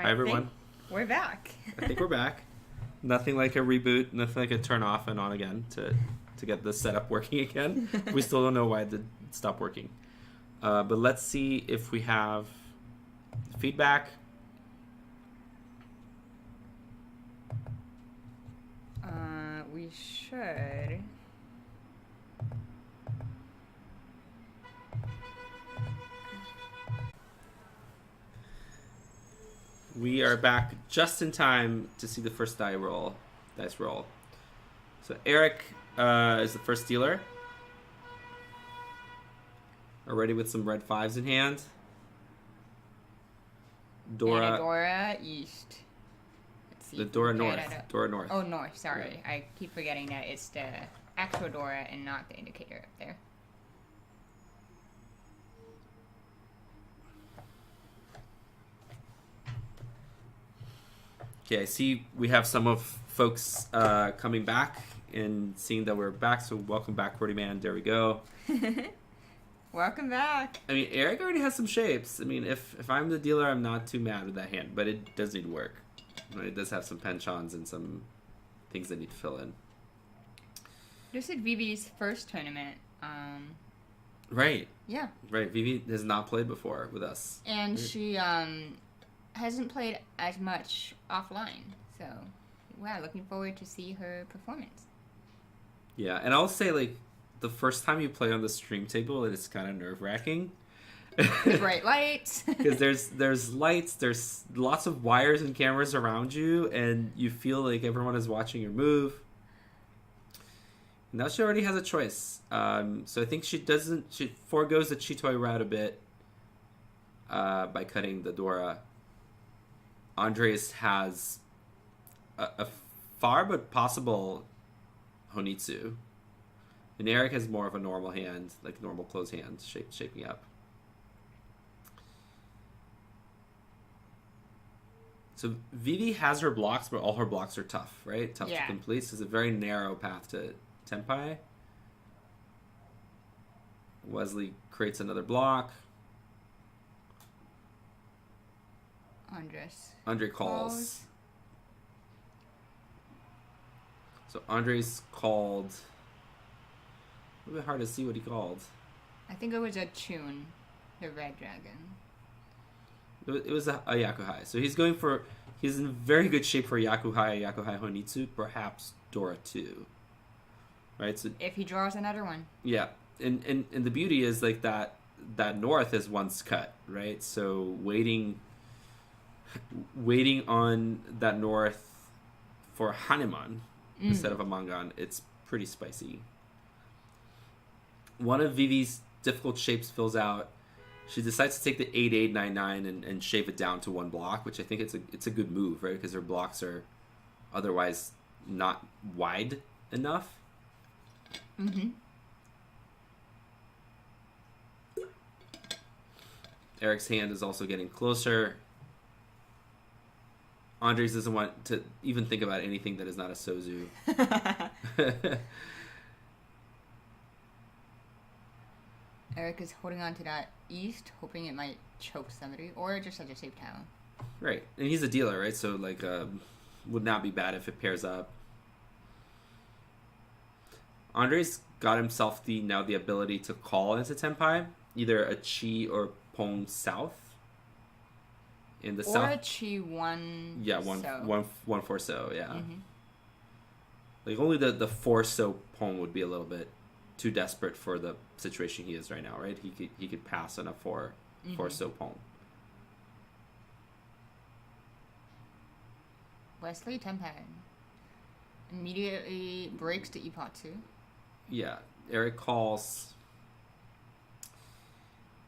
Hi, everyone. We're back. I think we're back. Nothing like a reboot, nothing like a turn off and on again to get the setup working again. We still don't know why it stopped working. But let's see if we have feedback. We should. We are back just in time to see the first dice roll. So Eric is the first dealer. Already with some red fives in hand. Dora East. Let's see. The Dora North. Dora North. Oh, North. Sorry. Right. I keep forgetting that it's the actual Dora and not the indicator up there. Okay, I see we have some of folks coming back and seeing that we're back. So welcome back, Qwerty Man. There we go. Welcome back. I mean, Eric already has some shapes. I mean, if I'm the dealer, I'm not too mad with that hand, but it does need work. It does have some penchants and some things that need to fill in. This is Vivi's first tournament. Right. Yeah. Right. Vivi has not played before with us. And right. She hasn't played as much offline. So, wow, looking forward to see her performance. Yeah, and I'll say, like, the first time you play on the stream table, it's kind of nerve-wracking. Bright lights. Because there's lights, there's lots of wires and cameras around you, and you feel like everyone is watching your move. Now she already has a choice. So I think she forgoes the Chitoi route a bit by cutting the Dora. Andres has a far but possible Honitsu. And Eric has more of a normal hand, like normal closed hand, shaping up. So Vivi has her blocks, but all her blocks are tough, right? Tough to complete. So it's a very narrow path to Tenpai. Wesley creates another block. Andre calls. So Andres called. A little bit hard to see what he called. I think it was a Chun, the red dragon. It was a Yakuhai. So he's in very good shape for Yakuhai Honitsu, perhaps Dora 2. Right? So if he draws another one. Yeah. And the beauty is like that north is once cut, right? So waiting on that north for Hanuman instead of a Mangan, it's pretty spicy. One of Vivi's difficult shapes fills out. She decides to take the 8899 and shape it down to one block, which I think it's a good move, right? Because her blocks are otherwise not wide enough. Mm-hmm. Eric's hand is also getting closer. Andres doesn't want to even think about anything that is not a Sozu. Eric is holding on to that east, hoping it might choke somebody, or just such a safe town. Right, and he's a dealer, right? So, like, would not be bad if it pairs up. Andres got himself the ability to call into Tenpai, either a Chi or Pong South. In the or south, a Chi 1. Yeah, one 4 so, yeah. Mm-hmm. Like only the 4 so Pong would be a little bit too desperate for the situation he is right now, right? He could pass on a 4 so Pong. Wesley Tenpai immediately breaks the Ipatsu. Yeah, Eric calls.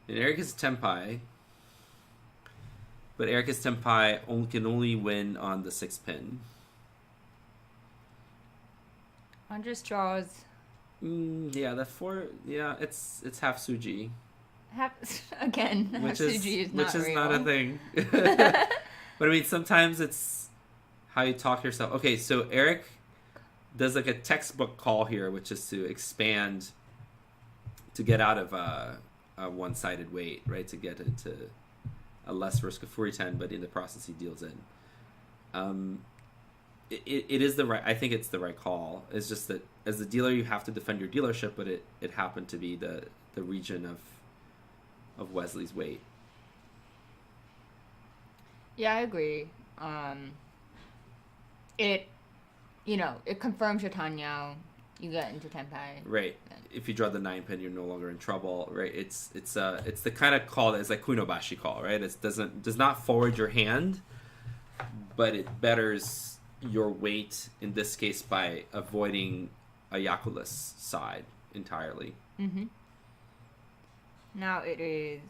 And Eric is Tenpai. But Erica's Tenpai can only win on the 6 pin. Andres draws. Yeah, the 4. Yeah, it's half Suji. Half Suji is not real. Which is not a thing. But I mean, sometimes it's how you talk yourself. Okay, so Eric does like a textbook call here, which is to expand to get out of a one-sided weight, right? To get into a less risk of Furiten, but in the process he deals in. It is the right. I think it's the right call. It's just that as a dealer, you have to defend your dealership, but it happened to be the region of Wesley's weight. Yeah, I agree. It confirms your Tanyao. You get into Tenpai. Right. If you draw the 9 pin, you're no longer in trouble. Right. It's the kind of call that is like Kunobashi call. Right. It does not forward your hand, but it betters your weight in this case by avoiding a Yakuless side entirely. Mm-hmm. Now it is.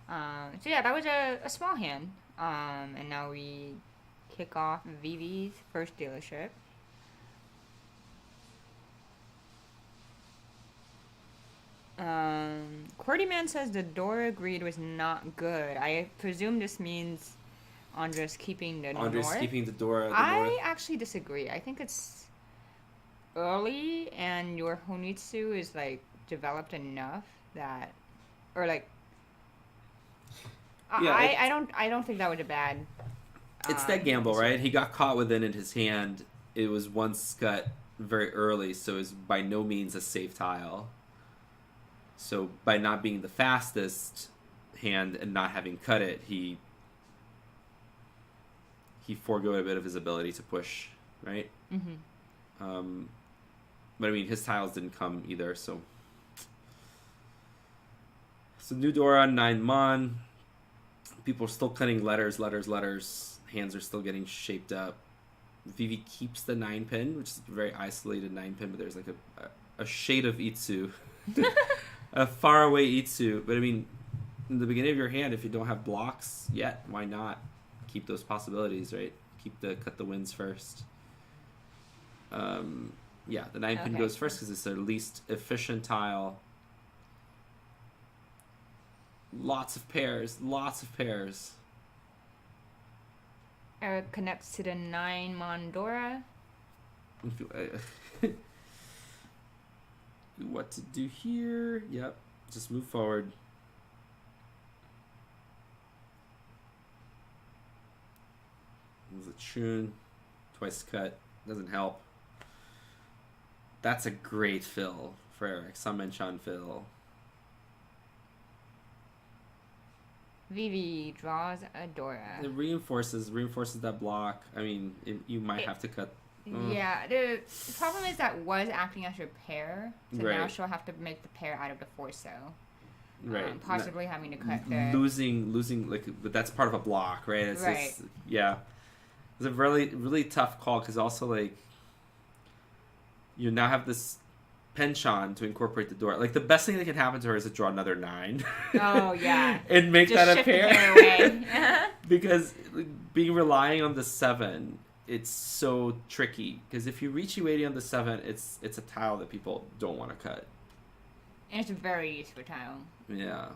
So yeah, that was a small hand. And now we kick off Vivi's first dealership. QWERTY says the Dora greed was not good. I presume this means Andres keeping the Andres north. keeping the Dora. I actually disagree. I think it's early and your Honitsu is like developed enough that, or like, yeah, I don't think that was a bad. It's that gamble, right? He got caught with it in his hand. It was once cut very early, so it's by no means a safe tile. So by not being the fastest hand and not having cut it, he forego a bit of his ability to push, right? Mm-hmm. But I mean, his tiles didn't come either, so new Dora, 9 mon. People are still cutting letters. Hands are still getting shaped up. Vivi keeps the 9 pin, which is a very isolated 9 pin, but there's like a shade of Itsu. A faraway Itsu. But I mean, in the beginning of your hand, if you don't have blocks yet, why not keep those possibilities, right? Cut the wins first. Yeah, the 9 pin goes first because it's their least efficient tile. Lots of pairs. Eric connects to the 9 Mondora. What to do here? Yep, just move forward. There's a Chun, twice cut, doesn't help. That's a great fill for Eric. Sanmenchan fill. Vivi draws a Dora. It reinforces that block. I mean, you might have to cut. Yeah, the problem is that was acting as your pair, so right. now she'll have to make the pair out of the Forso. Right. Possibly having to cut the... Losing, like, but that's part of a block, right? It's right. Yeah. It's a really, really tough call, because also, like, you now have this penchant to incorporate the Dora. Like, the best thing that can happen to her is to draw another 9. Oh, yeah. And make just that a pair. The pair away. Because relying on the 7, it's so tricky. Because if you Riichi Weighty on the 7, it's a tile that people don't want to cut. And it's a very useful tile. Yeah.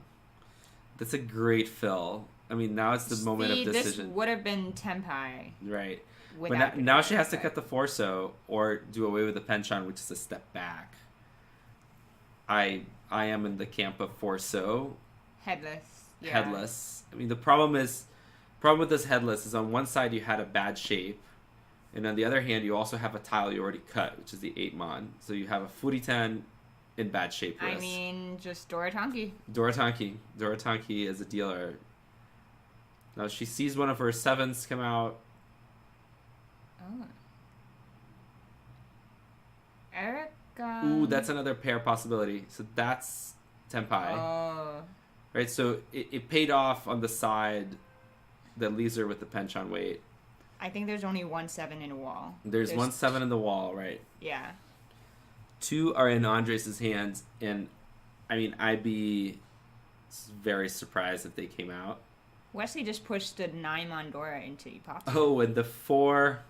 That's a great fill. I mean, now it's the moment of decision. This would have been Tenpai. Right. But now she has to cut the Forso or do away with the penchant, which is a step back. I am in the camp of Forso. Headless. Yeah. Headless. I mean, the problem with this headless is on one side you had a bad shape, and on the other hand you also have a tile you already cut, which is the 8 mon. So you have a Furiten in bad shape risk. I mean, just Dora-tanki. Dora-tanki as a dealer. Now she sees one of her 7s come out. Oh. Eric. Ooh, that's another pair possibility. So that's Tenpai. Oh. Right, so it paid off on the side that leaves her with the penchant weight. I think there's only 1 7 in a wall. There's 1 7 in the wall, right? Yeah. 2 are in Andres' hands, and I mean, I'd be very surprised if they came out. Wesley just pushed the 9 Mondora into Ipapa. Oh, and the 4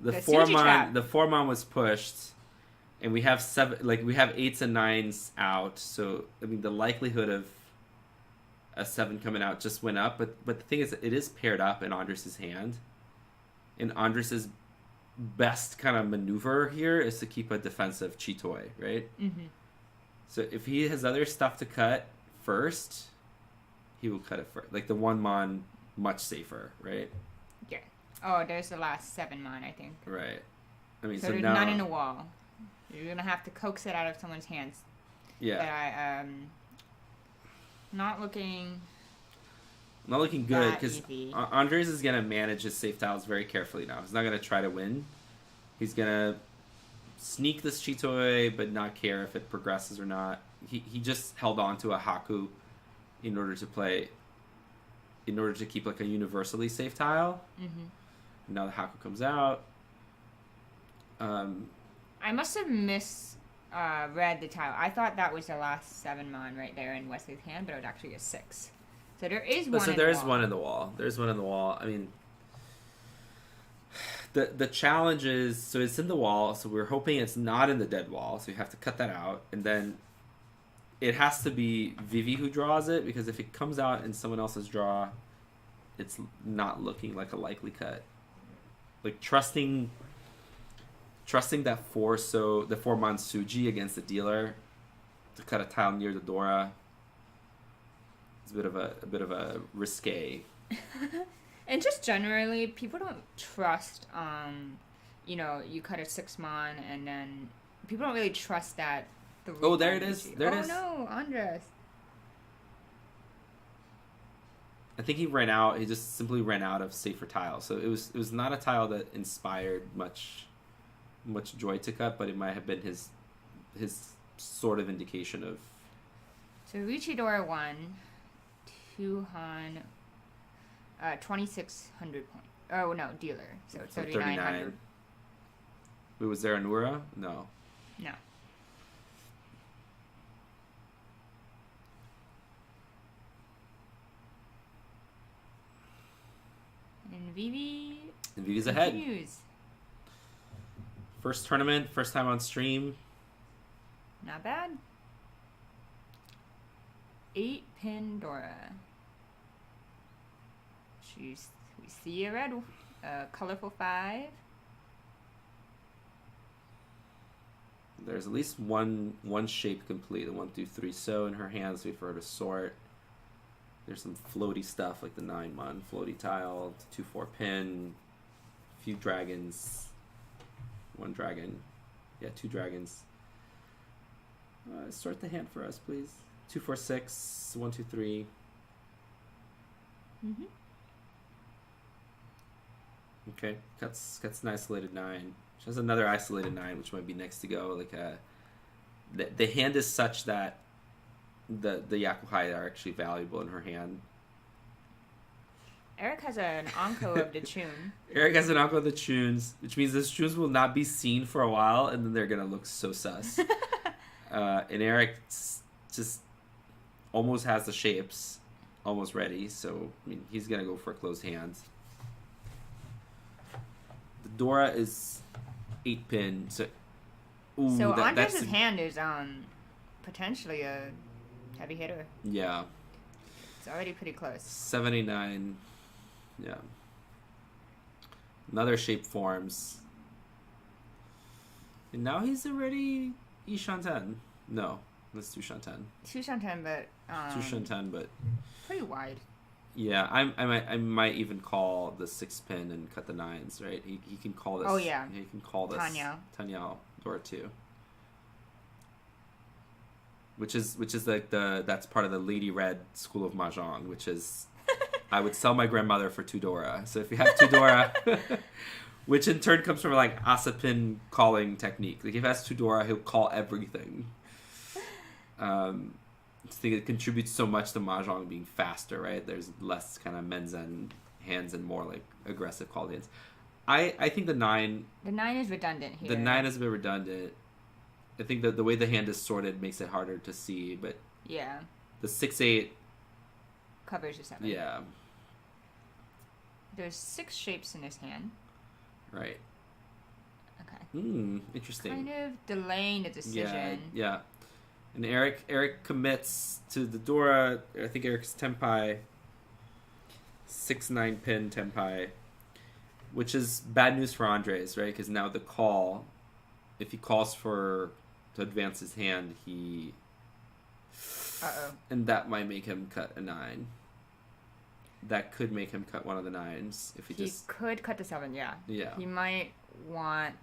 mon was pushed, and we have 7, like we have 8s and 9s out. So I mean, the likelihood of a 7 coming out just went up. But the thing is, it is paired up in Andres' hand, and Andres' best kind of maneuver here is to keep a defensive Chitoi, right? Mm-hmm. So if he has other stuff to cut first, he will cut it for like the 1 mon, much safer, right? Yeah. Oh, there's the last 7 mon, I think. Right. I mean, So so there's now none in the wall. You're gonna have to coax it out of someone's hands. yeah, But I not looking good that because easy. Andres is gonna manage his safe tiles very carefully now. He's not gonna try to win. He's gonna sneak this Chitoi, but not care if it progresses or not. He just held on to a Haku in order to keep like a universally safe tile. Mm-hmm. Now the Haku comes out. I must have read the tile. I thought that was the last 7 mon right there in Wesley's hand, but it was actually a 6. So there is one. So there is one in the wall. There's one in the wall. I mean, the challenge is, so it's in the wall. So we're hoping it's not in the dead wall. So we have to cut that out, and then it has to be Vivi who draws it, because if it comes out in someone else's draw, it's not looking like a likely cut. Like trusting that the 4 Mansuji against the dealer to cut a tile near the Dora is a bit of a risque. And just generally, people don't trust. You cut a 6 mon, and then people don't really trust that. Oh, there it is. There it is. Oh no, Andres. I think he ran out. He just simply ran out of safer tiles. So it was not a tile that inspired much joy to cut, but it might have been his sort of indication of. So Riichi Dora won 2,600 points. Oh no, dealer. So 3,900. Wait, was there a Nura? No. No. And Vivi's ahead. Continues. First tournament, first time on stream. Not bad. 8-pin Dora. We see a red, colorful 5. There's at least one shape complete. The 1 through 3 so in her hands. Wait for her to sort. There's some floaty stuff like the 9 mon floaty tile, 2-4 pin, a few dragons, 1 dragon, 2 dragons. Sort the hand for us, please. 2-4 6, 1 2 3. Mhm. Okay, cuts an isolated 9. She has another isolated 9, which might be next to go. Like the hand is such that the Yakuhai are actually valuable in her hand. Eric has an Anko of the tune. Eric has an Anko of the tunes, which means those tunes will not be seen for a while, and then they're gonna look so sus. And Eric just almost has the shapes almost ready, so I mean he's gonna go for closed hands. The Dora is 8-pin, so Andres' hand is potentially a heavy hitter. Yeah. It's already pretty close. 79. Yeah. Another shape forms. And now he's already Ishanten. No, that's 2 Shanten. 2 Shanten, but 2 Shanten, but pretty wide. Yeah, I might even call the 6-pin and cut the 9s, right? He can call this. Oh yeah. He can call this Tanyao Dora 2. Which is like that's part of the Lady Red school of Mahjong, which is I would sell my grandmother for 2 Dora. So if you have 2 Dora, which in turn comes from like Asapin calling technique. Like if he has 2 Dora, he'll call everything. I think it contributes so much to Mahjong being faster, right? There's less kind of menzen hands and more like aggressive called hands. I think the 9. The 9 is redundant here. The 9 is a bit redundant. I think that the way the hand is sorted makes it harder to see, but yeah, the 6-8 covers the 7. Yeah. There's 6 shapes in this hand. Right. Okay. Interesting. Kind of delaying the decision. Yeah. And Eric commits to the Dora. I think Eric's Tenpai. 6-9 pin Tenpai, which is bad news for Andres, right? Because now the call, if he calls to advance his hand, he. Uh-oh. And that might make him cut a 9. that could make him cut one of the 9s if he just... could cut the 7, yeah. Yeah. He might want,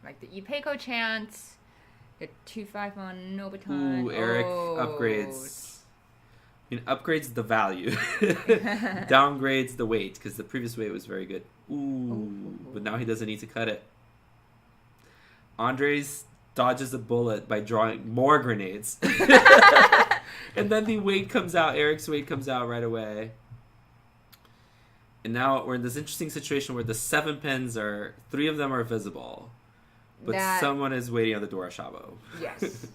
like, the Ipeiko chance, the 2-5 on Nobutan. Ooh, Eric upgrades. I mean, upgrades the value. Downgrades the weight, because the previous weight was very good. Ooh, but now he doesn't need to cut it. Andres dodges a bullet by drawing more grenades. And then the weight comes out. Eric's weight comes out right away. And now we're in this interesting situation where the 7 pins are... 3 of them are visible. But someone is waiting on the door of Shabo. Yes.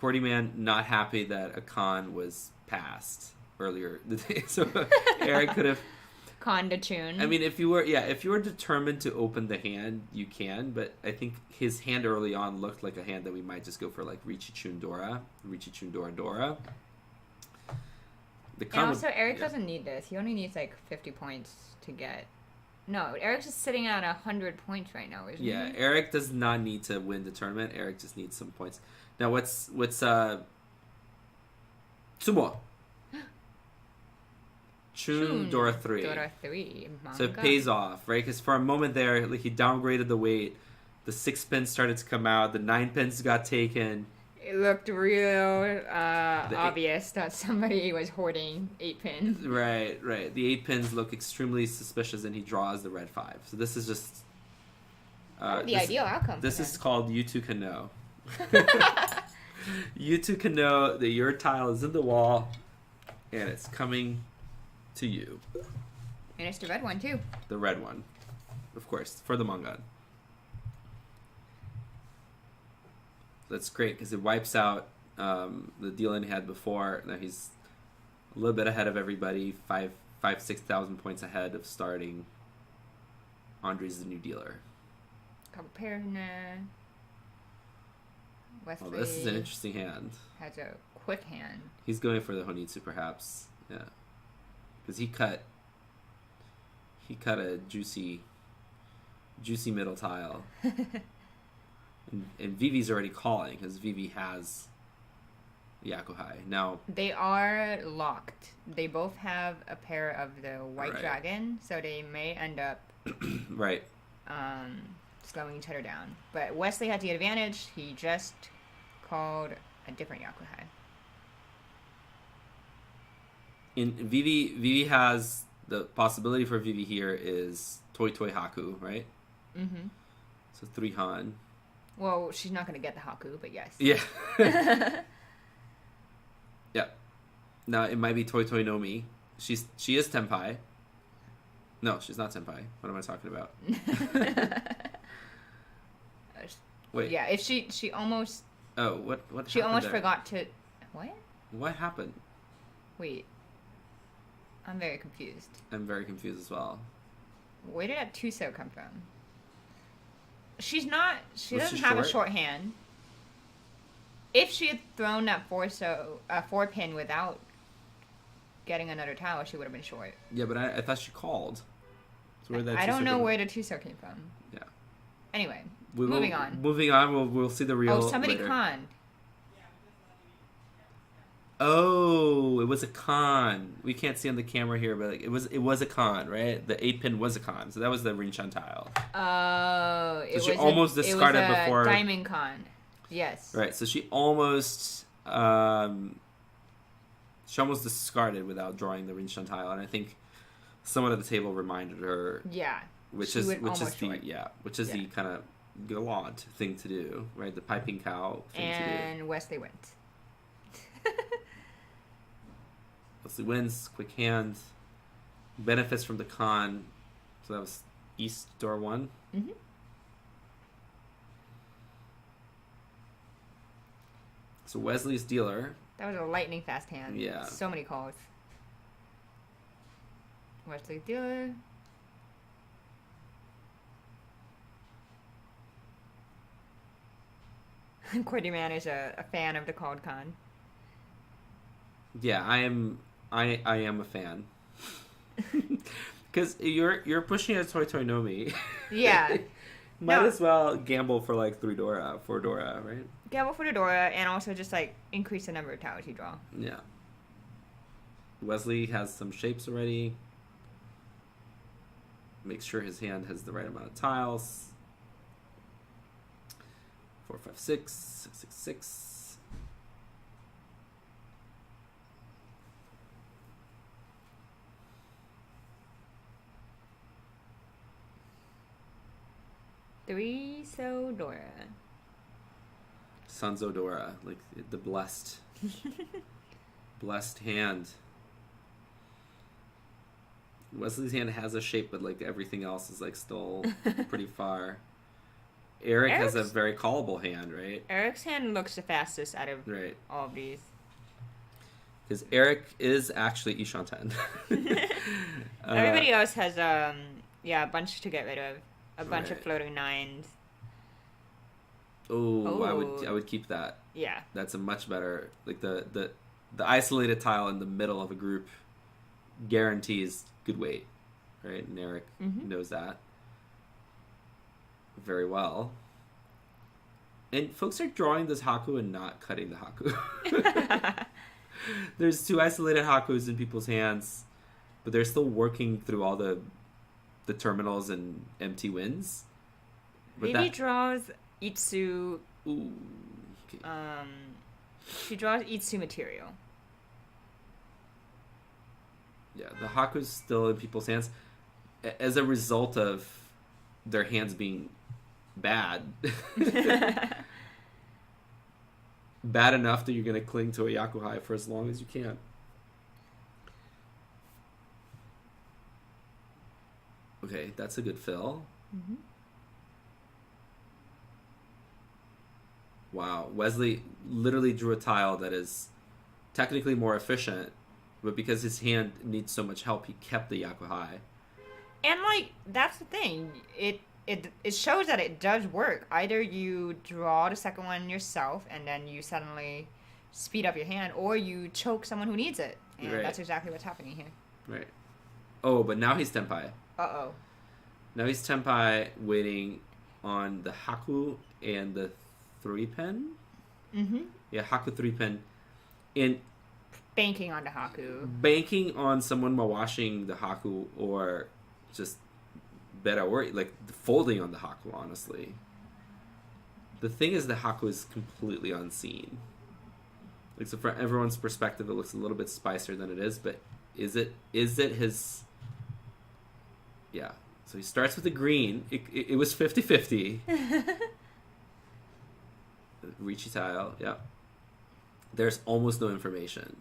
Quartyman not happy that a con was passed earlier the day. So Eric could have... Con to tune. I mean, if you were determined to open the hand, you can. But I think his hand early on looked like a hand that we might just go for, like Riichi Dora. And also, Eric doesn't need this. He only needs like 50 points to get... No, Eric's just sitting at 100 points right now, isn't he? Yeah, Eric does not need to win the tournament. Eric just needs some points. Now, what's Sumo? Chun Dora 3. Dora 3. Manga. So it pays off, right? Because for a moment there, like, he downgraded the weight. The 6 pins started to come out. The 9 pins got taken. It looked real obvious that somebody was hoarding 8 pins. Right. The 8 pins look extremely suspicious, and he draws the red 5. So this is just... the ideal outcome. This is called You Two Can Know. You two can know that your tile is in the wall, and it's coming to you. And it's the red one, too. The red one. Of course, for the manga. That's great, because it wipes out the dealing he had before. Now he's a little bit ahead of everybody. 6,000 points ahead of starting. Andre's the new dealer. Couple pairs in there. Wesley this is an interesting hand. Has a quick hand. He's going for the Honitsu, perhaps. Yeah. Because he cut a juicy middle tile. and Vivi's already calling, because Vivi has Yakuhai. Now... They are locked. They both have a pair of the White Dragon, so they may end up... right. Slowing each other down. But Wesley had the advantage. He just called a different Yakuhai. In Vivi has the possibility for Vivi here is Toi Toi Haku, right? Mm-hmm. So 3 Han. Well, she's not going to get the Haku, but yes. Yeah. Yeah. Now it might be Toi Toi Nomi. She is Tenpai. No, she's not Tenpai. What am I talking about? Wait. Yeah, if she almost... Oh, what she almost there? forgot to... What? What happened? Wait. I'm very confused. I'm very confused as well. Where did that Tuso come from? She doesn't have a short hand. If she had thrown that 4 pin without getting another tile, she would have been short. Yeah, but I thought she called. So I don't know where the Tuso came from. Yeah. Anyway, moving on. Moving on, we'll see the real... Oh, somebody later. conned. Oh, it was a con. We can't see on the camera here, but it was a con, right? The 8 pin was a con, so that was the Rinchan tile. Oh, so she almost discarded before diamond con. Yes. Right. So she almost discarded without drawing the Rinchan tile, and I think someone at the table reminded her. Yeah. Which is the kind of gallant thing to do, right? The piping cow thing to do. And Wesley wins. Wesley wins, quick hand, benefits from the con. So that was East door 1. Mm-hmm. So Wesley's dealer. That was a lightning fast hand. Yeah. So many calls. Wesley's dealer. Quartyman is a fan of the called con. Yeah, I am a fan. Because you're pushing a Toi Toi Nomi. Yeah. Might as well gamble for like 4 Dora, right? Gamble for the Dora, and also just like increase the number of tiles you draw. Yeah. Wesley has some shapes already. Make sure his hand has the right amount of tiles. 4, 5, 6, 6, 6. Three so Dora. Sanzo Dora, like the blessed hand. Wesley's hand has a shape, but like everything else is like still pretty far. Eric's has a very callable hand, right? Eric's hand looks the fastest out of all of these. Because Eric is actually Ishanten. Everybody else has a bunch to get rid of. A bunch of floating 9s. Oh, I would keep that. Yeah. That's a much better, like the isolated tile in the middle of a group guarantees good weight, right? And Eric knows that very well. And folks are drawing this Haku and not cutting the Haku. There's 2 isolated Hakus in people's hands, but they're still working through all the terminals and empty wins. But Vivi draws Itsu. Ooh. Okay. She draws Itsu material. Yeah, the Haku's still in people's hands as a result of their hands being bad. Bad enough that you're going to cling to a Yakuhai for as long as you can. Okay, that's a good fill. Mm-hmm. Wow, Wesley literally drew a tile that is technically more efficient, but because his hand needs so much help, he kept the Yakuhai. And like that's the thing, it shows that it does work. Either you draw the second one yourself, and then you suddenly speed up your hand, or you choke someone who needs it, and that's exactly what's happening here. Right. Oh, but now he's Tenpai. Uh-oh. Now he's Tenpai waiting on the Haku and the 3-pen? Mm-hmm. Yeah, Haku 3-pen. And banking on the Haku. Banking on someone mawashing the Haku or just better or like folding on the Haku, honestly. The thing is the Haku is completely unseen. Like, so from everyone's perspective it looks a little bit spicier than it is, but is it his... Yeah. So he starts with the green. It was 50-50. Riichi tile, yeah. There's almost no information.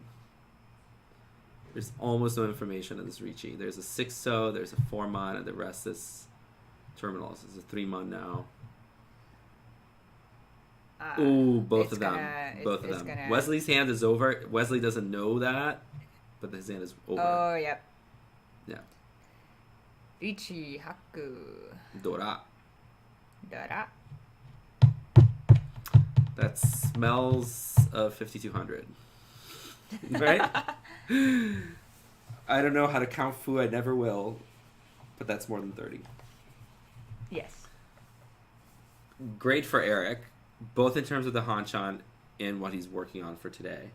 There's almost no information in this Riichi. There's a 6-so, there's a 4-mon, and the rest is terminals. It's a 3-mon now. Ooh, both of them. Both of them. Wesley's hand is over. Wesley doesn't know that, but his hand is over. Oh, yep. Yeah. Riichi Haku. Dora. Dora. That smells of 5200. Right? I don't know how to count fu, I never will, but that's more than 30. Yes. Great for Eric, both in terms of the hanchan and what he's working on for today.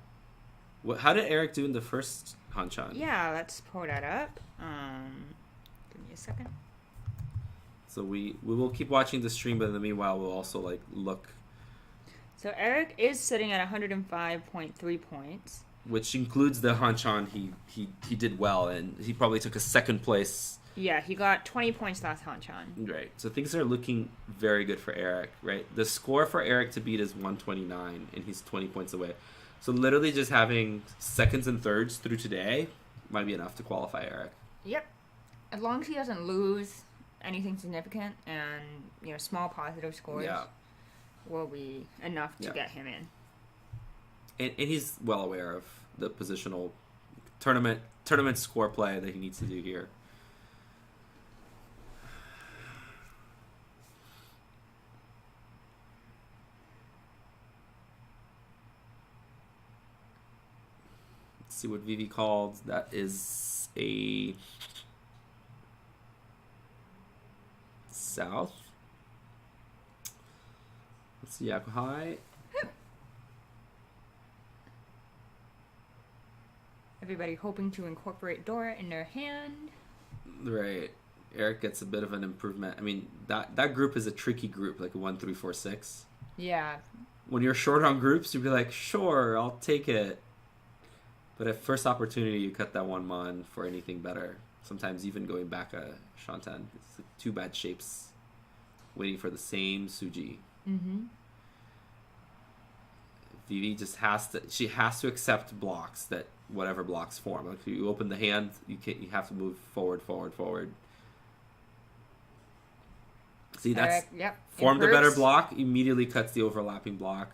How did Eric do in the first hanchan? Yeah, let's pull that up. Give me a second. So we will keep watching the stream, but in the meanwhile, we'll also like look. So Eric is sitting at 105.3 points, which includes the hanchan he did well, and he probably took a second place. Yeah, he got 20 points last hanchan. Right. So things are looking very good for Eric, right? The score for Eric to beat is 129, and he's 20 points away. So literally just having seconds and thirds through today might be enough to qualify Eric. Yep. As long as he doesn't lose anything significant and, small positive scores will be enough to get him in. And he's well aware of the positional tournament score play that he needs to do here. Let's see what Vivi called. That is a south. It's Yakuhai. Everybody hoping to incorporate Dora in their hand. Right. Eric gets a bit of an improvement. I mean, that group is a tricky group, like a 1, 3, 4, 6. Yeah. When you're short on groups, you'd be like, sure, I'll take it. But at first opportunity, you cut that one mon for anything better. Sometimes even going back a Shantan. It's like 2 bad shapes waiting for the same Suji. Mm-hmm. Vivi just has to accept blocks that whatever blocks form. Like you open the hand, you have to move forward. See, that's formed a better block, immediately cuts the overlapping block.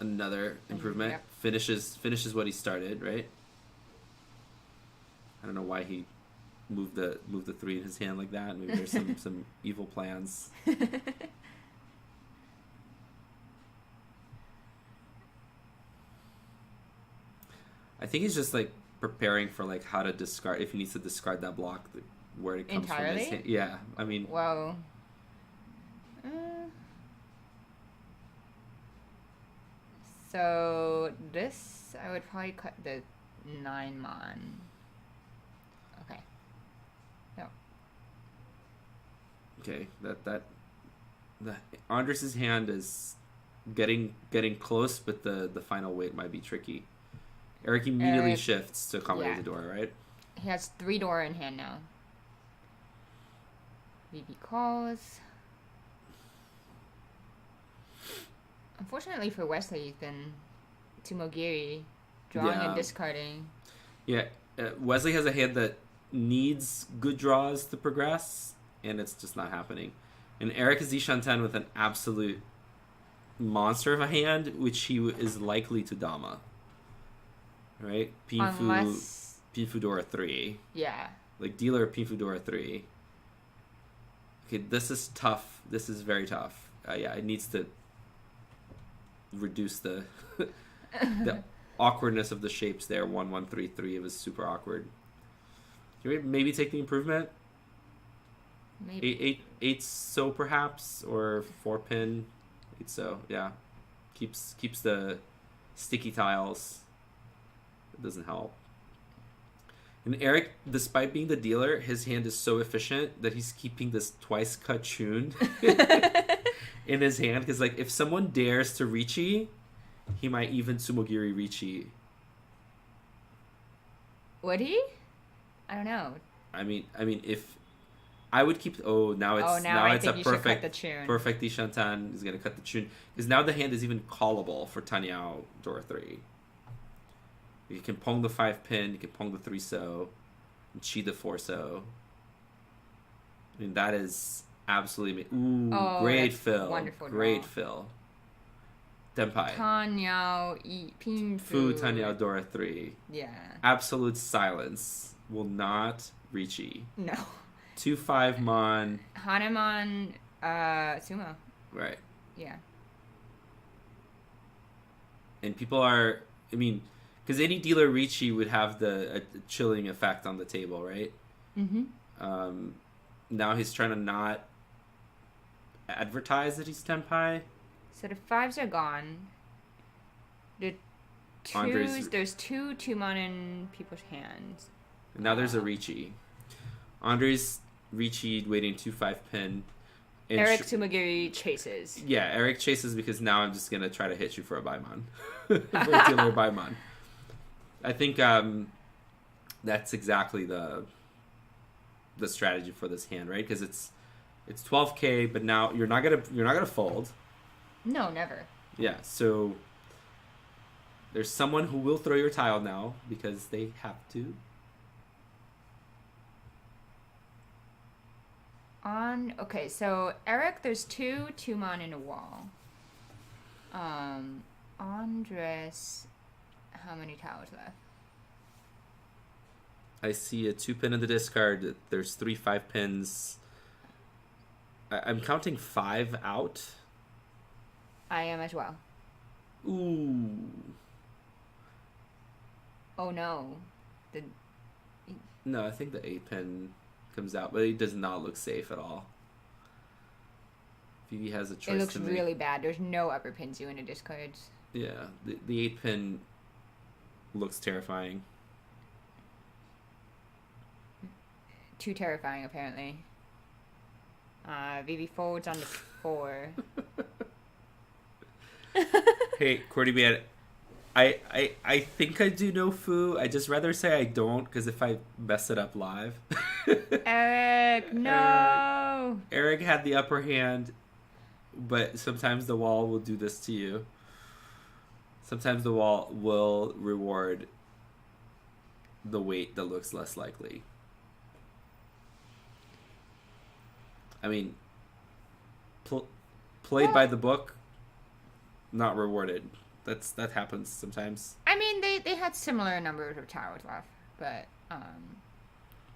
Another improvement. Yep. Finishes what he started, right? I don't know why he moved the 3 in his hand like that. Maybe there's some evil plans. I think he's just like preparing for like how to discard, if he needs to discard that block, where it comes from his hand. Yeah, I mean. Whoa. So this, I would probably cut the 9 mon. Okay. No. Okay, that Andres' hand is getting close, but the final weight might be tricky. Eric immediately shifts to accommodate the Dora, right? He has 3 Dora in hand now. Vivi calls. Unfortunately for Wesley, he's been Tsumogiri, drawing and discarding. Yeah, Wesley has a hand that needs good draws to progress, and it's just not happening. And Eric is Ishanten with an absolute monster of a hand, which he is likely to Dama. Right? Pinfu Dora 3. Yeah. Like dealer Pinfu Dora 3. Okay, this is tough. This is very tough. Yeah, it needs to reduce the the awkwardness of the shapes there. 1, 1, 3, 3. It was super awkward. Can we maybe take the improvement? Maybe. 8 so perhaps, or 4 pin. 8 so, yeah. Keeps the sticky tiles. It doesn't help. And Eric, despite being the dealer, his hand is so efficient that he's keeping this twice cut chun in his hand. Because like if someone dares to Riichi, he might even Tsumogiri Riichi. Would he? I don't know. I mean, if I would keep. Now it's a perfect Ishantan is gonna cut the chun, because now the hand is even callable for Tanyao Dora 3. You can pong the 5 pin, you can pong the 3 so, and chi the 4 so. I mean, that is absolutely great fill. Wonderful. Great fill. Denpai. Tanyao Pinfu. Fu Tanyao Dora 3. Yeah. Absolute silence. Will not Riichi. No. 2-5 mon. Hanuman sumo. Right. Yeah. And people are, I mean, because any dealer Riichi would have a chilling effect on the table, right? Mm-hmm. Now he's trying to not advertise that he's Tenpai. So the 5s are gone. The 2s, there's 2 Tumon in people's hands. And now there's a Riichi. Andre's Riichi waiting 2-5 pin. And Eric Tsumogiri chases. Yeah, Eric chases because now I'm just going to try to hit you for a Baimon. For a dealer Baimon. I think that's exactly the strategy for this hand, right? Because it's 12K, but now you're not gonna fold. No, never. Yeah, so there's someone who will throw your tile now because they have to. Okay, so Eric, there's 2 Tumon in a wall. Andres, how many tiles left? I see a 2 pin in the discard. There's 3 5 pins. I'm counting 5 out. I am as well. Ooh. Oh no. The... No, I think the 8-pin comes out, but it does not look safe at all. Vivi has a choice. It looks really bad. There's no upper pins you want to discard. Yeah, the 8-pin looks terrifying. Too terrifying, apparently. Vivi folds on the 4. Hey, Cordy man, I think I do know Fu. I just rather say I don't, because if I mess it up live. Eric, no! Eric had the upper hand, but sometimes the wall will do this to you. Sometimes the wall will reward the weight that looks less likely. I mean, played by the book, not rewarded. That happens sometimes. I mean, they had similar numbers of towers left, but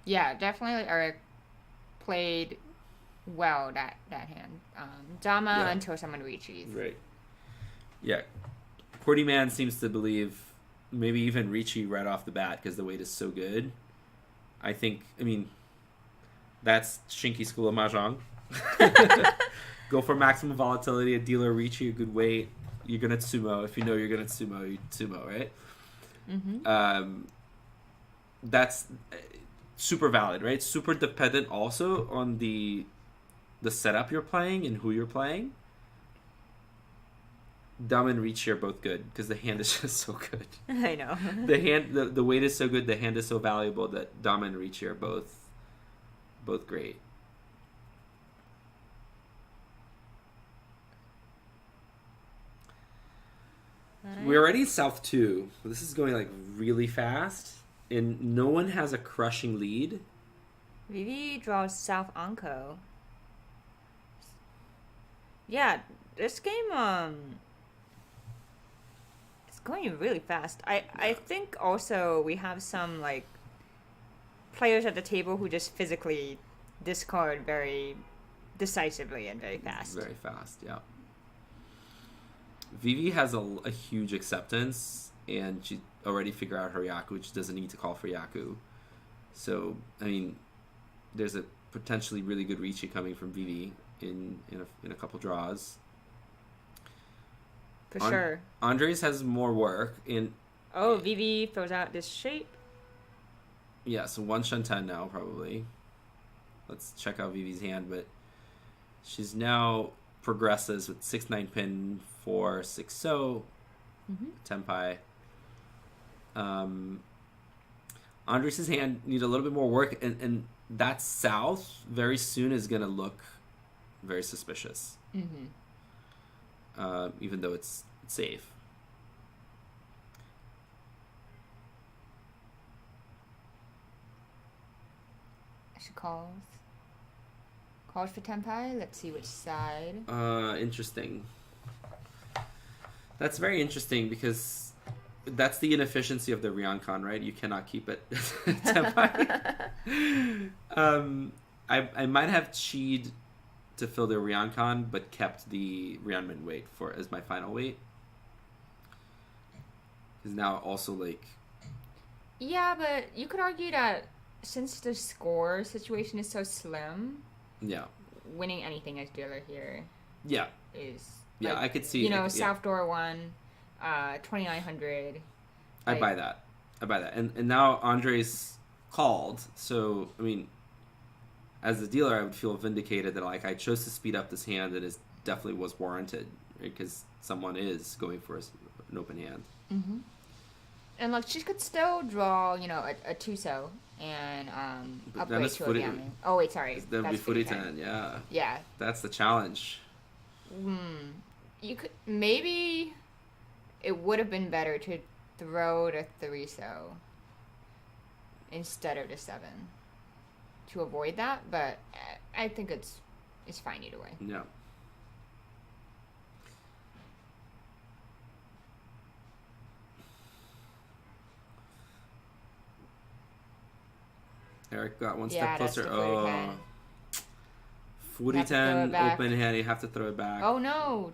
yeah, definitely Eric played well that hand. Dama until someone reaches. Right. Yeah, Cordy Man seems to believe maybe even Riichi right off the bat because the weight is so good. I mean, that's Shinky School of Mahjong. Go for maximum volatility, a dealer Riichi, a good weight. You're gonna sumo. If you know you're gonna sumo, you sumo, right? Mm-hmm. That's super valid, right? Super dependent also on the setup you're playing and who you're playing. Dama and Riichi are both good because the hand is just so good. I know. The weight is so good, the hand is so valuable that Dama and Riichi are both great. We're already in South 2. This is going like really fast, and no one has a crushing lead. Vivi draws South Anko. Yeah, this game it's going really fast. I think also we have some like players at the table who just physically discard very decisively and very fast. Very fast, yeah. Vivi has a huge acceptance, and she already figured out her Yaku. She doesn't need to call for Yaku. So, I mean, there's a potentially really good Riichi coming from Vivi in a couple draws. For sure. Andres has more work. Vivi throws out this shape. Yeah, so 1 Shantan now, probably. Let's check out Vivi's hand, but she's now progresses with 6-9 pin 4-6-0 Tenpai. Andres' hand needs a little bit more work, and that south very soon is going to look very suspicious. Even though it's safe. She calls for Tenpai. Let's see which side. Interesting. That's very interesting because that's the inefficiency of the Ryokan, right? You cannot keep it Tenpai. I might have cheated to fill the Ryokan, but kept the Ryanman weight as my final weight. Because now also like... Yeah, but you could argue that since the score situation is so slim... Yeah. Winning anything as dealer here. Yeah. Is... Yeah, I could see... South Door 1, 2,900. I buy that. And now Andres called, so, I mean... As a dealer, I would feel vindicated that like I chose to speed up this hand and it definitely was warranted, right? Because someone is going for an open hand. Mm-hmm. And like she could still draw, a Tuso and upgrade to a Gamu. Oh wait, sorry. That would be Furiten, yeah. Yeah. That's the challenge. You could maybe it would have been better to throw the 3-so instead of the 7. To avoid that, but I think it's fine either way. Yeah. Eric got one step closer. Oh, Furiten open hand. You have to throw it back. Oh no!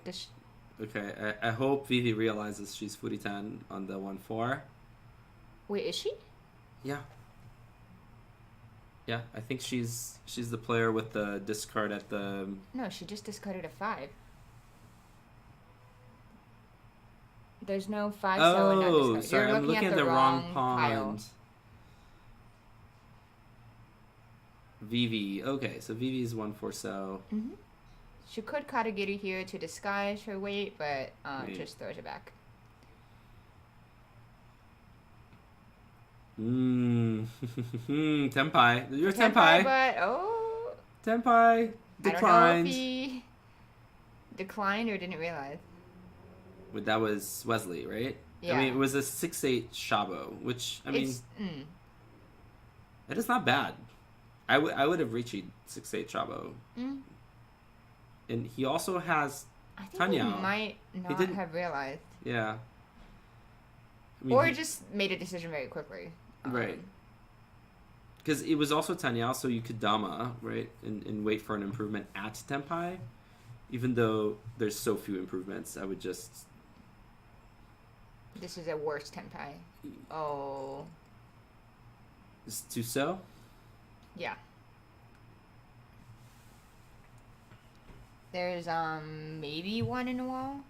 Okay, I hope Vivi realizes she's Furiten on the 1-4. Wait, is she? Yeah. Yeah, I think she's the player with the discard at the... No, she just discarded a 5. There's no 5 so in that discard. Sorry, You're I'm looking at the wrong pond. Vivi. Okay, so Vivi is 1/4 so. Mm-hmm. She could Katagiri here to disguise her weight, but just throws it back. Tenpai. You're Tenpai. But, Tenpai declined. I don't know if he declined or didn't realize. But that was Wesley, right? Yeah. I mean, it was a 6/8 Shabo, which, I mean... That is not bad. I would have Riichi 6/8 Shabo. And he also has Tanya. He might not have realized. Yeah. I mean, or just made a decision very quickly. Right. Because it was also Tanya, so you could Dama, right? And wait for an improvement at Tenpai. Even though there's so few improvements, I would just... This is a worse Tenpai. Oh. Is Tuso? Yeah. There's maybe one in a wall.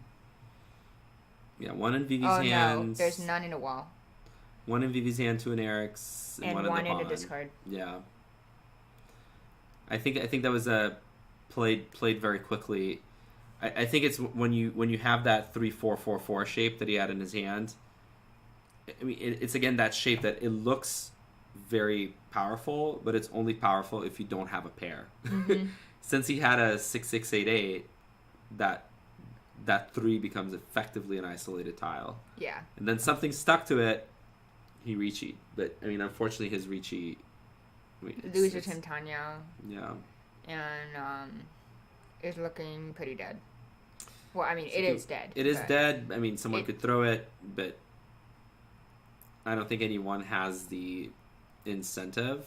Yeah, one in Vivi's hands. No, there's none in a wall. One in Vivi's hand, 2 in Eric's, and one in the discard. Yeah. I think that was played very quickly. I think it's when you have that 3-4-4-4 shape that he had in his hand. I mean, it's again that shape that it looks very powerful, but it's only powerful if you don't have a pair. Mm-hmm. Since he had a 6-6-8-8, that 3 becomes effectively an isolated tile. Yeah. And then something stuck to it, he Riichi. But, I mean, unfortunately, his Riichi... loses him Tanya. Yeah. And is looking pretty dead. Well, I mean, it is dead. It is dead. I mean, someone could throw it, but I don't think anyone has the incentive.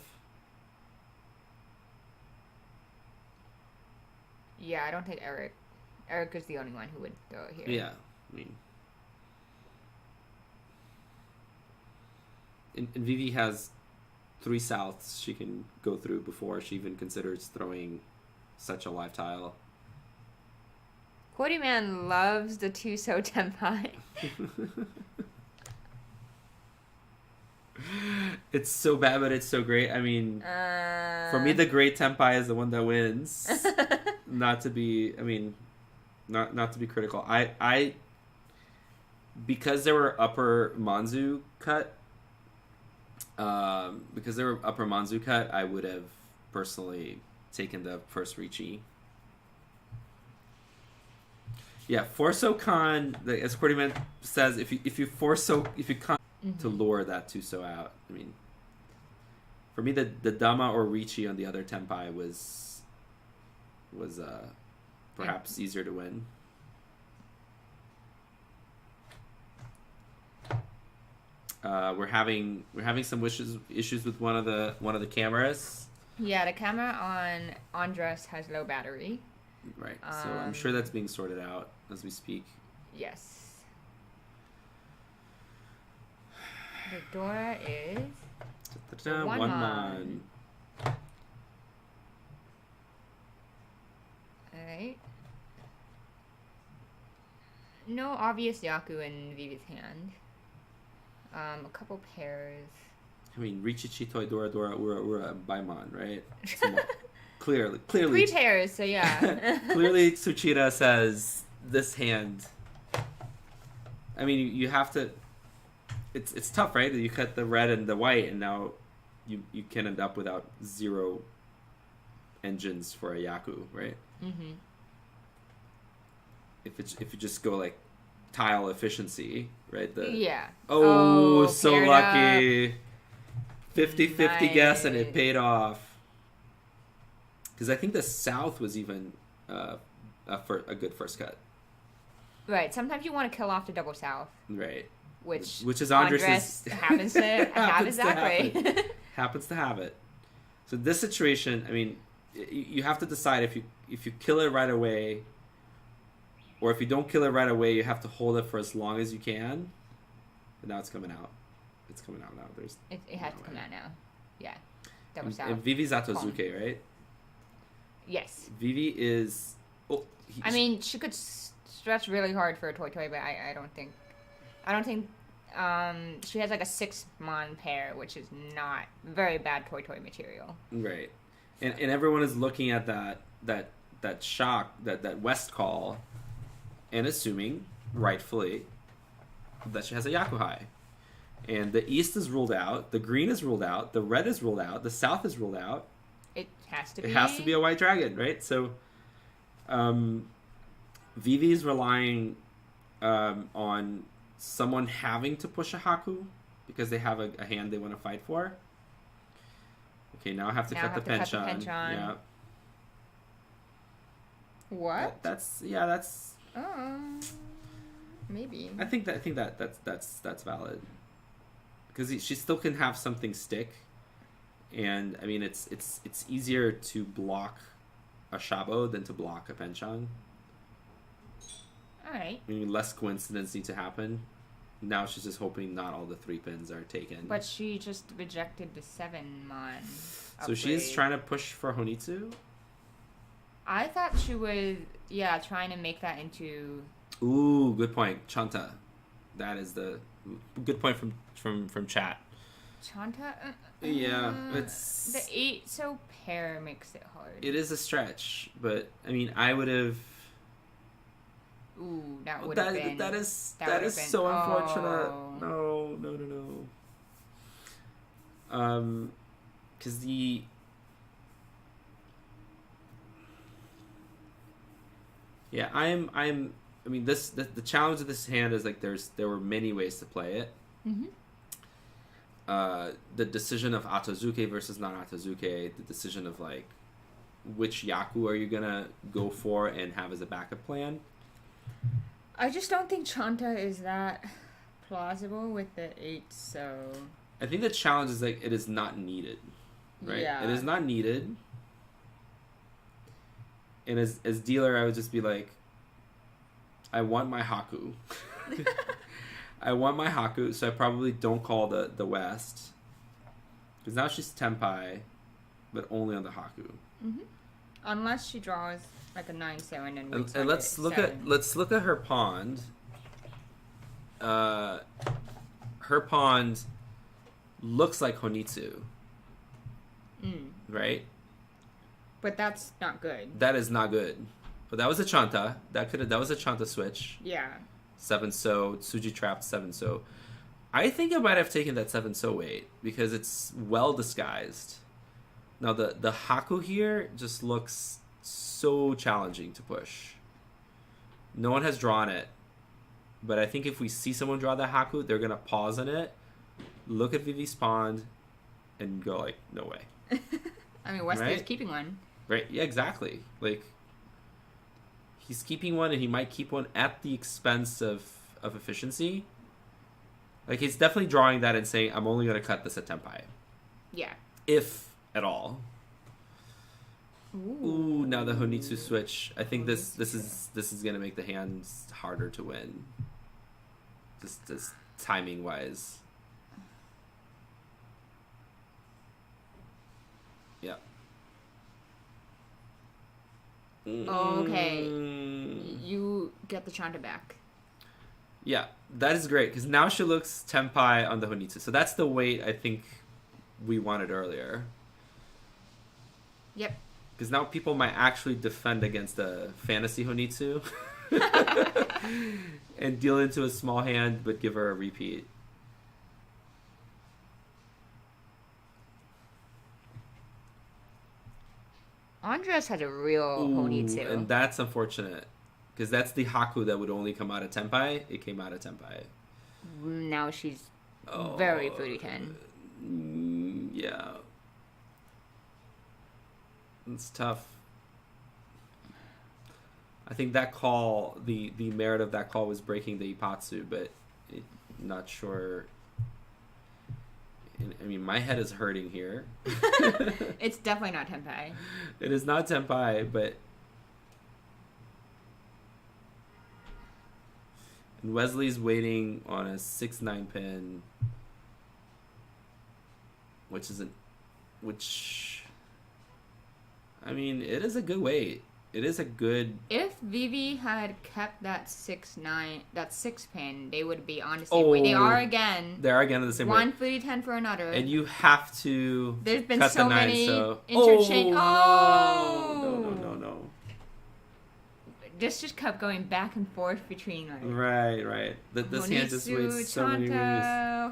Yeah, I don't think Eric is the only one who would throw it here. Yeah, I mean... And Vivi has 3 souths she can go through before she even considers throwing such a live tile. Quody Man loves the Tuso Tenpai. It's so bad, but it's so great. I mean, for me, the great Tenpai is the one that wins. Not to be critical. I because there were upper Manzu cut. I would have personally taken the first Riichi. Yeah, Forso Khan, as Cordyman says, if you con to lure that Tuso out. I mean, for me, the Dama or Riichi on the other Tenpai was perhaps easier to win. We're having some issues with one of the cameras. Yeah, the camera on Andres has low battery. Right. So I'm sure that's being sorted out as we speak. Yes. The Dora is 1-mon. Alright. No obvious Yaku in Vivi's hand. A couple pairs. I mean, Riichi, Chitoi, Dora, Ura, Baimon, right? Clearly. 3 pairs, so yeah. Clearly, Tsuchida says this hand. I mean, you have to. It's tough, right? You cut the red and the white, and now you can end up without 0 engines for a Yaku, right? Mm-hmm. If you just go like tile efficiency, right? Yeah. Oh, so lucky. 50-50 nice. Guess, and it paid off. Because I think the south was even a good first cut. Right. Sometimes you want to kill off the double south. Right. Which is Andres happens to have exactly. Happens to have it. So this situation, I mean, you have to decide if you kill it right away, or if you don't kill it right away, you have to hold it for as long as you can. But now it's coming out. It's coming out now. There's it has to come out now. Yeah. That was and Vivi's Atozuke, right? Yes. Vivi is... Oh, I mean, she could stretch really hard for a Toy, but I don't think... she has like a 6-mon pair, which is not very bad Toy material. Right. So. And everyone is looking at that shock, that West call, and assuming, rightfully, that she has a Yakuhai. And the East is ruled out, the Green is ruled out, the Red is ruled out, the South is ruled out. It has to be. It has to be a White Dragon, right? So, Vivi's relying on someone having to push a Haku because they have a hand they want to fight for. Okay, now I have to cut the Penchan. Yeah. What? That's. Maybe. I think that's valid because she still can have something stick, and I mean it's easier to block a Shabo than to block a Penchan. All right. I mean, less coincidence need to happen. Now she's just hoping not all the 3 pins are taken. But she just rejected the 7-mon. So she is trying to push for Honitsu? I thought she was, trying to make that into... Ooh, good point. Chanta. That is the... Good point from chat. Chanta? Yeah, it's... The 8-so pair makes it hard. It is a stretch, but, I mean, I would have... Ooh, that would have been... That is so unfortunate. No. Because the... Yeah, I mean, the challenge of this hand is, like, there were many ways to play it. Mm-hmm. The decision of Atozuke versus non-Atozuke, the decision of, like, which Yaku are you gonna go for and have as a backup plan. I just don't think Chanta is that plausible with the 8, so... I think the challenge is, like, it is not needed, right? Yeah. It is not needed. And as dealer, I would just be like, I want my Haku. I want my Haku, so I probably don't call the West. Because now she's Tenpai, but only on the Haku. Mm-hmm. Unless she draws like a 9-7 and let's look at her pond. Her pond looks like Honitsu. Right? But that's not good. That is not good. But that was a Chanta. That was a Chanta switch. Yeah. 7-so, Tsuji trapped 7-so. I think I might have taken that 7-so weight because it's well disguised. Now the Haku here just looks so challenging to push. No one has drawn it. But I think if we see someone draw that Haku, they're gonna pause on it, look at Vivi's pond, and go like, no way. I mean, Wesley is keeping one. Right, yeah, exactly. Like, he's keeping one, and he might keep one at the expense of efficiency. Like, he's definitely drawing that and saying, I'm only going to cut this at Tenpai. Yeah. If at all. Ooh, now the Honitsu switch. I think this is going to make the hands harder to win. Just timing-wise. Yeah. Okay. You get the Chanta back. Yeah, that is great, because now she looks Tenpai on the Honitsu. So that's the weight I think we wanted earlier. Yep. Because now people might actually defend against a fantasy Honitsu. And deal into a small hand, but give her a repeat. Andres had a real Honitsu. And that's unfortunate. Because that's the Haku that would only come out of Tenpai. It came out of Tenpai. Now she's very Furiken. Yeah. It's tough. I think that call, the merit of that call was breaking the Ipatsu, but not sure. I mean, my head is hurting here. It's definitely not Tenpai. It is not Tenpai, but... And Wesley's waiting on a 6-9 pin. which I mean, it is a good weight. It is a good. If Vivi had kept that 6-9, that 6-pin, they would be on the same weight. They are again. They are again the same weight. One footy 10 for another. And you have to. There's been cut so the 9, many so... interchange. No. This just kept going back and forth between like. Right. This hand just weighs so many ways.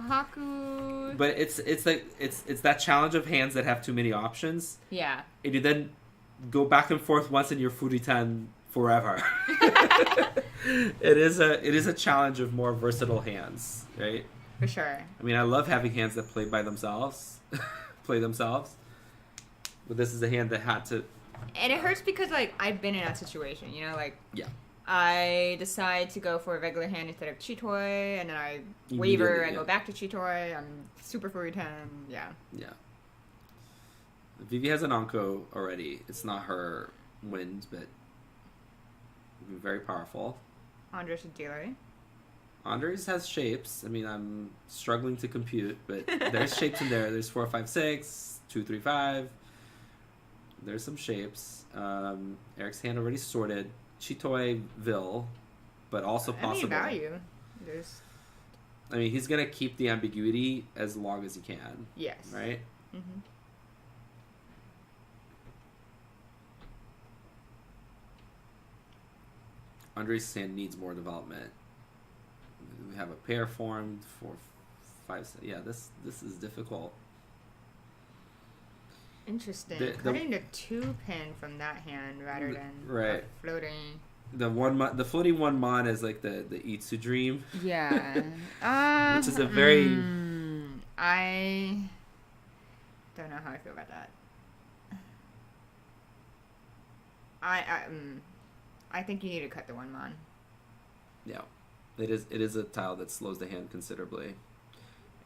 Haku. But it's that challenge of hands that have too many options. Yeah. And you then go back and forth once in your Furitan forever. It is a challenge of more versatile hands, right? For sure. I mean, I love having hands that play themselves. But this is a hand that had to. And it hurts because like I've been in that situation, you know, like yeah. I decide to go for a regular hand instead of Chitoi, and then I waver and go back to Chitoi. I'm super Furitan, yeah. Yeah. Vivi has an Anko already. It's not her wind, but very powerful. Andres is dealer. Andres has shapes. I mean, I'm struggling to compute, but there's shapes in there. There's 4, 5, 6, 2, 3, 5. There's some shapes. Eric's hand already sorted. Chitoi Vil, but also possible. Value. I mean, he's gonna keep the ambiguity as long as he can. Yes. Right. Mm-hmm. Andres' hand needs more development. We have a pair formed, 4, 5, 6. Yeah, this is difficult. Interesting. Cutting the 2-pin from that hand rather than floating. The floating 1 mon is like the Itsu dream. Yeah. Which is a very. I don't know how I feel about that. I think you need to cut the 1 mon. Yeah, it is a tile that slows the hand considerably.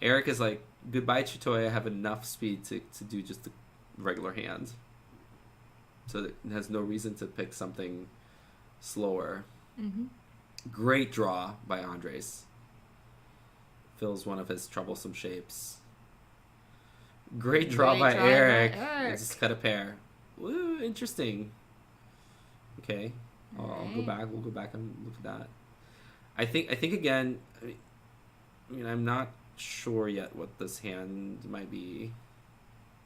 Eric is like, goodbye Chitoi, I have enough speed to do just the regular hand. So it has no reason to pick something slower. Mm-hmm. Great draw by Andres. Fills one of his troublesome shapes. Great draw by Eric. Just cut a pair. Woo, interesting. Okay. I'll go back. We'll go back and look at that. I think again, I mean, I'm not sure yet what this hand might be.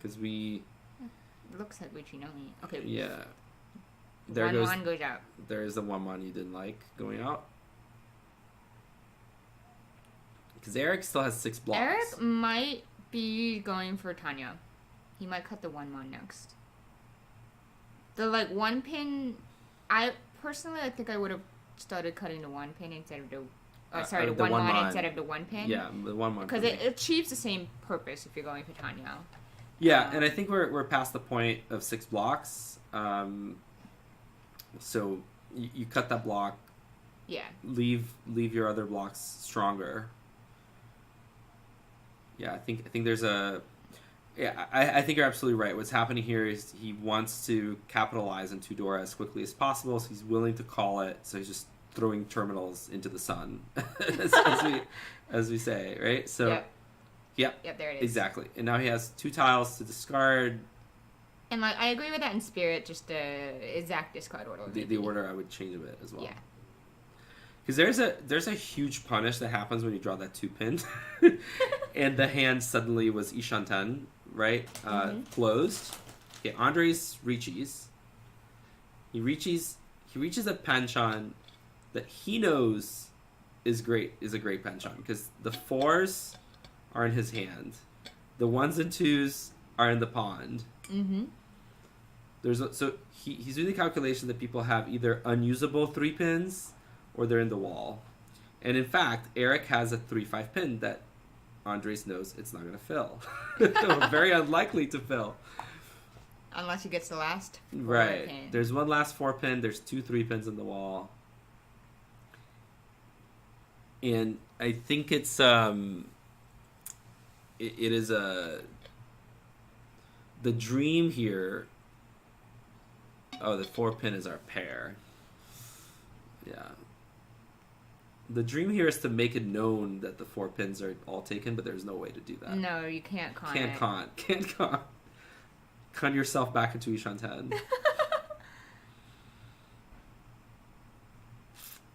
Because we... It looks like Riichi Nomi. Okay. Yeah. One goes out. There is the 1 mon you didn't like going out. Because Eric still has 6 blocks. Eric might be going for Tanya. He might cut the 1 mon next. The 1 pin... I think I would have started cutting the 1 pin instead of the... the 1 mon instead of the 1 pin. Yeah, the 1 mon. Because it achieves the same purpose if you're going for Tanya. Yeah, and I think we're past the point of 6 blocks. So you cut that block. Yeah. Leave your other blocks stronger. Yeah, I think there's a... Yeah, I think you're absolutely right. What's happening here is he wants to capitalize on Tudor as quickly as possible, so he's willing to call it. So he's just throwing terminals into the sun, as we say, right? So, Yep, there it is. Exactly. And now he has 2 tiles to discard. And I agree with that in spirit, just the exact discard order. The order I would change a bit as well. Yeah. Because there's a huge punish that happens when you draw that 2-pin, and the hand suddenly was Ishanten, right? Closed. Okay, Andres reaches. He reaches a penchant that he knows is a great penchant because the 4s are in his hand, the 1s and 2s are in the pond. Mm-hmm. So he's doing the calculation that people have either unusable 3 pins or they're in the wall. And in fact, Eric has a 3-5 pin that Andres knows it's not going to fill. Very unlikely to fill. Unless he gets the last 4 right. pin. There's one last 4 pin. There's 2 3 pins in the wall. And I think it's it is the dream here. Oh, the 4 pin is our pair. Yeah. The dream here is to make it known that the 4 pins are all taken, but there's no way to do that. No, you can't con Can't it. con. Can't con. Con yourself back into Ishanten.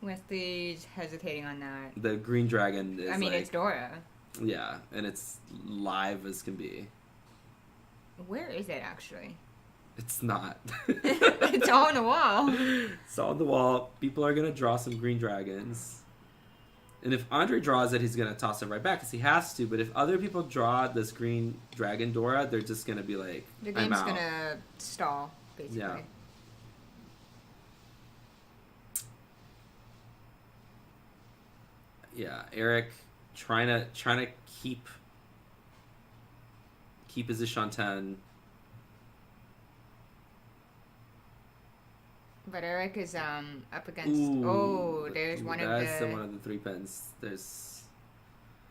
Wesley's hesitating on that. The green dragon is it's Dora. Yeah, and it's live as can be. Where is it, actually? It's not. It's all on the wall. It's all on the wall. People are going to draw some green dragons. And if Andre draws it, he's going to toss it right back because he has to. But if other people draw this green dragon Dora, they're just going to be like, the game's going to stall, basically. Yeah. Yeah, Eric trying to keep his Ishanten. But Eric is up against. Oh, there's one of the. That's one of the 3 pins. There's.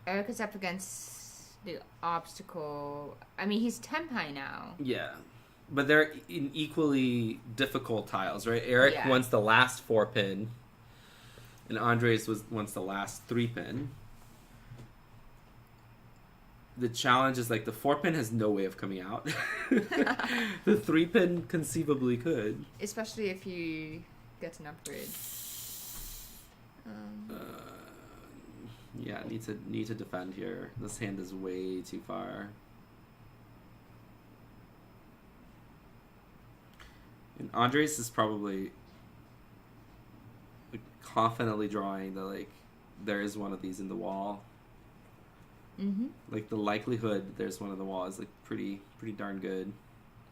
Eric is up against the obstacle. I mean, he's 10 high now. Yeah, but they're in equally difficult tiles, right? Eric wants the last 4 pin, and Andres wants the last 3 pin. The challenge is like the 4 pin has no way of coming out. The 3 pin conceivably could. Especially if he gets an upgrade. Yeah, need to defend here. This hand is way too far. And Andres is probably confidently drawing that like there is one of these in the wall. Mm-hmm. Like the likelihood that there's one in the wall is like pretty darn good.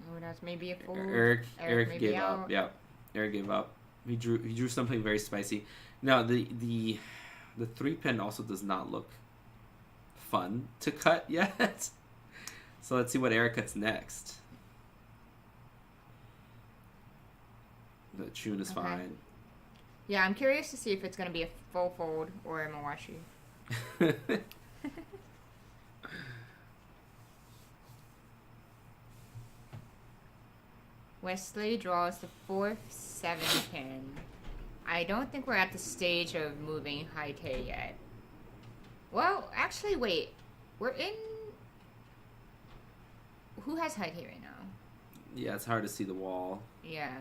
Oh, that's maybe a fold. Eric gave up. Yeah, Eric gave up. He drew something very spicy. Now the 3 pin also does not look fun to cut yet. So let's see what Eric cuts next. The Chun is fine. Yeah, I'm curious to see if it's going to be a full fold or a Mawashi. Wesley draws the 4th 7 pin. I don't think we're at the stage of moving Haite yet. Well, actually, wait. We're in... Who has Haite right now? Yeah, it's hard to see the wall. Yeah.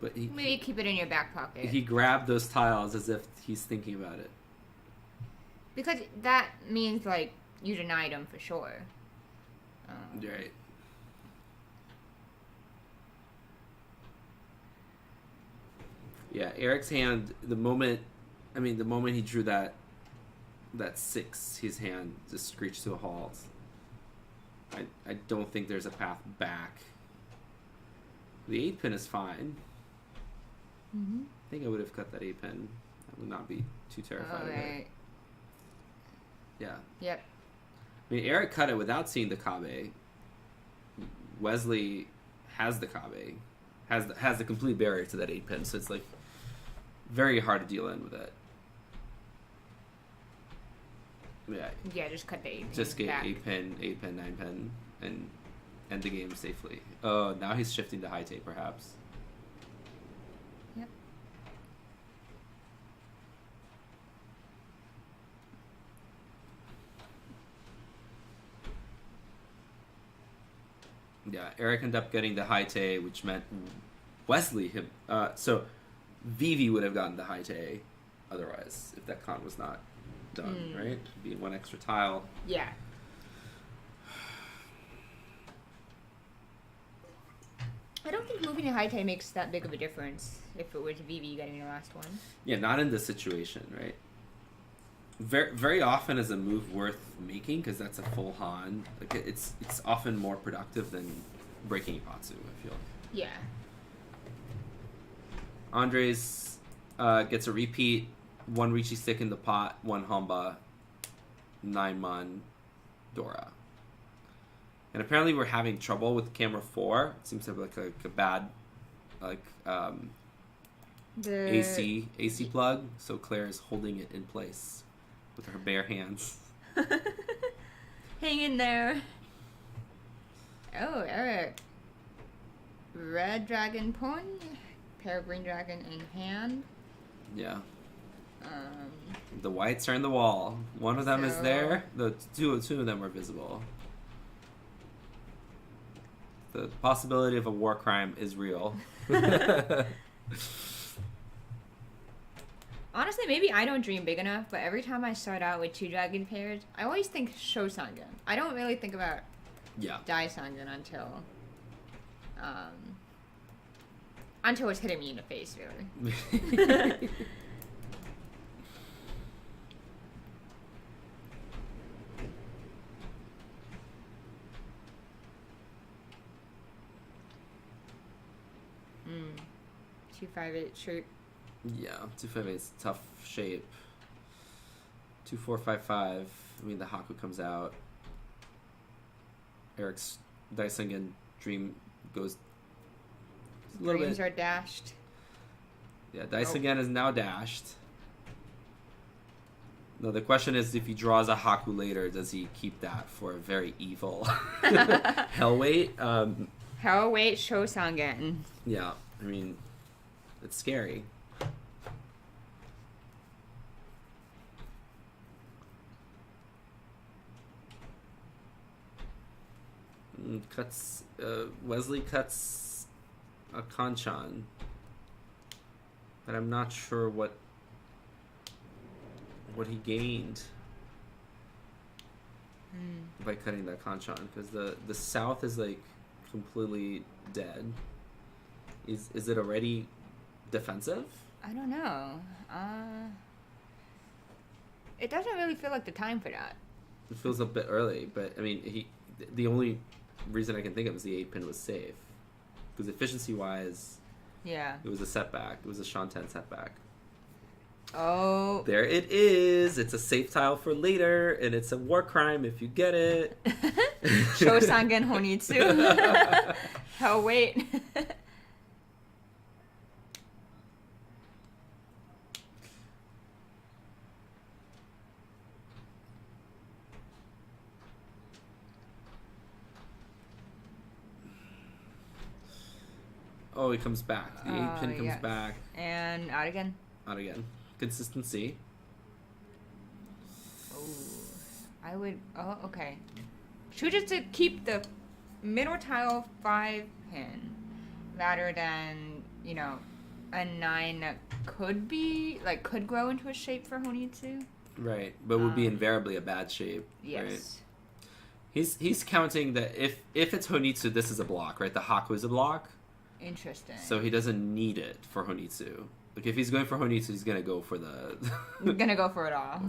But maybe keep it in your back pocket. He grabbed those tiles as if he's thinking about it. Because that means, like, you denied him for sure. Right. Yeah, Eric's hand, the moment he drew that 6, his hand just screeched to a halt. I don't think there's a path back. The 8 pin is fine. Mm-hmm. I think I would have cut that 8 pin. I would not be too terrified of it. Yeah. Yep. I mean, Eric cut it without seeing the Kabe. Wesley has the Kabe. Has the complete barrier to that 8 pin, so it's like very hard to deal in with it. Yeah. Yeah, just cut the 8 pin. Just get 8 pin, 9 pin, and end the game safely. Oh, now he's shifting to high tape, perhaps. Yep. Yeah, Eric ended up getting the high tay, which meant Wesley so Vivi would have gotten the high tay otherwise if that con was not done, right? Being 1 extra tile. Yeah. I don't think moving to high tay makes that big of a difference if it was Vivi getting the last one. Yeah, not in this situation, right? Very, very often is a move worth making because that's a full Han. Like it's often more productive than breaking Ipatsu, I feel. Yeah. Andres gets a repeat. 1 Riichi stick in the pot, 1 Hamba, 9 Mon, Dora. And apparently we're having trouble with camera 4. It seems to have like a bad The AC plug. So Claire is holding it in place with her bare hands. Hang in there. Oh, Eric. Red dragon pawn, pair of green dragon in hand. Yeah. The whites are in the wall. One of them is there. The two of them are visible. The possibility of a war crime is real. Honestly, maybe I don't dream big enough, but every time I start out with 2 dragon pairs, I always think Shosangen. I don't really think about Daisangen until it's hitting me in the face, really. Mm. 258 shape. Yeah, 258 is tough shape. 2455. I mean, the Haku comes out. Eric's Daisingen dream goes. Dreams are dashed. Yeah, Daisingen is now dashed. No, the question is if he draws a Haku later, does he keep that for a very evil Hellweight? Hellweight Shosangen. Yeah, I mean, it's scary. Wesley cuts a hanchan, but I'm not sure what he gained by cutting that hanchan, because the south is like completely dead. Is it already defensive? I don't know. It doesn't really feel like the time for that. It feels a bit early, but I mean, the only reason I can think of is the 8-pin was safe, because efficiency wise, yeah, it was a setback. It was a Shanten setback. Oh, there it is. It's a safe tile for later, and it's a war crime if you get it. Shosangen Honitsu. Hell, wait. Oh, he comes back. The 8-pin comes back. And out again. Out again. Consistency. Oh, I would. Oh, okay. Should just to keep the middle tile 5-pin rather than, you know, a 9 that could grow into a shape for Honitsu. Right, but would be invariably a bad shape. Yes. Right? He's counting that if it's Honitsu, this is a block, right? The Haku is a block. Interesting. So he doesn't need it for Honitsu. Like if he's going for Honitsu, he's gonna go for the. He's gonna go for it all.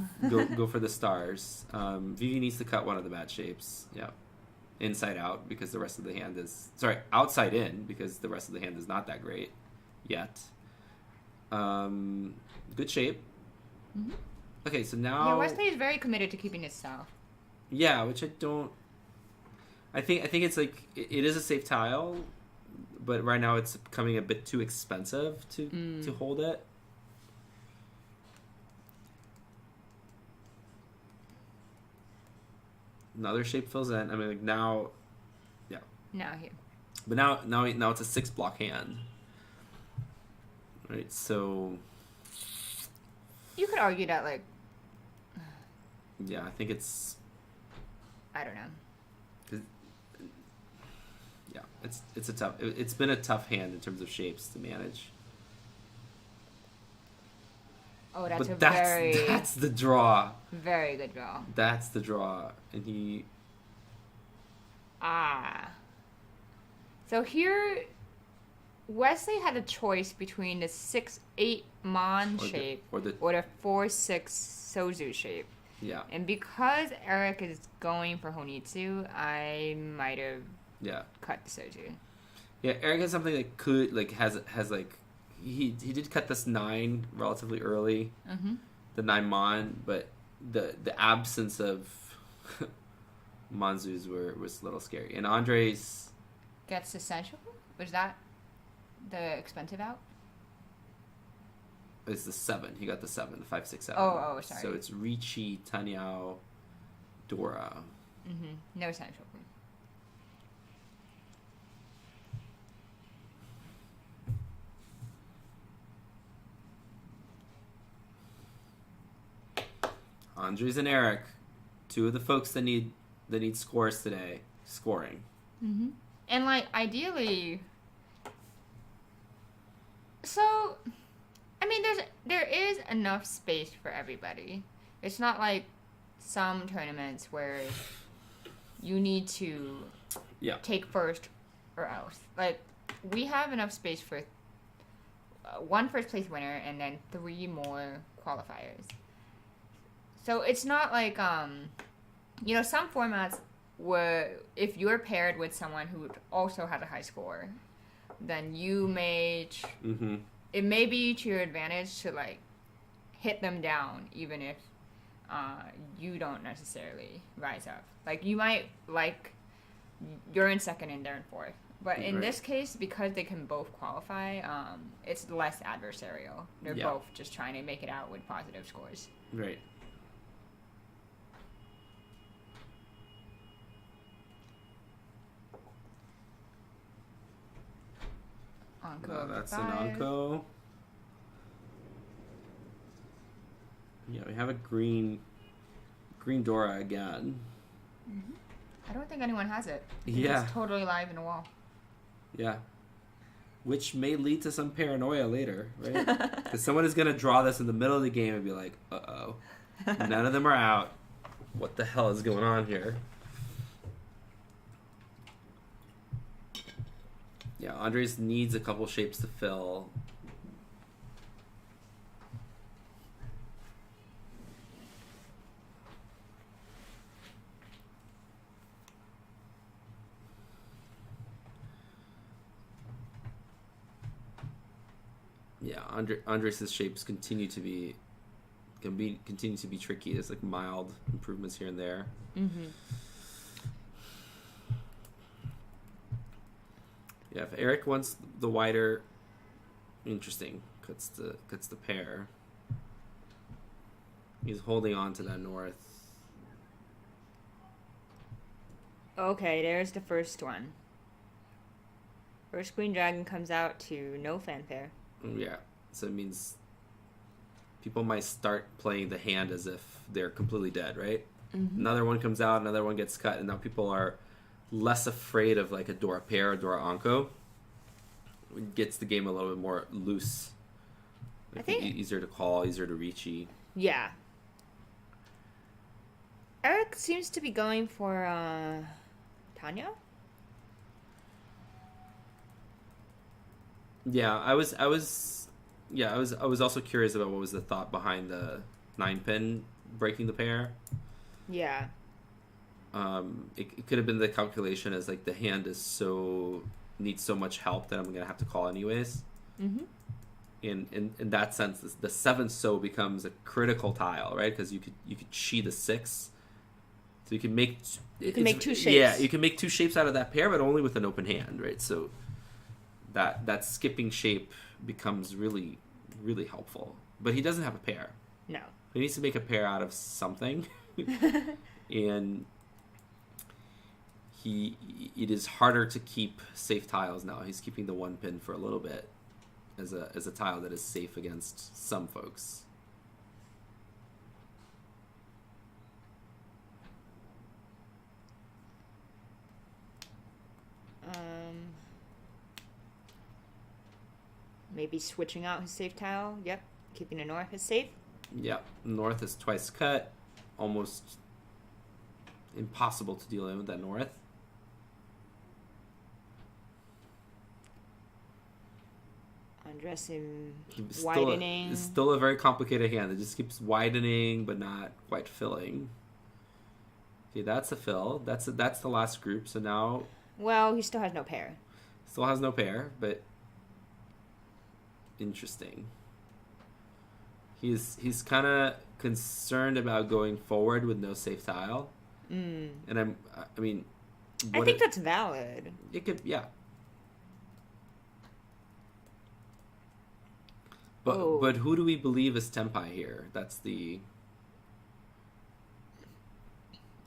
go for the stars. Vivi needs to cut one of the bad shapes. Yeah, inside out because the rest of the hand is outside in because the rest of the hand is not that great yet. Good shape. Mm-hmm. Okay, so now. Yeah, Wesley is very committed to keeping his south. Yeah, which I don't. I think it's like it is a safe tile. But right now it's becoming a bit too expensive to hold it. Another shape fills in. I mean, like now, yeah. Now here. But now it's a 6-block hand. Right, so. You could argue that, like. Yeah, I think it's. I don't know. Yeah, it's a tough. It's been a tough hand in terms of shapes to manage. Oh, that's that's the draw. Very good draw. That's the draw, and he. So here, Wesley had a choice between the 6-8 Mon shape or the 4-6 Sozu shape. Yeah. And because Eric is going for Honitsu, I might have. Yeah. Cut the Soju. Yeah, Eric has something that could has he did cut this 9 relatively early. Mm-hmm. The 9 Mon, but the absence of Manzus was a little scary. And Andres gets essential. Was that the expensive out? It's the 7. He got the 7, the 5, 6, 7. Oh, sorry. So it's Riichi, Tanyao, Dora. Mm-hmm. No essential. Andres and Eric, two of the folks that need scores today, scoring. Mm-hmm. And like ideally, so I mean, there is enough space for everybody. It's not like some tournaments where you need to take first or else. Like we have enough space for one first place winner and then 3 more qualifiers. So it's not like some formats where if you're paired with someone who also has a high score, then you may it may be to your advantage to like hit them down even if you don't necessarily rise up. Like you might you're in second and they're in fourth. But in this case, because they can both qualify, it's less adversarial. They're both just trying to make it out with positive scores. Right. Anko that's an Anko. Yeah, we have a green Dora again. Mm-hmm. I don't think anyone has it. Yeah. It's totally live in the wall. Yeah. Which may lead to some paranoia later, right? Because someone is going to draw this in the middle of the game and be like, uh-oh, none of them are out. What the hell is going on here? Yeah, Andres needs a couple shapes to fill. Yeah, Andres' shapes continue to be tricky. There's like mild improvements here and there. Mm-hmm. Yeah, if Eric wants the wider, interesting, cuts the pair. He's holding on to that north. Okay, there's the first one. First Green Dragon comes out to no fanfare. Yeah, so it means people might start playing the hand as if they're completely dead, right? Mm-hmm. Another one comes out, another one gets cut, and now people are less afraid of like a Dora pair or Dora Anko. It gets the game a little bit more loose. Like I think easier to call, easier to Riichi. Yeah. Eric seems to be going for Tanya. Yeah, I was also curious about what was the thought behind the 9-pin breaking the pair. Yeah. It could have been the calculation as like the hand needs so much help that I'm gonna have to call anyways. Mm-hmm. In that sense, the 7th so becomes a critical tile, right? Because you could cheat a 6, so you can make 2 shapes. Yeah, you can make 2 shapes out of that pair, but only with an open hand, right? So that skipping shape becomes really, really helpful. But he doesn't have a pair. No. He needs to make a pair out of something. And it is harder to keep safe tiles now. He's keeping the 1 pin for a little bit as a tile that is safe against some folks. Maybe switching out his safe tile. Yep. Keeping the north as safe. Yep. North is twice cut. Almost impossible to deal in with that north. Undressing, widening. It's still a very complicated hand. It just keeps widening but not quite filling. Okay, that's a fill. That's the last group. So now. Well, he still has no pair. Still has no pair, but interesting. He's kind of concerned about going forward with no safe tile. Mm. And I mean, I think that's valid. It could, yeah. But who do we believe is Tenpai here? That's the.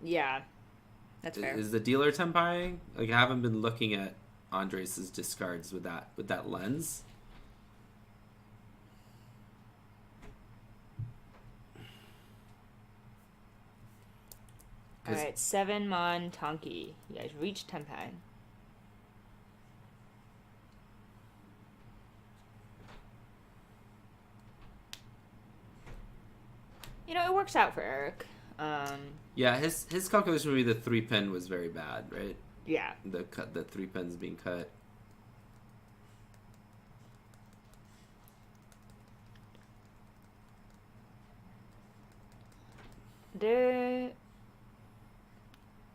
Yeah, that's fair. Is the dealer Tenpai? Like, I haven't been looking at Andres' discards with that lens. Alright, 7 Mon Tonki. You guys reach Tenpai. You know, it works out for Eric. Yeah, his calculation would be the 3 pin was very bad, right? Yeah. The 3 pins being cut.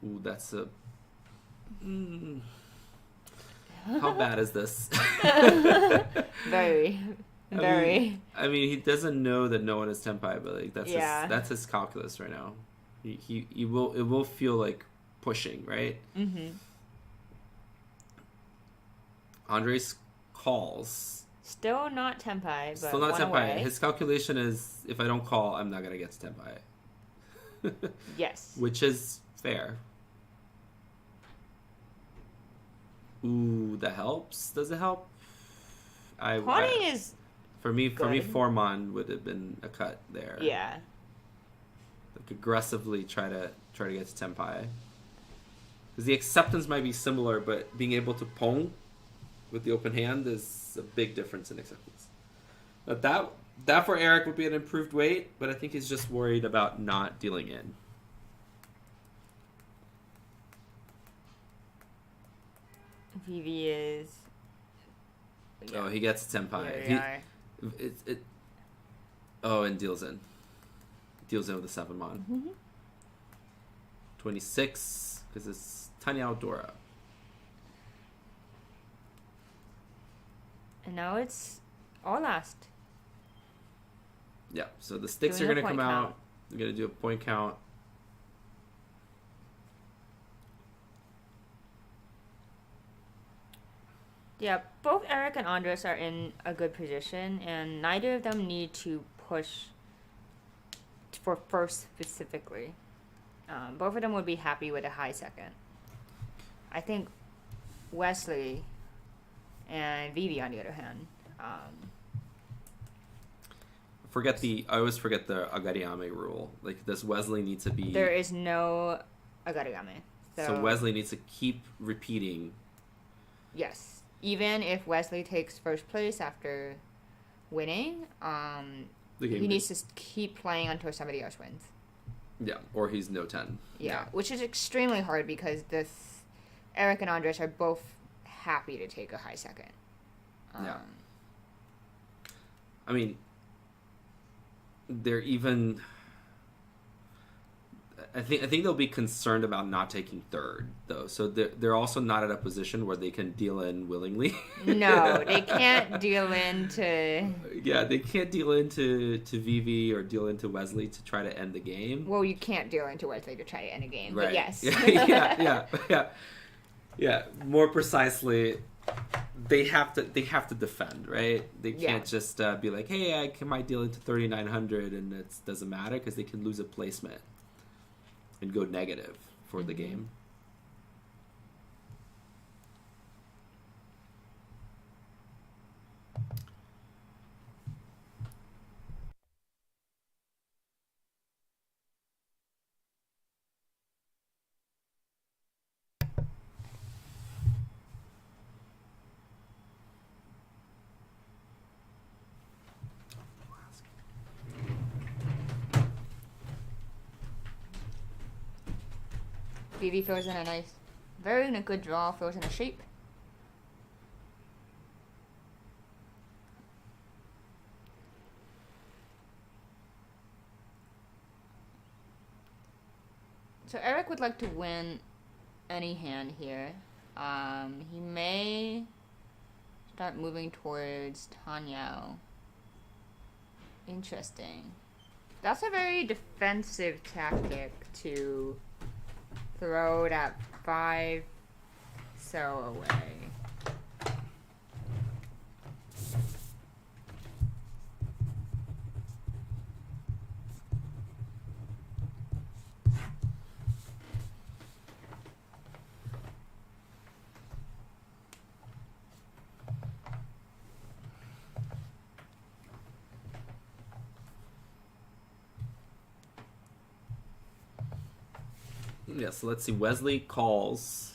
Ooh, that's a... How bad is this? Very. Very. I mean, he doesn't know that no one is Tenpai, but like that's his calculus right now. It will feel like pushing, right? Mm-hmm. Andres calls. Still not Tenpai, but still not Tenpai. Away. His calculation is, if I don't call, I'm not gonna get to Tenpai. Yes. Which is fair. Ooh, that helps. Does it help? Pawning is for me. good. For me, 4 Mon would have been a cut there. Yeah. Like aggressively try to get to Tenpai. Because the acceptance might be similar, but being able to pong with the open hand is a big difference in acceptance. But that for Eric would be an improved weight, but I think he's just worried about not dealing in. Vivi is... Yeah. Oh, he gets Tenpai. And deals in. Deals in with the 7 Mon. Mm-hmm. 26, because it's Tanya Dora. And now it's all last. Yeah, so the sticks are going to come out. We're going to do a point count. Yeah, both Eric and Andres are in a good position, and neither of them need to push for first specifically. Both of them would be happy with a high second. I think Wesley and Vivi, on the other hand, I always forget the Agariame rule. Like, does Wesley need to be... There is no Agariame. So Wesley needs to keep repeating. Yes. Even if Wesley takes first place after winning, he needs to keep playing until somebody else wins. Yeah, or he's no 10. Yeah, which is extremely hard because Eric and Andres are both happy to take a high second. Yeah. I mean, they're even... I think they'll be concerned about not taking third, though. So they're also not at a position where they can deal in willingly. No, they can't deal into... Yeah, they can't deal into Vivi or deal into Wesley to try to end the game. Well, you can't deal into Wesley to try to end a game, right. But yes. Yeah. More precisely, they have to defend, right? They can't just be like, hey, I might deal into 3,900 and it doesn't matter because they can lose a placement and go negative for the game. Vivi throws in very in a good draw, throws in a shape. So Eric would like to win any hand here. He may start moving towards Tanyao. Interesting. That's a very defensive tactic to throw that 5 so away. Yeah, so let's see. Wesley calls.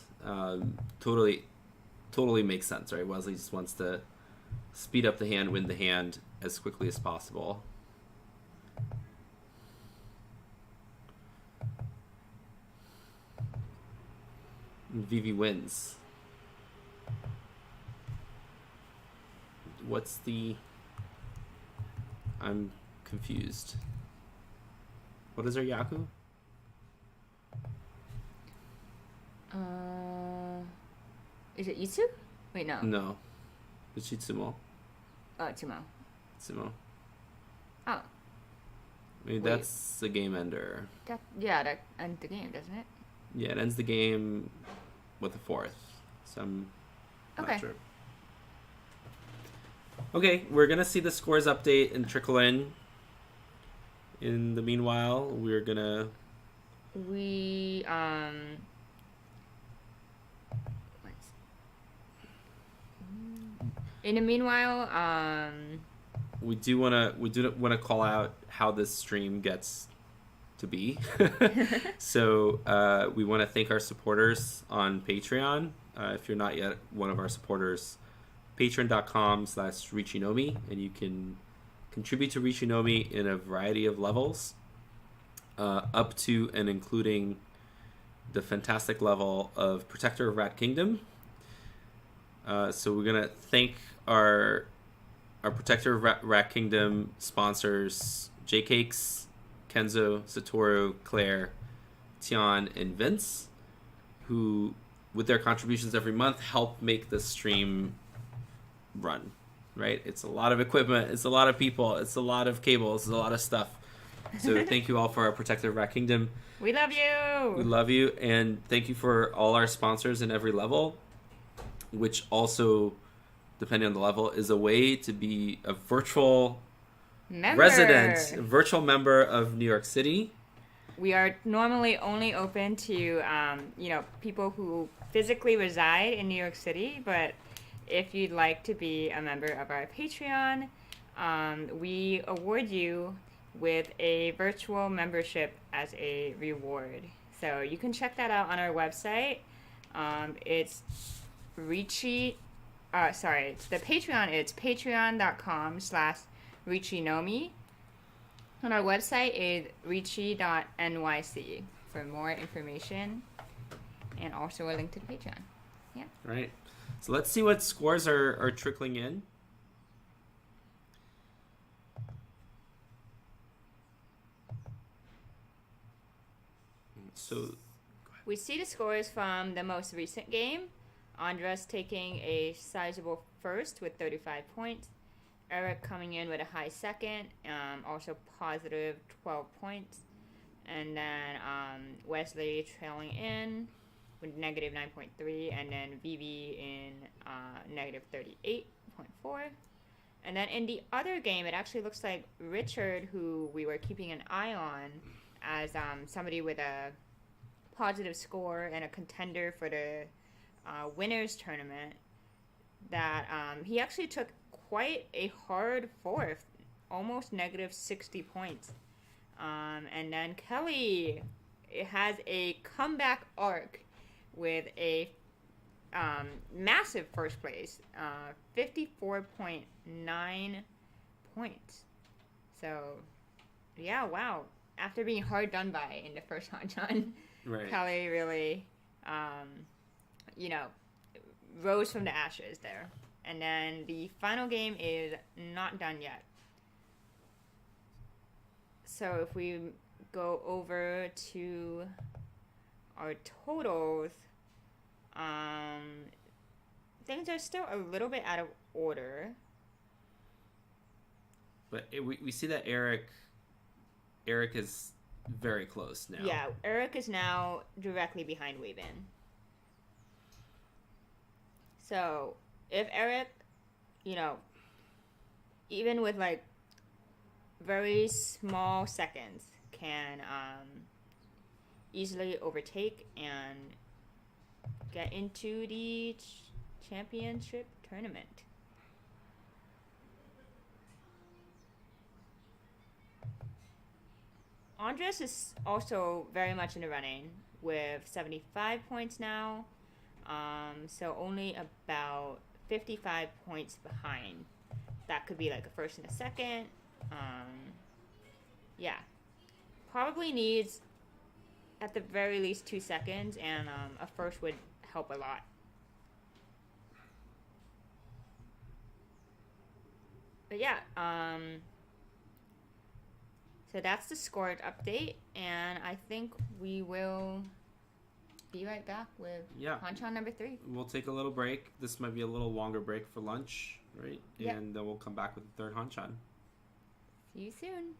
Totally makes sense, right? Wesley just wants to speed up the hand, win the hand as quickly as possible. And Vivi wins. What's the... I'm confused. What is her Yaku? Is it Itsu? Wait, no. No. It's Itsumo. Oh, Tsumo. Itsumo. Oh. Maybe that's the game ender. That ends the game, doesn't it? Yeah, it ends the game with a fourth. So I'm not sure. Okay, we're going to see the scores update and trickle in. In the meanwhile, we're going to... In the meanwhile, we do want to call out how this stream gets to be. So we want to thank our supporters on Patreon. If you're not yet one of our supporters, patreon.com/Riichi Nomi, and you can contribute to Riichi Nomi in a variety of levels, up to and including the fantastic level of Protector of Rat Kingdom. So we're gonna thank our Protector of Rat Kingdom sponsors: J Cakes, Kenzo, Satoru, Claire, Tian, and Vince, who, with their contributions every month, help make the stream run. Right? It's a lot of equipment, it's a lot of people, it's a lot of cables, it's a lot of stuff. So thank you all for our Protector of Rat Kingdom. We love you! We love you, and thank you for all our sponsors in every level, which also, depending on the level, is a way to be a virtual resident, a virtual member of New York City. We are normally only open to, people who physically reside in New York City, but if you'd like to be a member of our Patreon, we award you with a virtual membership as a reward. So you can check that out on our website. It's the Patreon, it's patreon.com/Riichi Nomi. And our website is riichi.nyc for more information and also a link to the Patreon. Yeah. Right. So let's see what scores are trickling in. So we see the scores from the most recent game. Andres taking a sizable first with 35 points. Eric coming in with a high second, also positive 12 points. And then Wesley trailing in with negative 9.3. And then Vivi in negative 38.4. And then in the other game, it actually looks like Richard, who we were keeping an eye on as somebody with a positive score and a contender for the winners tournament, that he actually took quite a hard fourth, almost negative 60 points. And then Kelly has a comeback arc with a massive first place, 54.9 points. So, yeah, wow. After being hard done by in the first hanchan, right. Kelly really, rose from the ashes there. And then the final game is not done yet. So if we go over to our totals, things are still a little bit out of order. But we see that Eric is very close now. Yeah, Eric is now directly behind Weibin. So if Eric, even with like very small seconds, can easily overtake and get into the championship tournament. Andres is also very much in the running with 75 points now. So only about 55 points behind. That could be like a first and a second. Yeah. Probably needs at the very least 2 seconds, and a first would help a lot. But yeah, so that's the score update, and I think we will be right back with hanchan number 3. We'll take a little break. This might be a little longer break for lunch, right? Yep. And then we'll come back with the third hanchan. See you soon.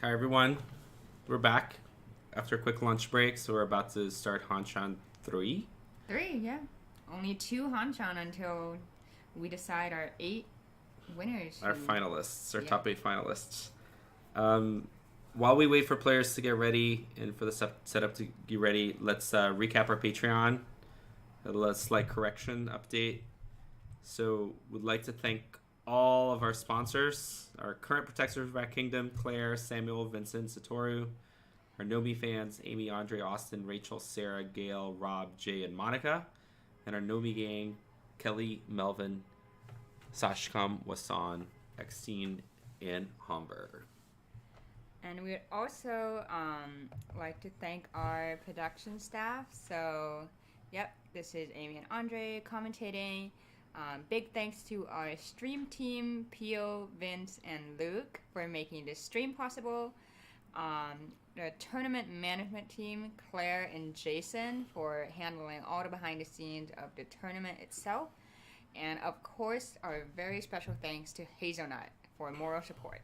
Hi everyone, we're back after a quick lunch break, so we're about to start hanchan 3. 3, yeah. Only 2 hanchan until we decide our 8 winners. Our finalists, our top 8 finalists. While we wait for players to get ready and for the setup to get ready, let's recap our Patreon. A slight correction update. So we'd like to thank all of our sponsors, our current protectors of Rat Kingdom, Claire, Samuel, Vincent, Satoru, our Nomi fans, Amy, Andre, Austin, Rachel, Sarah, Gail, Rob, Jay, and Monica, and our Nomi gang, Kelly, Melvin, Sashkam, Wasan, Extine, and Homburg. And we'd also like to thank our production staff. So, yep, this is Amy and Andre commentating. Big thanks to our stream team, Pio, Vince, and Luke for making this stream possible. The tournament management team, Claire and Jason, for handling all the behind the scenes of the tournament itself. And of course, our very special thanks to Hazelnut for moral support.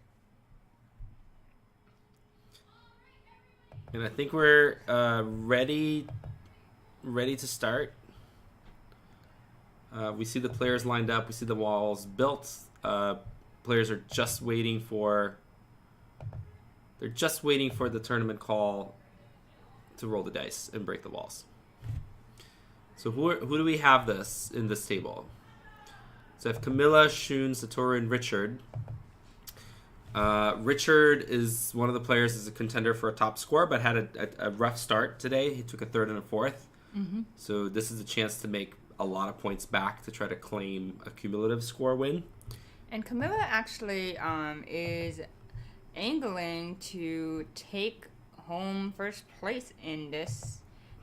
And I think we're ready to start. We see the players lined up. We see the walls built. Players are just waiting for. They're just waiting for the tournament call to roll the dice and break the walls. So who do we have in this table? So I have Camilla, Shun, Satoru, and Richard. Richard is one of the players is a contender for a top score, but had a rough start today. He took a 3rd and a 4th. Mm-hmm. So this is a chance to make a lot of points back to try to claim a cumulative score win. And Camilla actually is angling to take home first place in this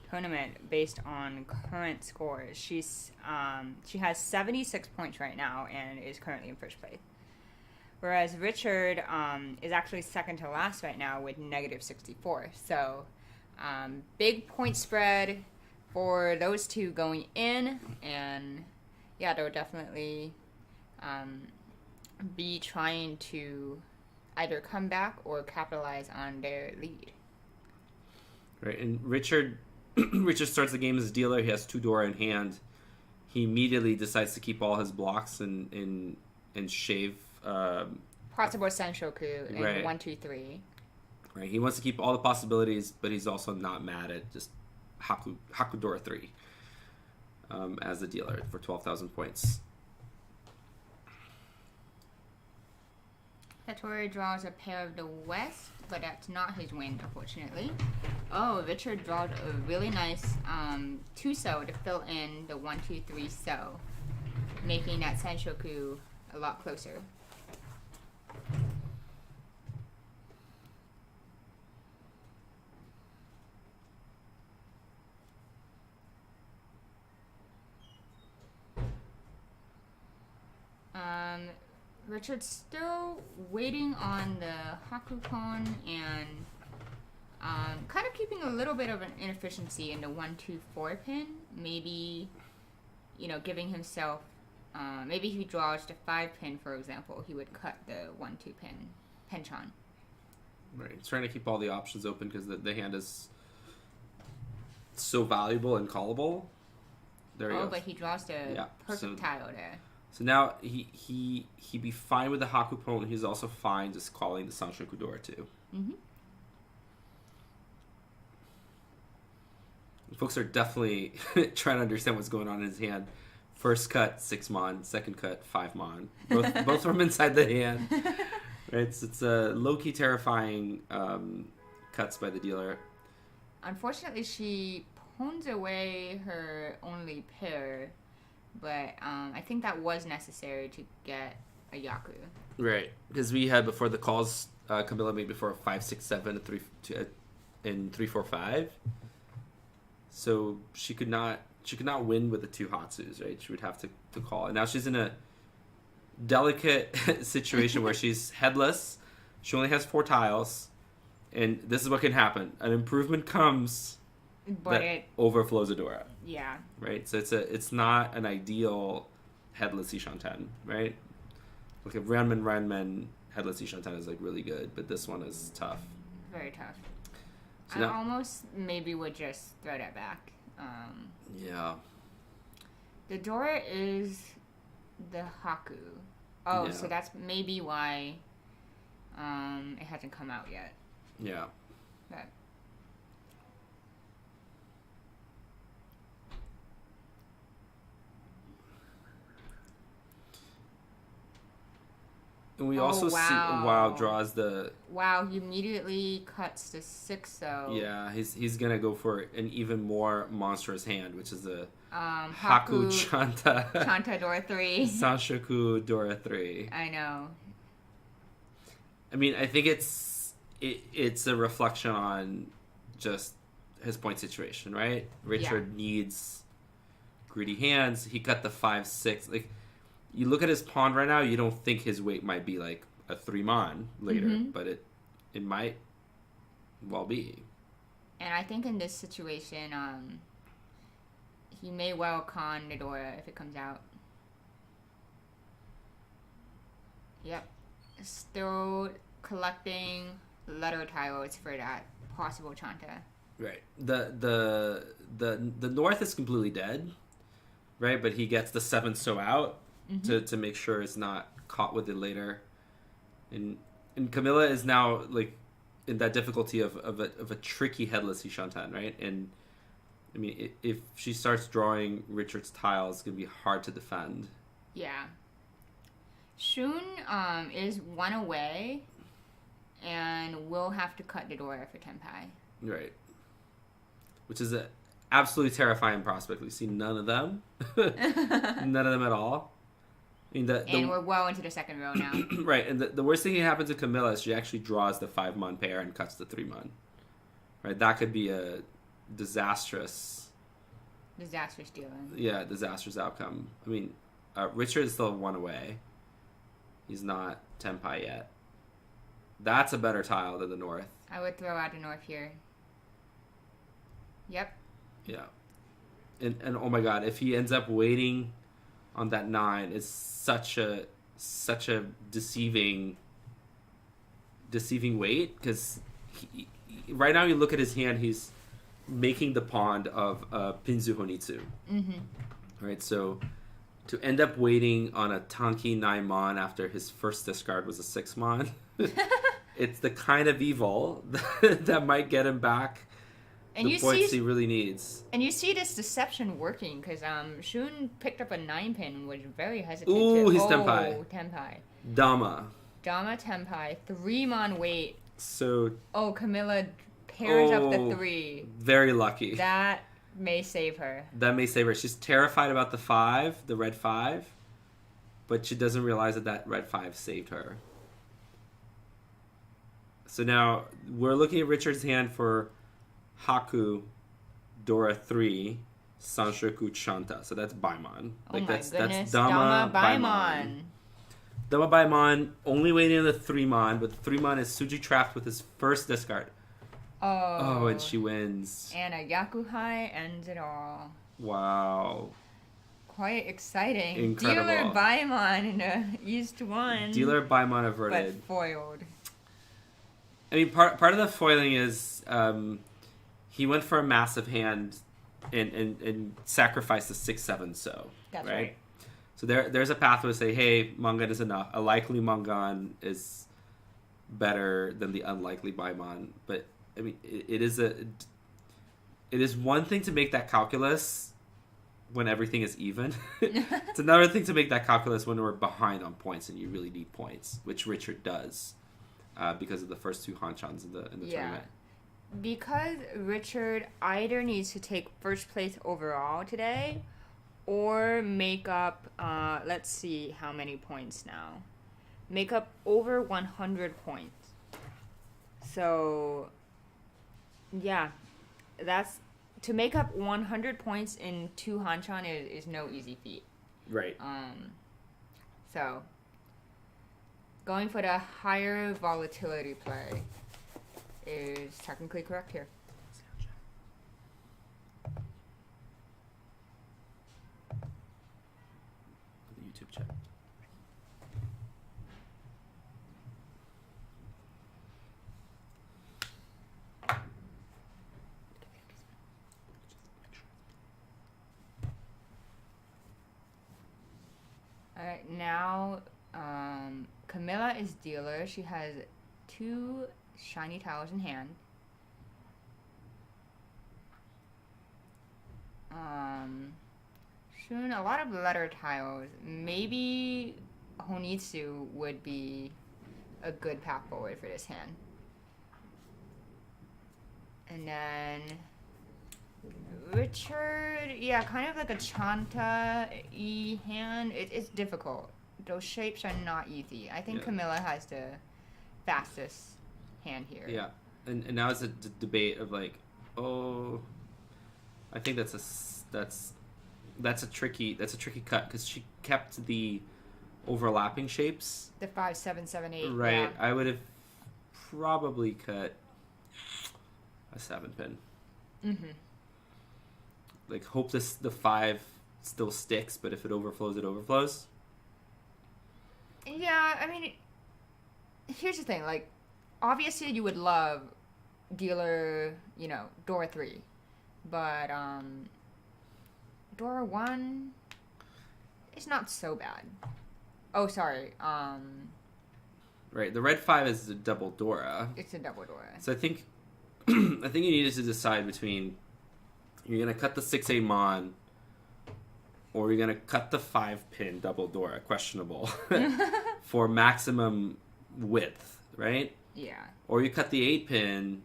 tournament based on current scores. She has 76 points right now and is currently in first place. Whereas Richard is actually second to last right now with negative 64. So big point spread for those two going in, and yeah, they'll definitely be trying to either come back or capitalize on their lead. Right, and Richard starts the game as a dealer. He has 2 Dora in hand. He immediately decides to keep all his blocks and shave possible Senshoku in right. 1, 2, 3. Right, he wants to keep all the possibilities, but he's also not mad at just Hakudora 3 as a dealer for 12,000 points. Satoru draws a pair of the West, but that's not his win, unfortunately. Oh, Richard draws a really nice 2-so to fill in the 1, 2, 3 so, making that Senshoku a lot closer. Richard's still waiting on the Hakukon and kind of keeping a little bit of an inefficiency in the 1, 2, 4 pin. Maybe, giving himself, maybe he draws the 5 pin, for example, he would cut the 1, 2 pin, Penchan. Right, he's trying to keep all the options open because the hand is so valuable and callable. There he goes. But he draws the perfect tile there. So now he be fine with the Hakupon. He's also fine just calling the Sanshoku Dora too. Mm-hmm. Folks are definitely trying to understand what's going on in his hand. First cut 6 mon, second cut 5 mon. Both from inside the hand. Right, it's a low-key terrifying cuts by the dealer. Unfortunately, she pawns away her only pair. But I think that was necessary to get a Yaku. Right, because we had before the calls, Camilla made before 5, 6, 7, and 3, 4, 5. So she could not win with the 2 Hatsus, right? She would have to call. And now she's in a delicate situation where she's headless. She only has 4 tiles, and this is what can happen: an improvement comes. But it overflows a Dora. Yeah. Right? So it's not an ideal headless Ishanten, right? Like if Ranman headless Shantan is like really good, but this one is tough. Very tough. So I now, almost maybe would just throw that back. yeah. The Dora is the Haku. Oh, Yeah. so that's maybe why it hasn't come out yet. Yeah. But And we also see draws the. Wow, he immediately cuts the 6-0. Yeah, he's gonna go for an even more monstrous hand, which is a Haku Chanta Chanta Dora 3. Sanshoku Dora 3. I know. I mean, I think it's a reflection on just his point situation, right? Richard needs greedy hands. He cut the 5-6. Like, you look at his pawn right now, you don't think his weight might be like a 3-mon later, but it might well be. And I think in this situation, he may well con the Dora if it comes out. Yep. Still collecting letter tiles for that possible Chanta. Right. The North is completely dead, right? But he gets the 7-so out to make sure it's not caught with it later. And Camilla is now like in that difficulty of a tricky headless Shantan, right? And I mean, if she starts drawing Richard's tiles, it's gonna be hard to defend. Yeah. Shun is 1 away, and will have to cut the Dora for Tenpai. Right. Which is an absolutely terrifying prospect. We see none of them. None of them at all. I mean, and we're well into the second row now. Right, and the worst thing that happens to Camilla is she actually draws the 5-mon pair and cuts the 3-mon. Right, that could be a disastrous dealing. Yeah, disastrous outcome. I mean, Richard is still 1 away. He's not Tenpai yet. That's a better tile than the North. I would throw out the North here. Yep. Yeah. And oh my god, if he ends up waiting on that 9, it's such a deceiving weight, because right now you look at his hand, he's making the pawn of Pinzu Honitsu. Right, so to end up waiting on a Tanki 9-mon after his first discard was a 6-mon, it's the kind of evil that might get him back and the points he really needs. And you see this deception working, because Shun picked up a 9-pin and was very hesitant. Ooh, he's Tenpai. Tenpai. Dama Tenpai. 3-mon wait. So. Oh, Camilla pairs up the 3. Very lucky. That may save her. She's terrified about the 5, the red 5, but she doesn't realize that red 5 saved her. So now we're looking at Richard's hand for Haku, Dora 3, Sanshoku Chanta. So that's Baimon. That's Dama Baimon. Dama Baimon only waiting on the 3-mon, but the 3-mon is Suji trapped with his first discard. Oh, and she wins. And a Yakuhai ends it all. Wow. Quite exciting. Incredible. Dealer Baimon in a East 1. Dealer Baimon averted. But foiled. I mean, part of the foiling is he went for a massive hand and sacrificed the 6-7-so. That's right. So there's a pathway to say, hey, Mangan is enough. A likely Mangan is better than the unlikely Baimon. But I mean, it is one thing to make that calculus when everything is even. It's another thing to make that calculus when we're behind on points and you really need points, which Richard does because of the first 2 hanchans in the tournament. Because Richard either needs to take first place overall today or make up, let's see how many points now. Make up over 100 points. So, yeah, that's to make up 100 points in 2 hanchan is no easy feat. Right. So, going for the higher volatility play is technically correct here. The YouTube chat. Alright, now Camilla is dealer. She has 2 shiny tiles in hand. Soon a lot of letter tiles. Maybe Honitsu would be a good path forward for this hand. And then Richard, yeah, kind of like a Chanta-y hand. It's difficult. Those shapes are not easy. I think Camilla has the fastest hand here. Yeah, and now it's a debate of like, oh, I think that's a tricky cut because she kept the overlapping shapes. The 5, 7, 7, 8. Right. Yeah. I would have probably cut a 7-pin. Mm-hmm. Like hope the 5 still sticks, but if it overflows, it overflows. Yeah, I mean, here's the thing. Like, obviously you would love dealer, door 3. But, door 1 is not so bad. Oh, sorry. Right, the red 5 is a double Dora. It's a double Dora. So I think you needed to decide between you're going to cut the 6A Mon or you're going to cut the 5-pin double Dora, questionable, for maximum width, right? Yeah. Or you cut the 8-pin,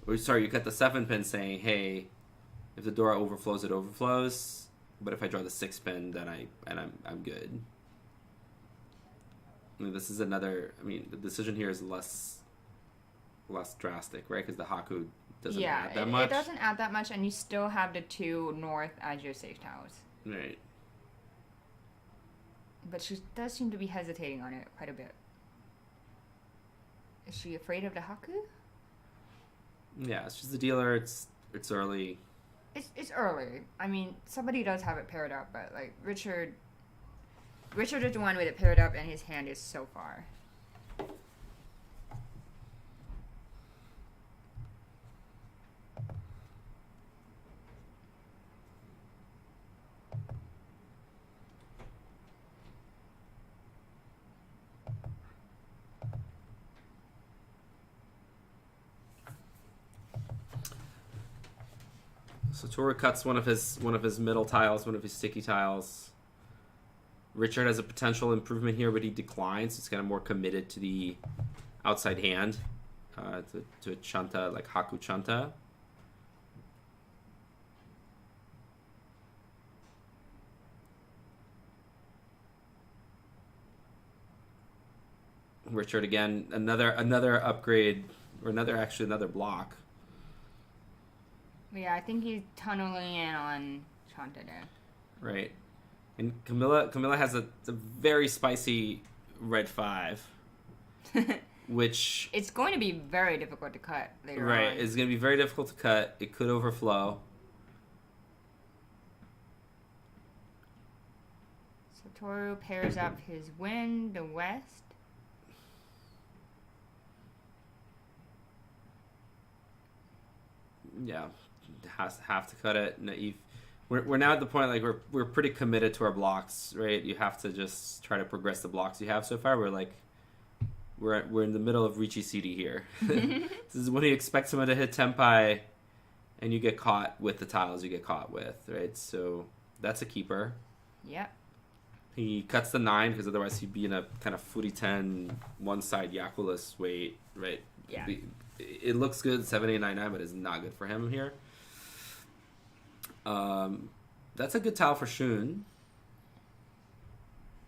or you cut the 7-pin saying, hey, if the Dora overflows, it overflows. But if I draw the 6-pin, then I'm good. I mean, this is another. I mean, the decision here is less drastic, right? Because the Haku doesn't add that much. It doesn't add that much, and you still have the 2 north as your safe tiles. Right. But she does seem to be hesitating on it quite a bit. Is she afraid of the Haku? Yeah, she's the dealer. It's early. It's early. I mean, somebody does have it paired up, but like Richard is the one with it paired up, and his hand is so far. So Toru cuts one of his middle tiles, one of his sticky tiles. Richard has a potential improvement here, but he declines. He's kind of more committed to the outside hand, to a Chanta, like Haku Chanta. Richard again, another upgrade, or another block. Yeah, I think he's tunneling in on Chanta there. Right. And Camilla has a very spicy red 5, which... It's going to be very difficult to cut later on. Right, it's going to be very difficult to cut. It could overflow. So Toru pairs up his wind, the west. Yeah, have to cut it. Naive. We're now at the point like we're pretty committed to our blocks, right? You have to just try to progress the blocks you have so far. We're in the middle of Riichi CD here. This is when you expect someone to hit Tenpai, and you get caught with the tiles you get caught with, right? So that's a keeper. Yep. He cuts the 9 because otherwise he'd be in a kind of Furi 10 one side Yakulus weight, right? Yeah. It looks good 7, 8, 9, 9, but it's not good for him here. That's a good tile for Shun.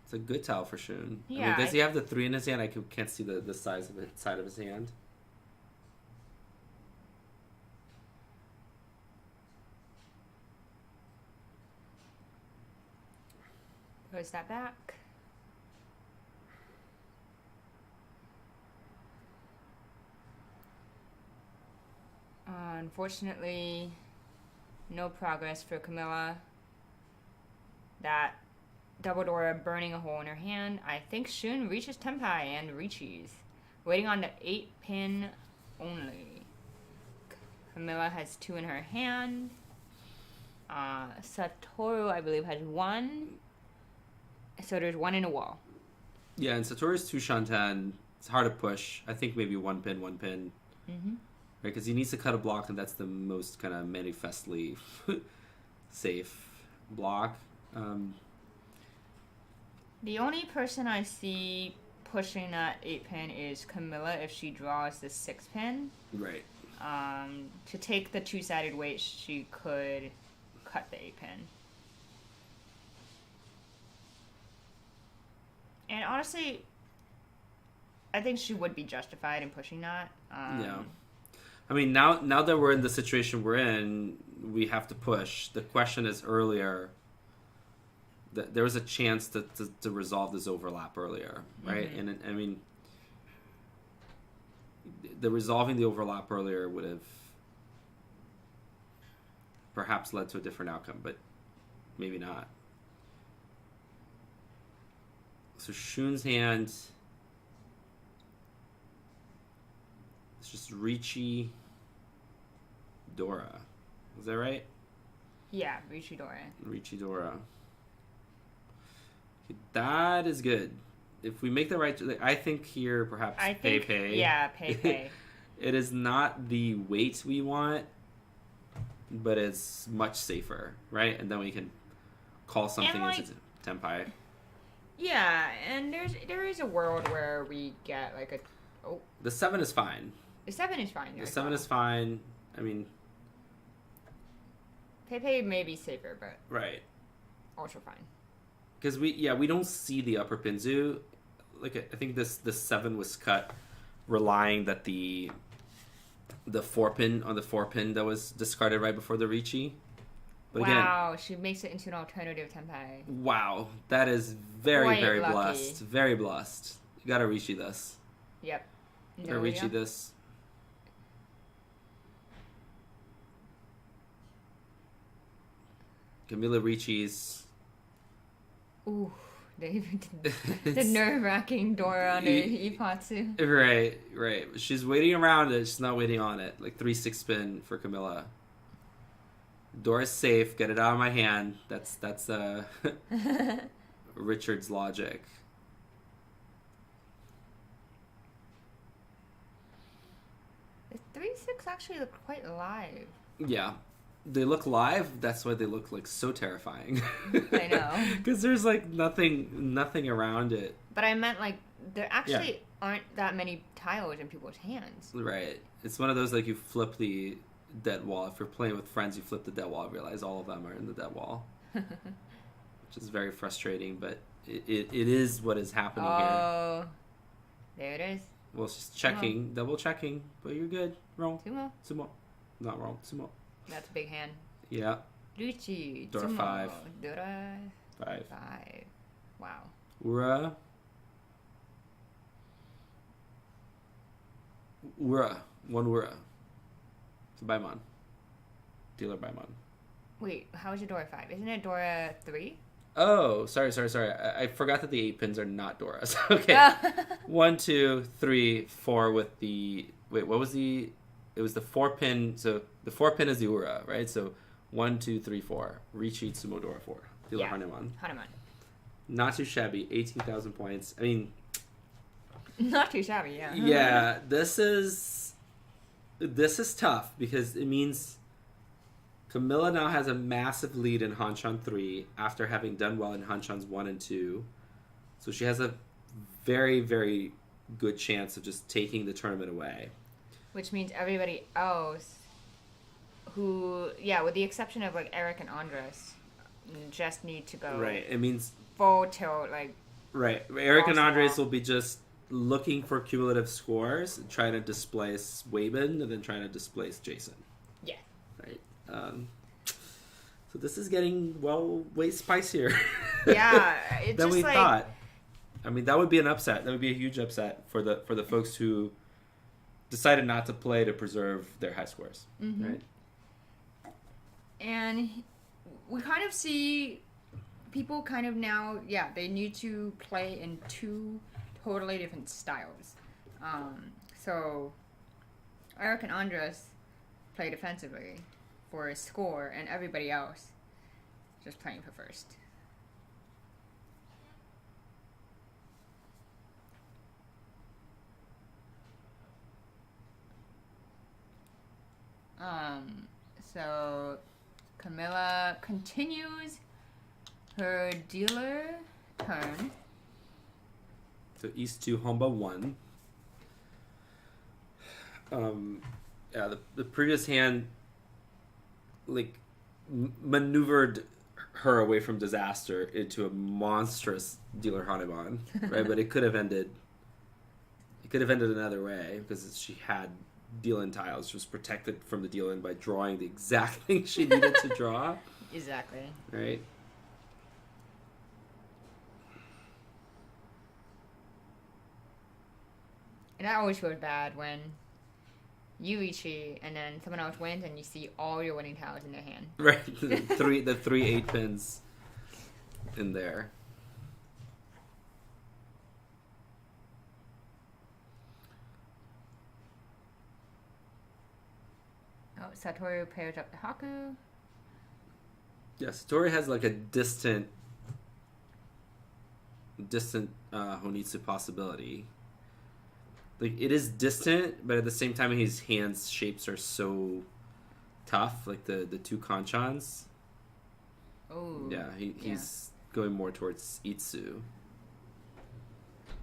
It's a good tile for Shun. Yeah, I mean, does he have the 3 in his hand? I can't see the size of it, side of his hand. Push that back. Unfortunately, no progress for Camilla. That double Dora burning a hole in her hand. I think Shun reaches Tenpai and Riichi's. Waiting on the 8-pin only. Camilla has 2 in her hand. Satoru, I believe, has 1. So there's one in a wall. Yeah, and Satoru's 2 shantan. It's hard to push. I think maybe one pin. Mm-hmm. Right, because he needs to cut a block, and that's the most kind of manifestly safe block. The only person I see pushing that 8-pin is Camilla if she draws the 6-pin. Right. To take the 2-sided weight, she could cut the 8-pin. And honestly, I think she would be justified in pushing that. Yeah. I mean, now that we're in the situation we're in, we have to push. The question is earlier. There was a chance to resolve this overlap earlier, right? Mm-hmm. And I mean, the resolving the overlap earlier would have perhaps led to a different outcome, but maybe not. So Shun's hand. It's just Riichi Dora. Is that right? Yeah, Riichi Dora. Riichi Dora. Okay, that is good. If we make the right... I think here, perhaps Pei. Yeah, Pei. It is not the weight we want, but it's much safer, right? And then we can call something into Tenpai. Yeah, and there is a world where we get like a... Oh. The 7 is fine. The 7 is fine. The 7 is fine. I mean... Pei may be safer, but... Right. Also fine. Because we don't see the upper pinzu. Like, I think this 7 was cut relying that the 4-pin on the 4-pin that was discarded right before the Riichi. But wow, again, she makes it into an alternative Tenpai. Wow, that is very, quite very lucky. blessed. Very blessed. You gotta Riichi this. Yep. You gotta Riichi this. Camilla Riichi's. Ooh, the nerve-wracking door on her Ipatsu. Right. She's waiting around it. She's not waiting on it. Like 3-6 spin for Camilla. Dora's safe. Get it out of my hand. That's Richard's logic. The 3-6 actually look quite alive. Yeah. They look live. That's why they look like so terrifying. I know. Because there's like nothing around it. But I meant like there actually aren't that many tiles in people's hands. Right. It's one of those like you flip the dead wall. If you're playing with friends, you flip the dead wall. Realize all of them are in the dead wall, which is very frustrating. But it is what is happening here. Oh, there it is. Well, it's just checking, double checking, but you're good. Roll. Sumo. Not roll. Sumo. That's a big hand. Yeah. Riichi. Dora 5. Dora 5. Wow. Ura. 1 Ura. It's a Baimon. Dealer Baimon. Wait, how is your Dora 5? Isn't it Dora 3? Oh, sorry. I forgot that the 8 pins are not Doras. Okay. 1, 2, 3, 4 with the... Wait, what was the... It was the 4-pin... So the 4-pin is the Ura, right? So 1, 2, 3, 4. Riichi Tsumo Dora 4. Dealer Hanemon. Not too shabby. 18,000 points. I mean... Not too shabby, yeah. Yeah, this is tough because it means Camilla now has a massive lead in Hanchan 3 after having done well in Hanchans 1 and 2. So she has a very, very good chance of just taking the tournament away. Which means everybody else who, with the exception of like Eric and Andres, just need to go. Right, it means full tilt, like. Right, Eric and Andres will be just looking for cumulative scores, trying to displace Weiben, and then trying to displace Jason. Yeah. Right. So this is getting way spicier. Yeah, than we thought. I mean, that would be an upset. That would be a huge upset for the folks who decided not to play to preserve their high scores. Mm-hmm. Right. And we kind of see people kind of now, they need to play in 2 totally different styles. So Eric and Andres play defensively for a score, and everybody else just playing for first. So Camilla continues her dealer turn. So East 2, Honba 1. Yeah, the previous hand, like, maneuvered her away from disaster into a monstrous dealer Hanuman, right? But it could have ended another way because she had deal-in tiles. She was protected from the deal-in by drawing the exact thing she needed to draw. Exactly. Right? And that always feels bad when you Riichi and then someone else wins and you see all your winning tiles in their hand. Right. The three 8 pins in there. Oh, Satoru pairs up the Haku. Yeah, Satori has like a distant Honitsu possibility. Like, it is distant, but at the same time his hand's shapes are so tough, like the two kanchans. Oh. Yeah, he's going more towards Itsu.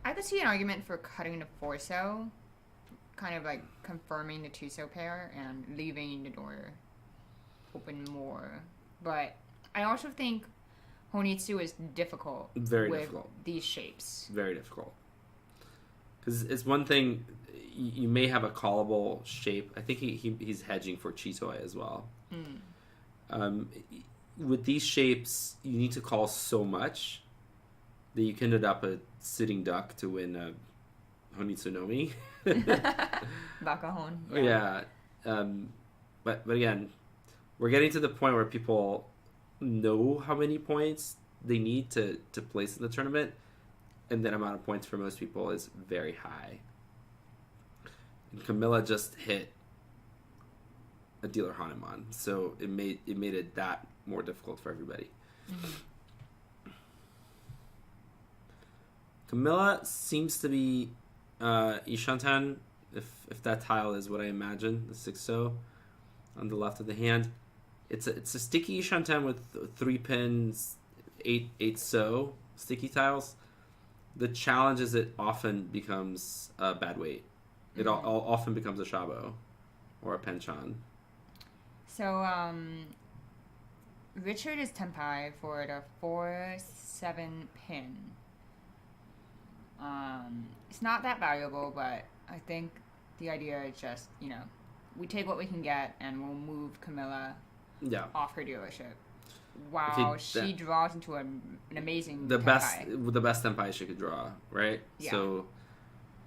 I could see an argument for cutting the Forso, kind of like confirming the Tuso pair and leaving the door open more. But I also think Honitsu is difficult Very with difficult. These shapes. Very difficult. Because it's one thing, you may have a callable shape. I think he's hedging for Chitoi as well. With these shapes, you need to call so much that you can end up a sitting duck to win a Honitsu Nomi. Bakahon. Yeah. But again, we're getting to the point where people know how many points they need to place in the tournament, and that amount of points for most people is very high. And Camilla just hit a dealer Hanuman, so it made it that more difficult for everybody. Camilla seems to be Ishantan, if that tile is what I imagine, the 6-0 on the left of the hand. It's a sticky Ishantan with 3 pins, 8-so sticky tiles. The challenge is it often becomes a bad weight. It often becomes a shabo or a penchan. So, Richard is Tenpai for the 4-7 pin. It's not that valuable, but I think the idea is just, we take what we can get and we'll move Camilla off her dealership. Wow, she draws into an amazing the tenpai. The best tenpai she could draw, right? Yeah. So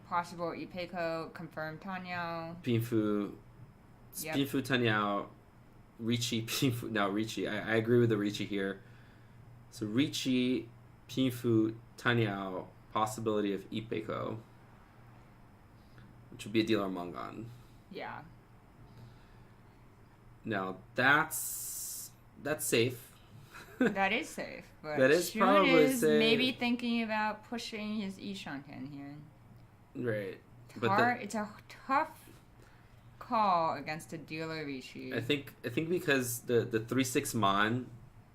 possible Ipeiko, confirmed Tanyao. Pinfu, Pinfu Tanyao, Riichi, Pinfu. Now Riichi, I agree with the Riichi here. So Riichi, Pinfu, Tanyao, possibility of Ipeiko, which would be a dealer Mangan. Yeah. Now that's safe. That is safe, but that is Shun probably is safe. Maybe thinking about pushing his Ishanten here. Right. It's a tough call against a dealer Riichi. I think because the 3-6 Mon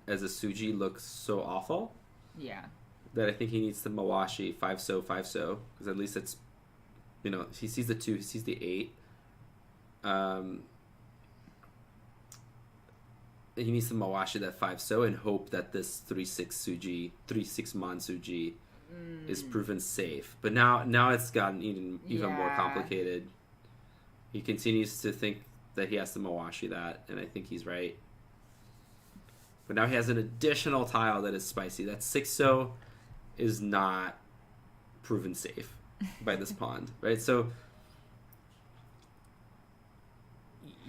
as a Suji looks so awful. Yeah. That I think he needs the Mawashi 5-so because at least it's, he sees the 2, he sees the 8. He needs to Mawashi that 5-so and hope that this 3-6 Mon Suji is proven safe. But now it's gotten even more complicated. He continues to think that he has to Mawashi that, and I think he's right. But now he has an additional tile that is spicy. That 6-so is not proven safe by this pond, right? So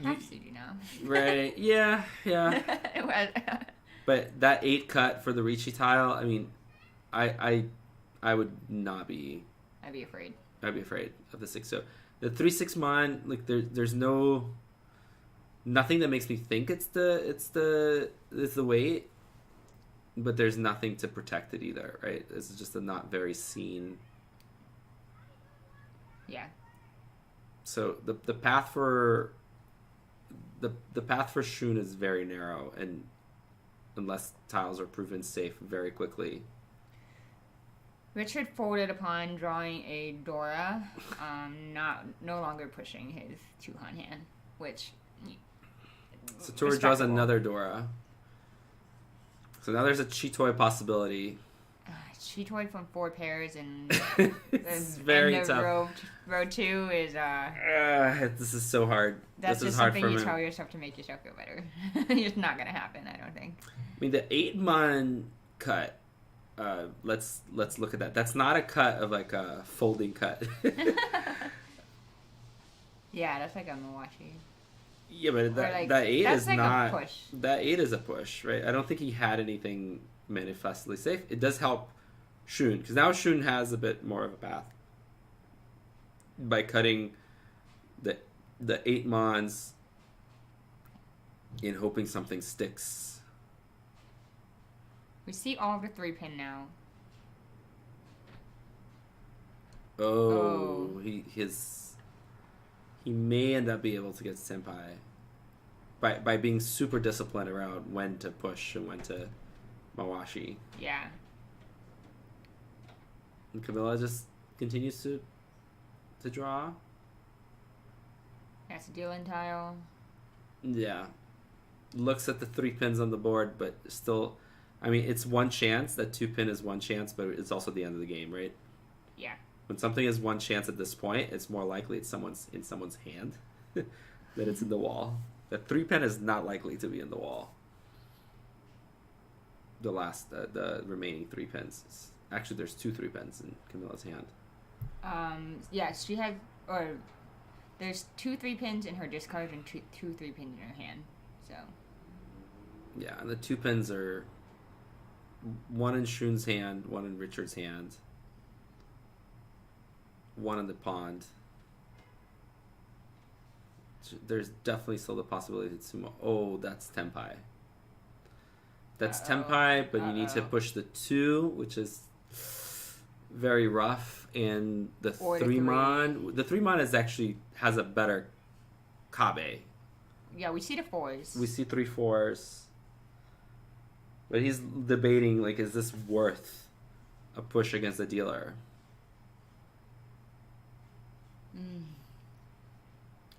Half Suji now. Right, yeah. But that 8 cut for the Riichi tile, I mean, I would not be... I'd be afraid. I'd be afraid of the 6-so. The 3-6 Mon, like, there's nothing that makes me think it's the weight, but there's nothing to protect it either, right? It's just a not very seen... Yeah. So the path for the path for Shun is very narrow, and unless tiles are proven safe very quickly. Richard folded upon drawing a Dora, no longer pushing his 2-han hand, which. Satori draws another Dora. So now there's a Chitoi possibility. Chitoi from 4 pairs and it's very tough. Row 2 is this is so hard. That's this just is hard something for you tell yourself to make yourself feel better. It's not gonna happen, I don't think. I mean, the 8-mon cut. Let's look at that. That's not a cut of like a folding cut. Yeah, that's like a Mawashi. Yeah, but that 8 is like not. A push. That 8 is a push, right? I don't think he had anything manifestly safe. It does help Shun, because now Shun has a bit more of a path by cutting the 8-mons in hoping something sticks. We see all of the 3-pin now. He may end up being able to get senpai by being super disciplined around when to push and when to Mawashi. Yeah. And Camilla just continues to draw. Has to deal in tile. Yeah. Looks at the 3 pins on the board, but still, I mean, it's one chance. That 2-pin is one chance, but it's also the end of the game, right? Yeah. When something is one chance at this point, it's more likely it's in someone's hand than it's in the wall. The 3-pin is not likely to be in the wall. The remaining 3 pins. Actually, there's 2 3-pins in Camilla's hand. Yeah, she had, or there's 2 3-pins in her discard and 2 3-pins in her hand. So. Yeah, and the 2 pins are one in Shun's hand, one in Richard's hand, one in the pond. There's definitely still the possibility that Sumo. Oh, that's Tenpai. That's Tenpai, but you need to push the 2, which is very rough. And the 3-mon. The 3-mon has a better Kabe. Yeah, we see the 4s. We see 3 4s. But he's debating, like, is this worth a push against the dealer?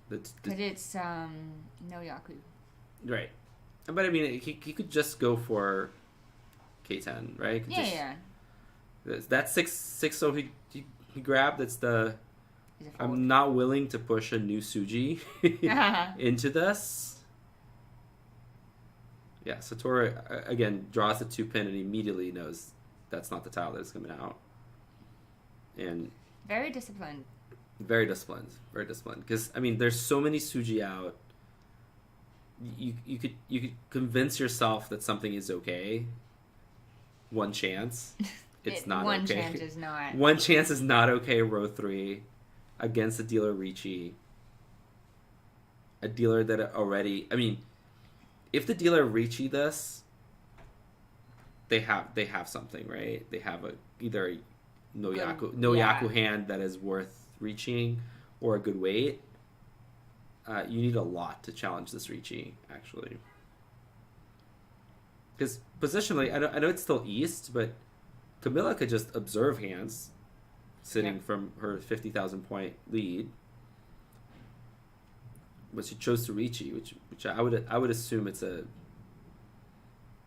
Because it's no Yaku. Right. But I mean, he could just go for K10, right? Yeah. That 6 so he grabbed. That's the. I'm not willing to push a new Suji into this. Yeah, Satori again draws the 2-pin and immediately knows that's not the tile that's coming out. And very disciplined. Very disciplined. Because I mean, there's so many Suji out. You could convince yourself that something is okay. One chance, it's not one okay. One chance is not. One chance is not okay. Row 3 against the dealer Riichi. A dealer that already. I mean, if the dealer Riichi this, they have something, right? They have either a no Yaku hand that is worth reaching, or a good weight. You need a lot to challenge this Riichi, actually. Because positionally, I know it's still East, but Camilla could just observe hands sitting from her 50,000 point lead. But she chose to Riichi, which I would assume it's a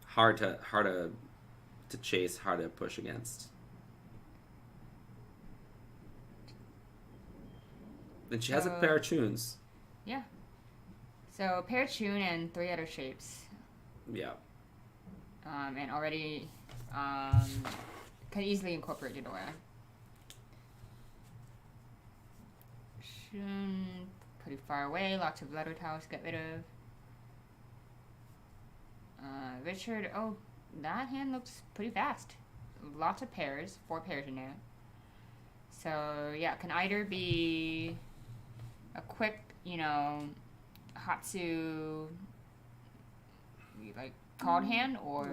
hard to chase, hard to push against. And she has a pair of tunes. Yeah. So a pair of tune and 3 other shapes. Yeah. And already can easily incorporate Dora. Shun pretty far away, lots of letter tiles to get rid of. Richard, that hand looks pretty fast. Lots of pairs, 4 pairs in there. So yeah, can either be a quick, Hatsu called hand, or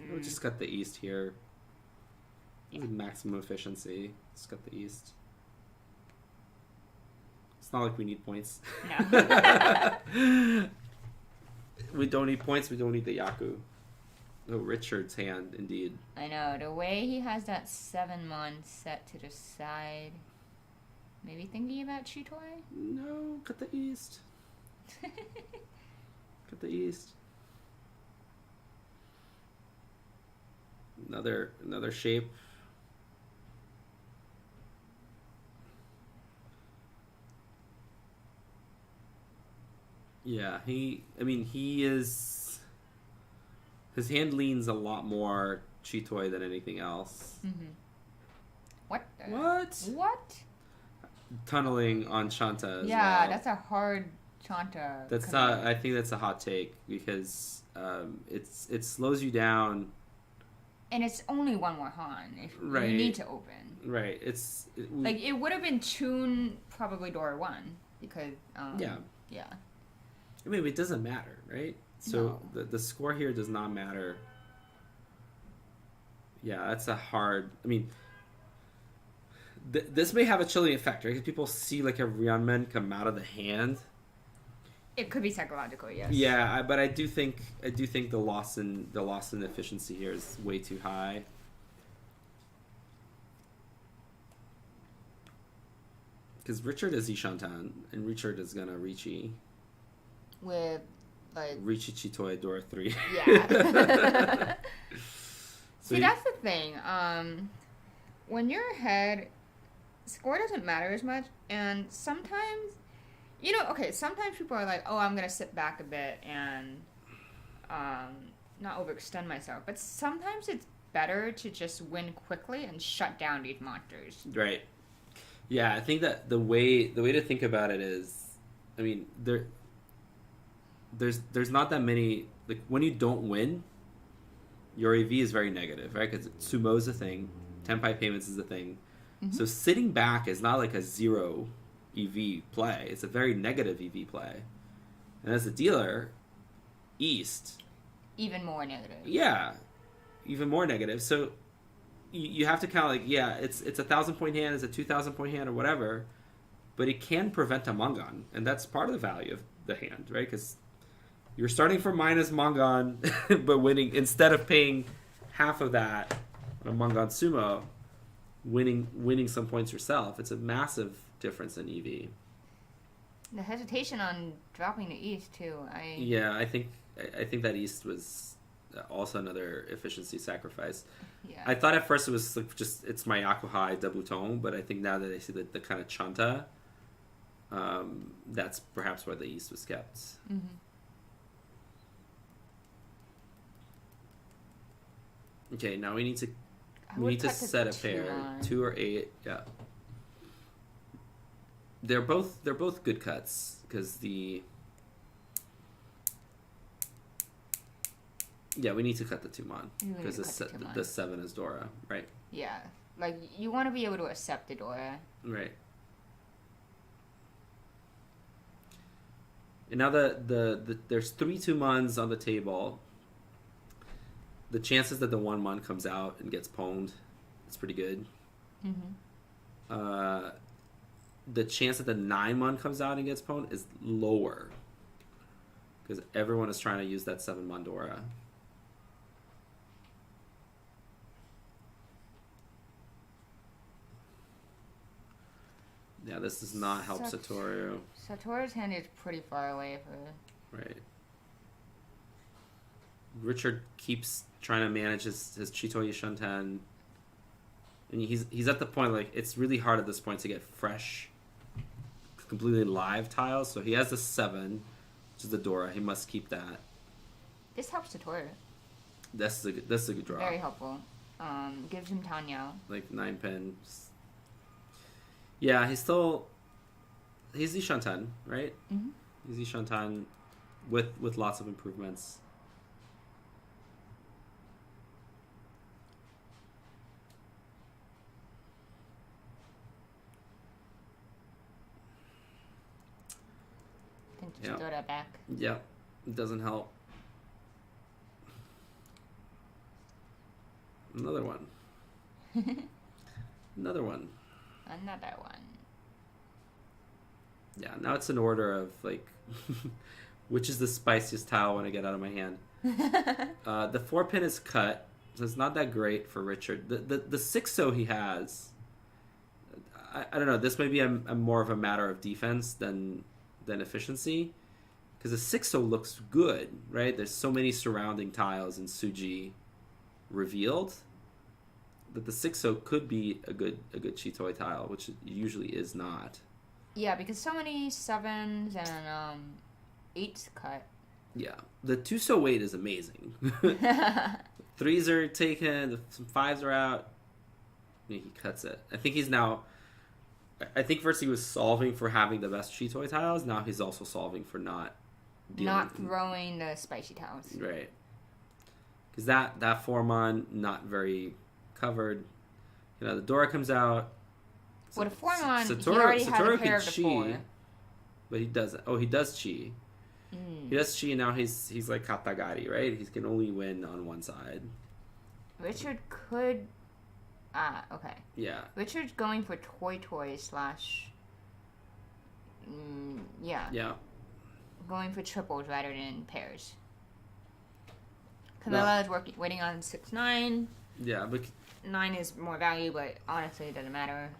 we'll just cut the East here. Maximum efficiency. Just cut the East. It's not like we need points. No. We don't need points. We don't need the Yaku. Oh, Richard's hand, indeed. I know. The way he has that 7-mon set to the side. Maybe thinking about Chitoi? No, cut the east. Cut the east. Another shape. Yeah, he is. His hand leans a lot more Chitoi than anything else. Mm-hmm. What? What? Tunneling on Chanta as yeah, well. that's a hard Chanta. That's not. I think that's a hot take because it slows you down. And it's only one more Han. If right. You need to open. Right. It would have been Chun probably door 1 because yeah. I mean, it doesn't matter, right? So no. the score here does not matter. Yeah, that's a hard. I mean, this may have a chilling effect, right? Because people see like a Ryeonmen come out of the hand. It could be psychological, yes. Yeah, but I do think the loss in efficiency here is way too high. Because Richard is Ishantan, and Richard is gonna Riichi. With like Riichi Chitoi Dora 3. Yeah. See, that's the thing. When you're ahead, score doesn't matter as much, and sometimes. Sometimes people are like, oh, I'm going to sit back a bit and not overextend myself. But sometimes it's better to just win quickly and shut down these monsters. Right. Yeah, I think that the way to think about it is, I mean, there's not that many, like, when you don't win, your AV is very negative, right? Because sumo is a thing, tenpai payments is a thing. Mm-hmm. So sitting back is not like a zero EV play. It's a very negative EV play. And as a dealer, East... even more negative. Yeah. Even more negative. So you have to kind of like, yeah, it's a 1,000-point hand, it's a 2,000-point hand or whatever, but it can prevent a Mongon. And that's part of the value of the hand, right? Because you're starting from minus Mongon, but winning, instead of paying half of that on a Mongon sumo, winning some points yourself. It's a massive difference in EV. The hesitation on dropping the East too. I think that East was also another efficiency sacrifice. Yeah. I thought at first it was like just it's my Yakuhai Dabuton, but I think now that I see the kind of Chanta, that's perhaps why the East was kept. Mm-hmm. Okay, now we need to set a pair. 2 or 8, yeah. They're both good cuts because we need to cut the 2-mon because the 7 is Dora, right? Yeah, like you want to be able to accept the Dora, right? And now there's 3 2-mons on the table. The chances that the 1-mon comes out and gets pwned, it's pretty good. Mm-hmm. The chance that the 9-mon comes out and gets pwned is lower because everyone is trying to use that 7-mon Dora. Yeah, this does not help Satoru. Satoru's hand is pretty far away for... Right. Richard keeps trying to manage his Chitoi Shantan. And he's at the point, like, it's really hard at this point to get fresh, completely live tiles. So he has the 7, which is the Dora. He must keep that. This helps Satoru. That's a good draw. Very helpful. Gives him Tanyao. Like 9 pins. Yeah, he's Ishantan, right? Mm-hmm. He's Ishantan with lots of improvements. Just throw that back. Yeah, it doesn't help. Another one. Another one. Another one. Yeah, now it's an order of, like, which is the spiciest tile when I get out of my hand. The 4-pin is cut, so it's not that great for Richard. The 6-0 he has, I don't know, this may be a more of a matter of defense than efficiency, because the 6-0 looks good, right? There's so many surrounding tiles in Tsuji revealed that the 6-0 could be a good Chitoi tile, which it usually is not. Yeah, because so many 7s and 8s cut. Yeah, the 2-so 8 is amazing. 3s are taken, some 5s are out. He cuts it. I think first he was solving for having the best Chitoi tiles. Now he's also solving for not throwing the spicy tiles. Right. Because that Formon, not very covered. You know, the Dora comes out. Well, the Formon, he already had a pair of the 4. But he doesn't. Oh, he does Chi. He does Chi, and now he's like Katagari, right? He can only win on one side. Richard could... okay. Yeah. Richard's going for Toy slash... yeah. Yeah. Going for triples rather than pairs. Camilla is waiting on 6-9. Yeah, but 9 is more value, but honestly, it doesn't matter.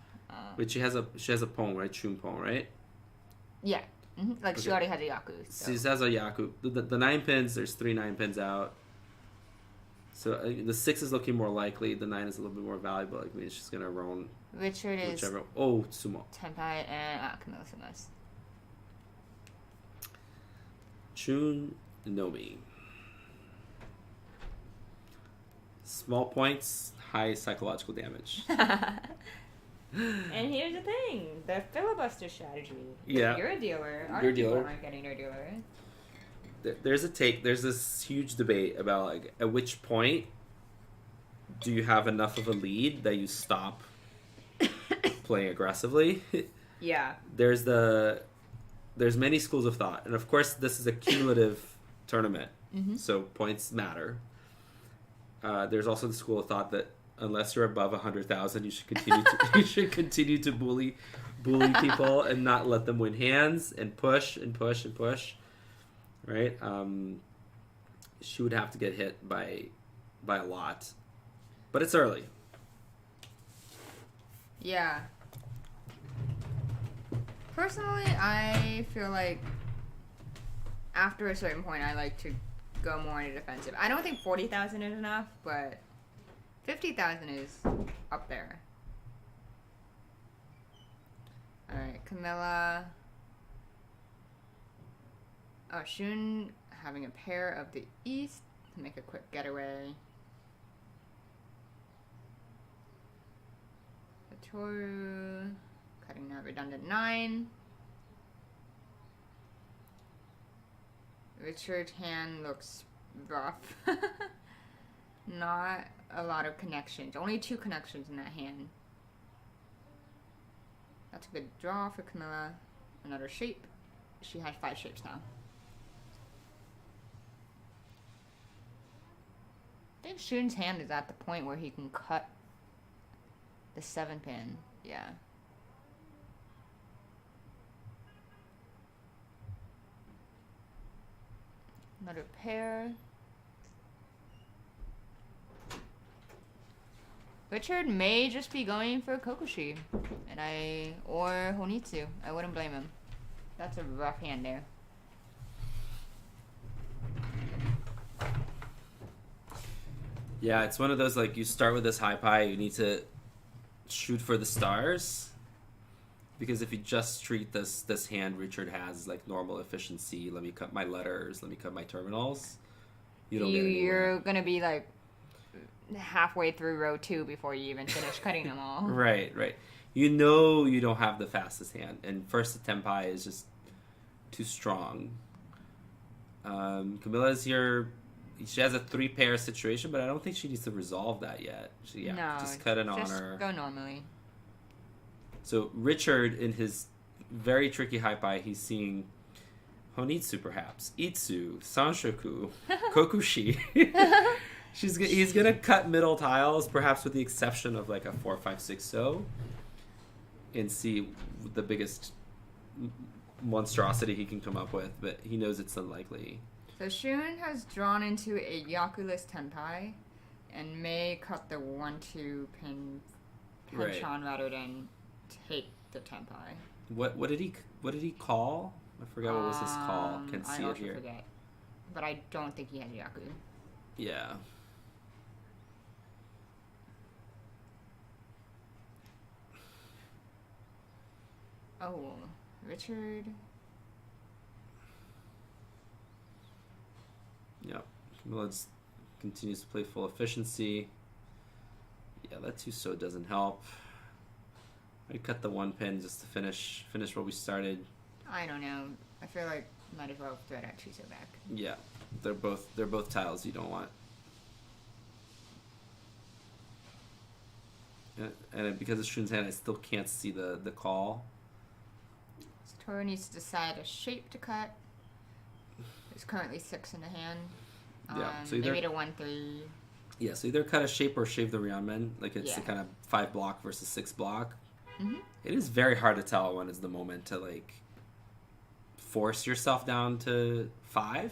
But she has a Pong, right? Chun Pong, right? Yeah. Mm-hmm. Like, okay. She already has a Yaku. So. She has a Yaku. The 9 pins, there's 3 9 pins out. So the 6 is looking more likely. The 9 is a little bit more valuable. Like, I mean, she's going to roam. Richard is... Oh, Sumo. Tenpai and Camilla Sumas. Chun Nomi. Small points, high psychological damage. And here's the thing, the filibuster strategy. Yeah. You're a dealer. You're a dealer. Aren't getting their dealer. There's this huge debate about, like, at which point do you have enough of a lead that you stop playing aggressively? Yeah. There's many schools of thought, and of course this is a cumulative tournament, so points matter. There's also the school of thought that unless you're above 100,000, you should continue to bully people and not let them win hands and push and push and push. Right? She would have to get hit by a lot, but it's early. Yeah. Personally, I feel like after a certain point, I like to go more into defensive. I don't think 40,000 is enough, but 50,000 is up there. Alright, Camilla. Oh, Shun having a pair of the East to make a quick getaway. Toru cutting that redundant 9. Richard's hand looks rough. Not a lot of connections. Only 2 connections in that hand. That's a good draw for Camilla. Another shape. She has 5 shapes now. I think Shun's hand is at the point where he can cut the 7-pin. Yeah. Another pair. Richard may just be going for Kokushi. Or Honitsu. I wouldn't blame him. That's a rough hand there. Yeah, it's one of those, like, you start with this high pie, you need to shoot for the stars. Because if you just treat this hand Richard has like normal efficiency, let me cut my letters, let me cut my terminals, you don't get anywhere. You're going to be like halfway through row 2 before you even finish cutting them all. Right. You know you don't have the fastest hand, and first Tenpai is just too strong. Camilla's here. She has a 3-pair situation, but I don't think she needs to resolve that yet. Just cut an honor. Just go normally. So Richard, in his very tricky high pie, he's seeing Honitsu perhaps, Itsu, Sanshoku, Kokushi. He's gonna cut middle tiles, perhaps with the exception of like a 4, 5, 6 so, and see the biggest monstrosity he can come up with, but he knows it's unlikely. So Shun has drawn into a Yaku-less tenpai and may cut the 1-2 pin hanchan rather than take the tenpai. What did he call? I forgot what was his call. Can't see it here. I forget. But I don't think he has Yaku. Yeah. Oh, Richard. Yep. Let's continues to play full efficiency. Yeah, that 2-so doesn't help. I cut the 1 pin just to finish where we started. I don't know. I feel like might as well throw that 2-so back. Yeah, they're both tiles you don't want. And because it's Shun's hand, I still can't see the call. Satoru needs to decide a shape to cut. There's currently 6 in the hand. Yeah, so either maybe a 1-3. Yeah, so either cut a shape or shave the Ryanmen. Like it's a kind of 5 block versus 6 block. Mm-hmm. It is very hard to tell when is the moment to like force yourself down to 5.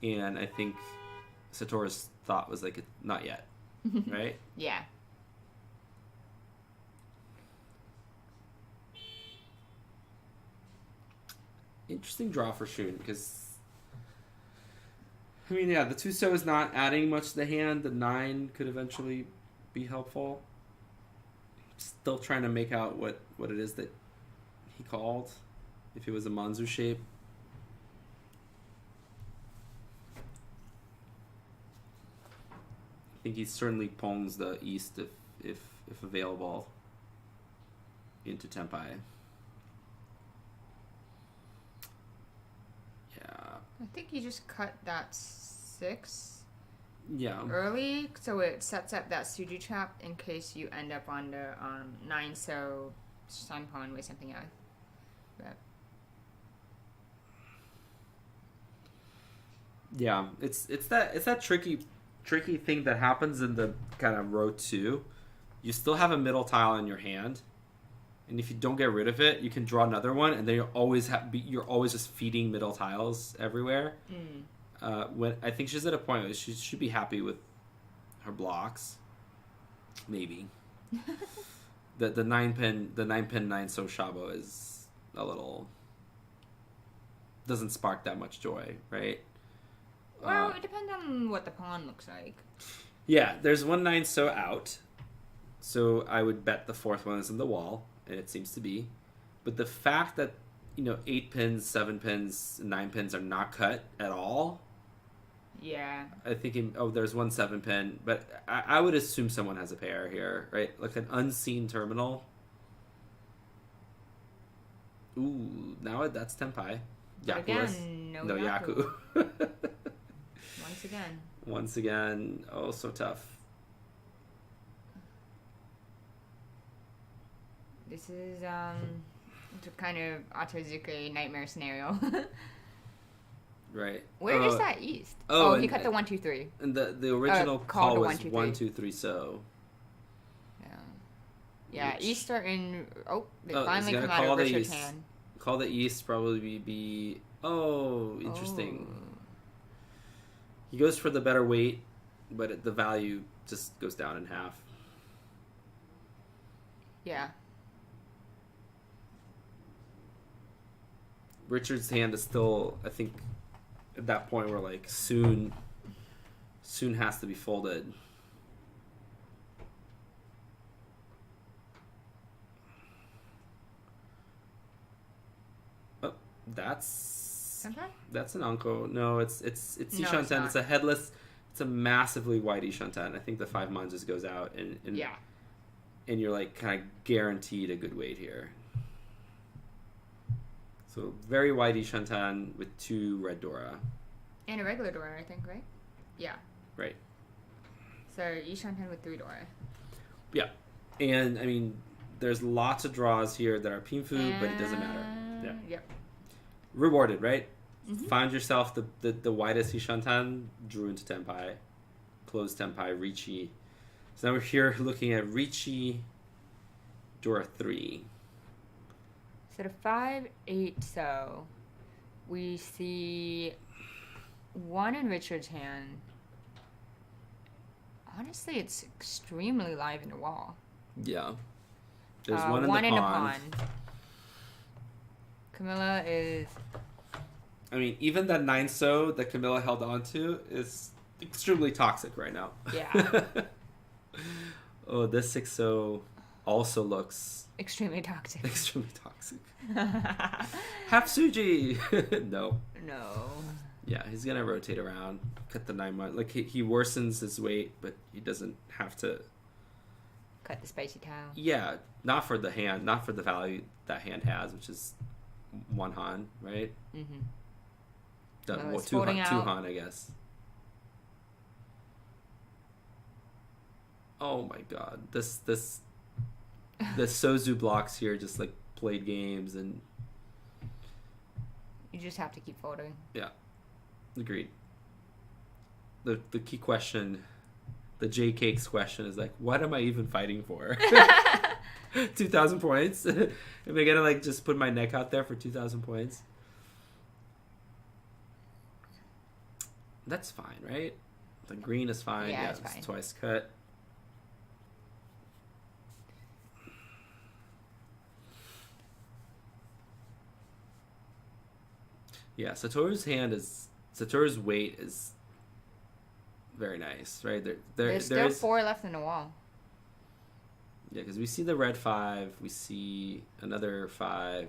And I think Satoru's thought was like, not yet, right? Yeah. Interesting draw for Shun because, I mean, yeah, the 2-so is not adding much to the hand. The 9 could eventually be helpful. Still trying to make out what it is that he called, if it was a Manzu shape. I think he certainly pawns the east if available into Tenpai. I think you just cut that 6 early, so it sets up that Suju trap in case you end up on the 9-so sun pawn with something else. But yeah, it's that tricky thing that happens in the kind of row 2. You still have a middle tile in your hand. And if you don't get rid of it, you can draw another one, and then you're always just feeding middle tiles everywhere. When I think she's at a point where she should be happy with her blocks, maybe. the 9-pin 9-so shabo is a little doesn't spark that much joy, right? Well, it depends on what the pawn looks like. Yeah, there's 1 9-so out, so I would bet the 4th one is in the wall. And it seems to be. But the fact that, 8 pins, 7 pins, 9 pins are not cut at all. Yeah. I think, there's 1 7 pin. But I would assume someone has a pair here, right? Like an unseen terminal. Ooh, now that's Tenpai. Yaku. Again, no Yaku. Once again. Oh, so tough. This is kind of Otozuke nightmare scenario. Right. Where is that east? He cut the 1-2-3. And the original call was 1-2-3-so. Yeah, east are in. They finally come out of Richard's hand. Call the east probably be. Oh, interesting. He goes for the better weight, but the value just goes down in half. Yeah. Richard's hand is still, I think, at that point where like soon has to be folded. Oh, that's an Anko. No, it's Ishanten. It's a headless. It's a massively wide Ishanten. I think the 5 manjas goes out and and you're like kind of guaranteed a good weight here. So very wide Ishanten with 2 red Dora. And a regular Dora, I think, right? Yeah. Right. So Ishanten with 3 Dora. Yeah. And, I mean, there's lots of draws here that are Pinfu, but it doesn't matter. Yeah. Yep. Rewarded, right? Mm-hmm. Find yourself the widest Ishanten, drew into Tenpai, closed Tenpai, Riichi. So now we're here looking at Riichi, Dora 3. So the 5-8 so we see one in Richard's hand. Honestly, it's extremely live in the wall. Yeah. There's one in the the pond. Camilla is... I mean, even that 9 so that Camilla held on to is extremely toxic right now. Yeah. Oh, this 6 so also looks... extremely toxic. Extremely toxic. Half Suji! No. Yeah, he's gonna rotate around, cut the 9-1. Like, he worsens his weight, but he doesn't have to... cut the spicy towel. Yeah, not for the hand, not for the value that hand has, which is 1 han, right? Mm-hmm. Well, 2 han, I guess. Oh my god, this the Sozu blocks here just like played games and you just have to keep folding. Yeah, agreed. The key question, the J Cakes question is like, what am I even fighting for? 2,000 points? Am I gonna like just put my neck out there for 2,000 points? That's fine, right? The green is fine. Yeah, it's fine. Twice cut. Yeah, Satoru's weight is very nice, right? There's still 4 left in the wall. Yeah, because we see the red 5, we see another 5,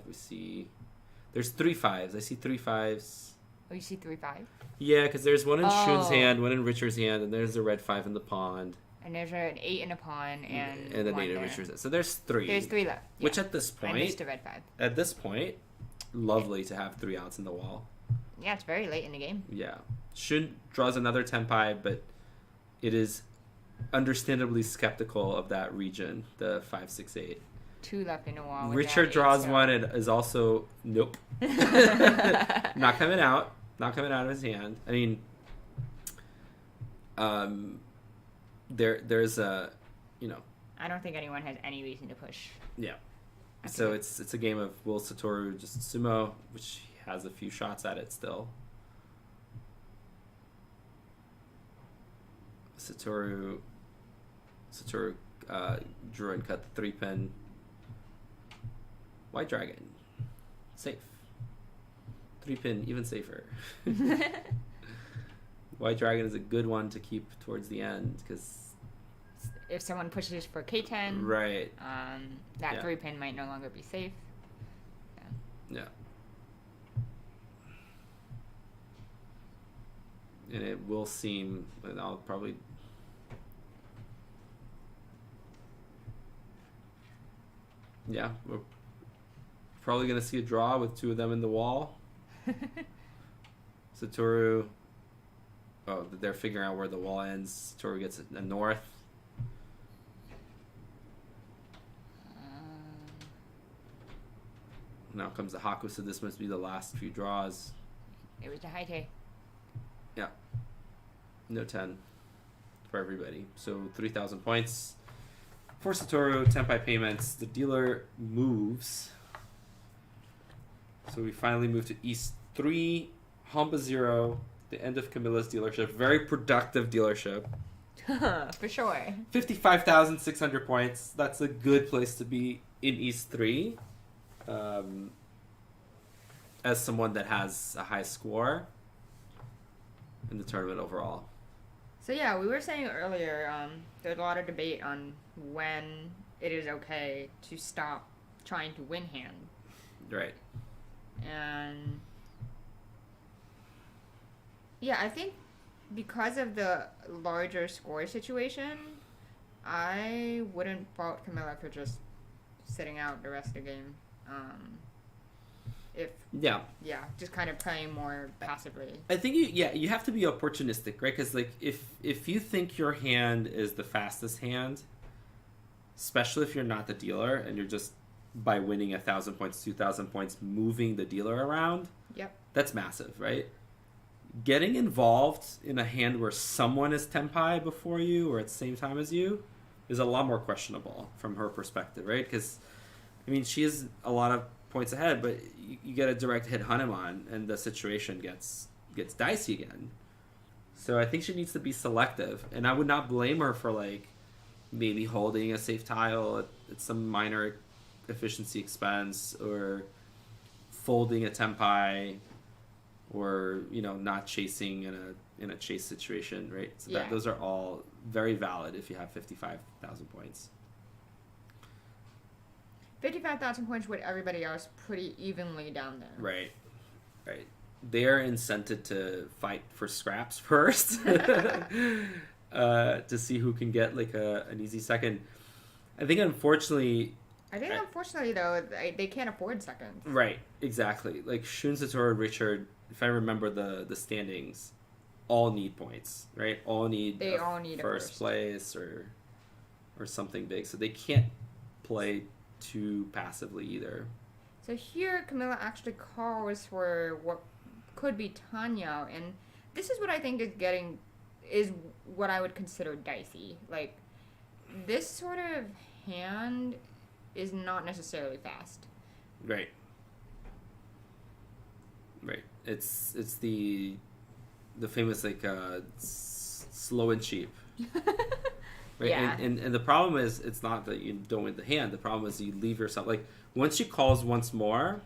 there's 3 5s. I see 3 5s. Oh, you see 3 5? Yeah, because there's one in Shun's hand, one in Richard's hand, and there's the red 5 in the pond. And there's an 8 in the pond and an 8 in Richard's hand. So there's 3. There's 3 left. Yeah. Which at this point, I missed the red 5. At this point, lovely to have 3 outs in the wall. Yeah, it's very late in the game. Yeah. Shun draws another tenpai, but it is understandably skeptical of that region, the 5, 6, 8. 2 left in the wall. Richard draws one and is also nope. Not coming out. Not coming out of his hand. I mean, there's a, you know. I don't think anyone has any reason to push. Yeah. So it's a game of will Satoru just sumo, which he has a few shots at it still. Satoru drew and cut the 3-pin. White Dragon. Safe. 3-pin, even safer. White Dragon is a good one to keep towards the end, because... if someone pushes for K10... right. That 3-pin might no longer be safe. Yeah. And it will seem... and I'll probably... yeah, we're probably going to see a draw with 2 of them in the wall. Satoru... oh, they're figuring out where the wall ends. Satoru gets a north. Now comes the Haku, so this must be the last few draws. It was the Haite. Yeah. No 10 for everybody. So 3,000 points. For Satoru, tenpai payments. The dealer moves. So we finally move to East 3, Hamba 0, the end of Camilla's dealership. Very productive dealership. For sure. 55,600 points. That's a good place to be in East 3. As someone that has a high score in the tournament overall. So yeah, we were saying earlier, there's a lot of debate on when it is okay to stop trying to win hand. Right. And yeah, I think because of the larger score situation, I wouldn't fault Camilla for just sitting out the rest of the game. Just kind of playing more passively. I think you have to be opportunistic, right? Because like if you think your hand is the fastest hand, especially if you're not the dealer and you're just by winning 1,000 points, 2,000 points, moving the dealer around, that's massive, right? Getting involved in a hand where someone is tenpai before you or at the same time as you is a lot more questionable from her perspective, right? Because I mean, she is a lot of points ahead, but you get a direct hit Hanuman, and the situation gets dicey again. So I think she needs to be selective, and I would not blame her for like maybe holding a safe tile at some minor efficiency expense, or folding a tempai, or not chasing in a chase situation, right? So that those are all very valid if you have 55,000 points. 55,000 points with everybody else pretty evenly down there. Right. They're incented to fight for scraps first to see who can get like an easy second. I think unfortunately though, they can't afford second. Right, exactly. Like Shun, Satoru, and Richard, if I remember the standings, all need points, right? They all need first place or something big. So they can't play too passively either. So here Camilla actually calls for what could be Tanya, and this is what I think is what I would consider dicey. Like, this sort of hand is not necessarily fast. Right. It's the famous like slow and cheap. Right. Yeah. And the problem is, it's not that you don't win the hand. The problem is you leave yourself, like, once she calls once more,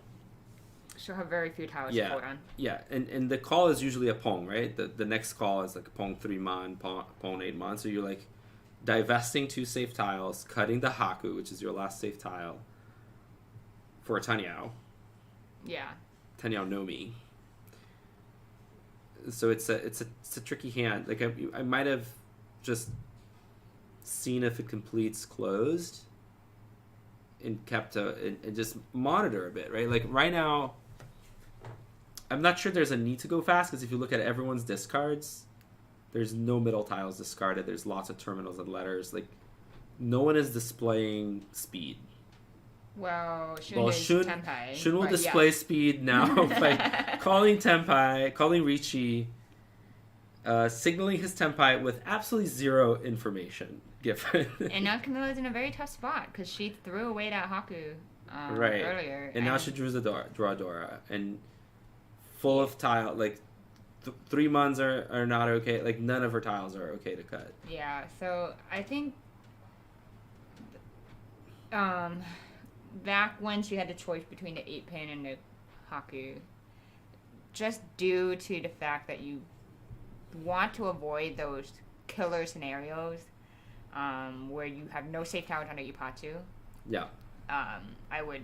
she'll have very few towers to hold on. Yeah, and the call is usually a pong, right? The next call is like a pong 3 mon, pong 8 mon. So you're like divesting 2 safe tiles, cutting the haku, which is your last safe tile, for a Tanyao. Yeah. Tanyao Nomi. So it's a tricky hand. Like I might have just seen if it completes closed and kept and just monitor a bit, right? Like right now, I'm not sure there's a need to go fast, because if you look at everyone's discards, there's no middle tiles discarded. There's lots of terminals and letters. Like, no one is displaying speed. Well, Tenpai. Shun will display speed now by calling Tenpai, calling Riichi, signaling his Tenpai with absolutely zero information given. And now Camilla's in a very tough spot, because she threw away that Haku earlier. And now she drew the draw Dora, and full of tile, like 3 mons are not okay. Like, none of her tiles are okay to cut. Yeah, so I think back when she had the choice between the 8-pin and the Haku, just due to the fact that you want to avoid those killer scenarios where you have no safe towers on the Ipatsu. Yeah. I would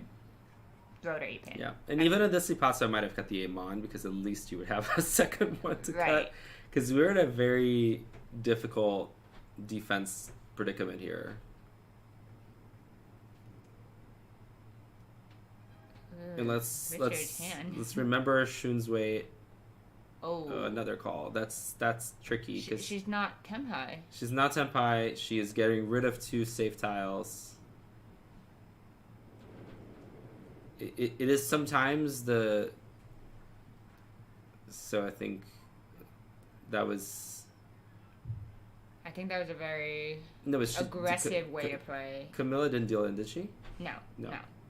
throw the 8-pin. Yeah, and even in this Ipatsu, I might have cut the 8-mon, because at least you would have a second one to cut. Because we're in a very difficult defense predicament here. And let's remember Shun's weight. Oh, another call. That's tricky, because she's not Tenpai. She's not Tenpai. She is getting rid of 2 safe tiles. It is sometimes the. So I think that was. I think that was a very aggressive way to play. Camilla didn't deal in, did she? No.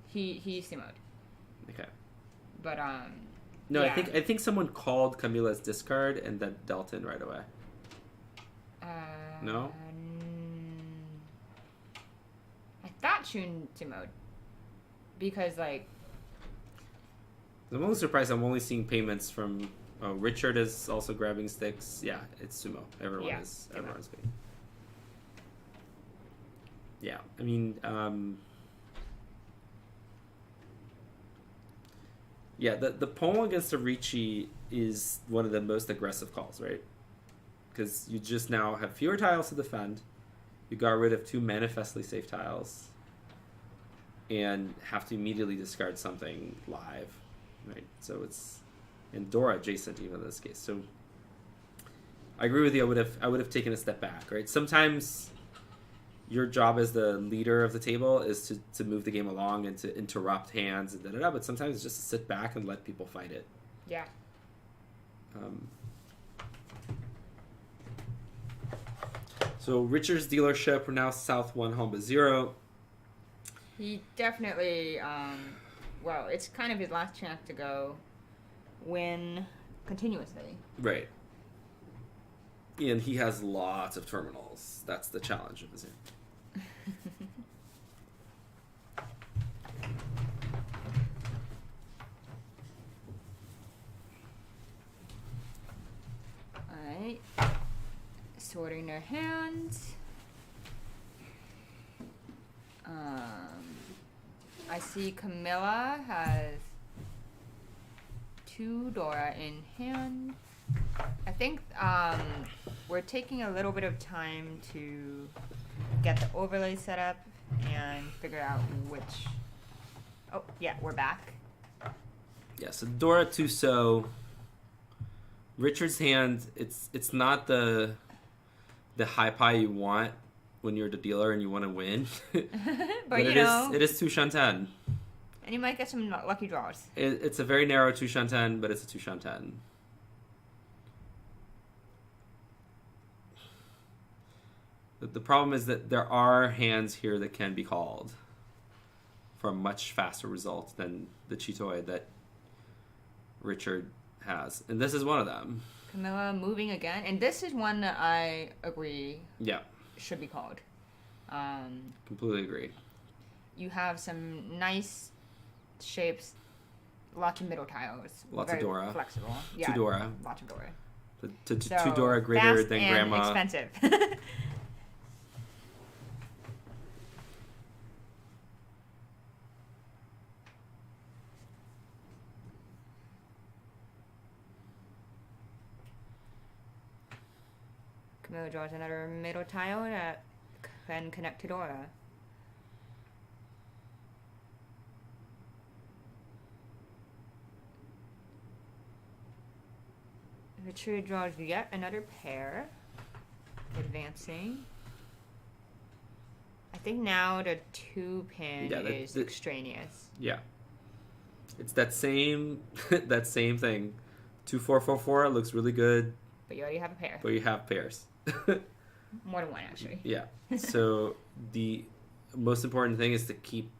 He sumoed. Okay. But No, yeah. I think someone called Camilla's discard and then dealt in right away. No? I thought Shun sumoed. Because, like... I'm only surprised I'm only seeing payments from... Oh, Richard is also grabbing sticks. Yeah, it's sumo. Everyone is paying. Yeah, I mean... Yeah, the poem against the Riichi is one of the most aggressive calls, right? Because you just now have fewer tiles to defend. You got rid of 2 manifestly safe tiles. And have to immediately discard something live, right? So it's... And Dora adjacent even in this case. So I agree with you. I would have taken a step back, right? Sometimes your job as the leader of the table is to move the game along and to interrupt hands and da-da-da, but sometimes it's just to sit back and let people fight it. Yeah. So Richard's dealership, we're now South 1, Home 0. He definitely, well, it's kind of his last chance to go win continuously. Right. And he has lots of terminals. That's the challenge of his hand. Alright. Sorting their hands. I see Camilla has 2 Dora in hand. I think we're taking a little bit of time to get the overlay set up and figure out which... Oh, yeah, we're back. Yeah, so Dora Tuso. Richard's hand, it's not the high pie you want when you're the dealer and you want to win. but you know, it is 2 shantan. And you might get some lucky draws. It's a very narrow 2 shantan, but it's a 2 shantan. The problem is that there are hands here that can be called for a much faster result than the Chitoi that Richard has. And this is one of them. Camilla moving again. And this is one that I agree should be called. Completely agree. You have some nice shapes, lots of middle tiles. Lots of Dora. Flexible. 2 Dora. Lots of Dora. So 2 Dora greater fast than and Grandma. Expensive. Camilla draws another middle tile that can connect to Dora. Richard draws yet another pair. Advancing. I think now the 2-pin is extraneous. Yeah. It's that same thing. 2 4 4 4 looks really good. But you already have a pair. But you have pairs. More than one, actually. Yeah. So the most important thing is to keep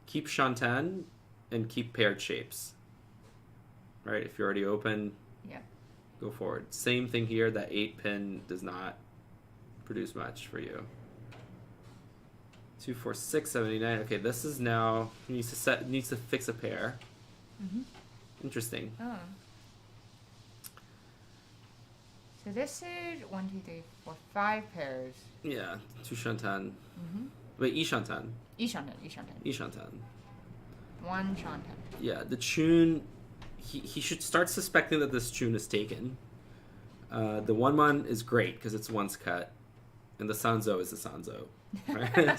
shantan and keep paired shapes. Right? If you're already open, go forward. Same thing here. That 8-pin does not produce much for you. 2 4 6 79. Okay, this is now needs to fix a pair. Mm-hmm. Interesting. Oh. So this is 1, 2, 3, 4, 5 pairs. Yeah, 2 shantan. Mm-hmm. Wait, E shantan. E shantan. E shantan. 1 shantan. Yeah, the chun. He should start suspecting that this chun is taken. The 1-1 is great because it's once cut, and the sanzo is the sanzo. Right?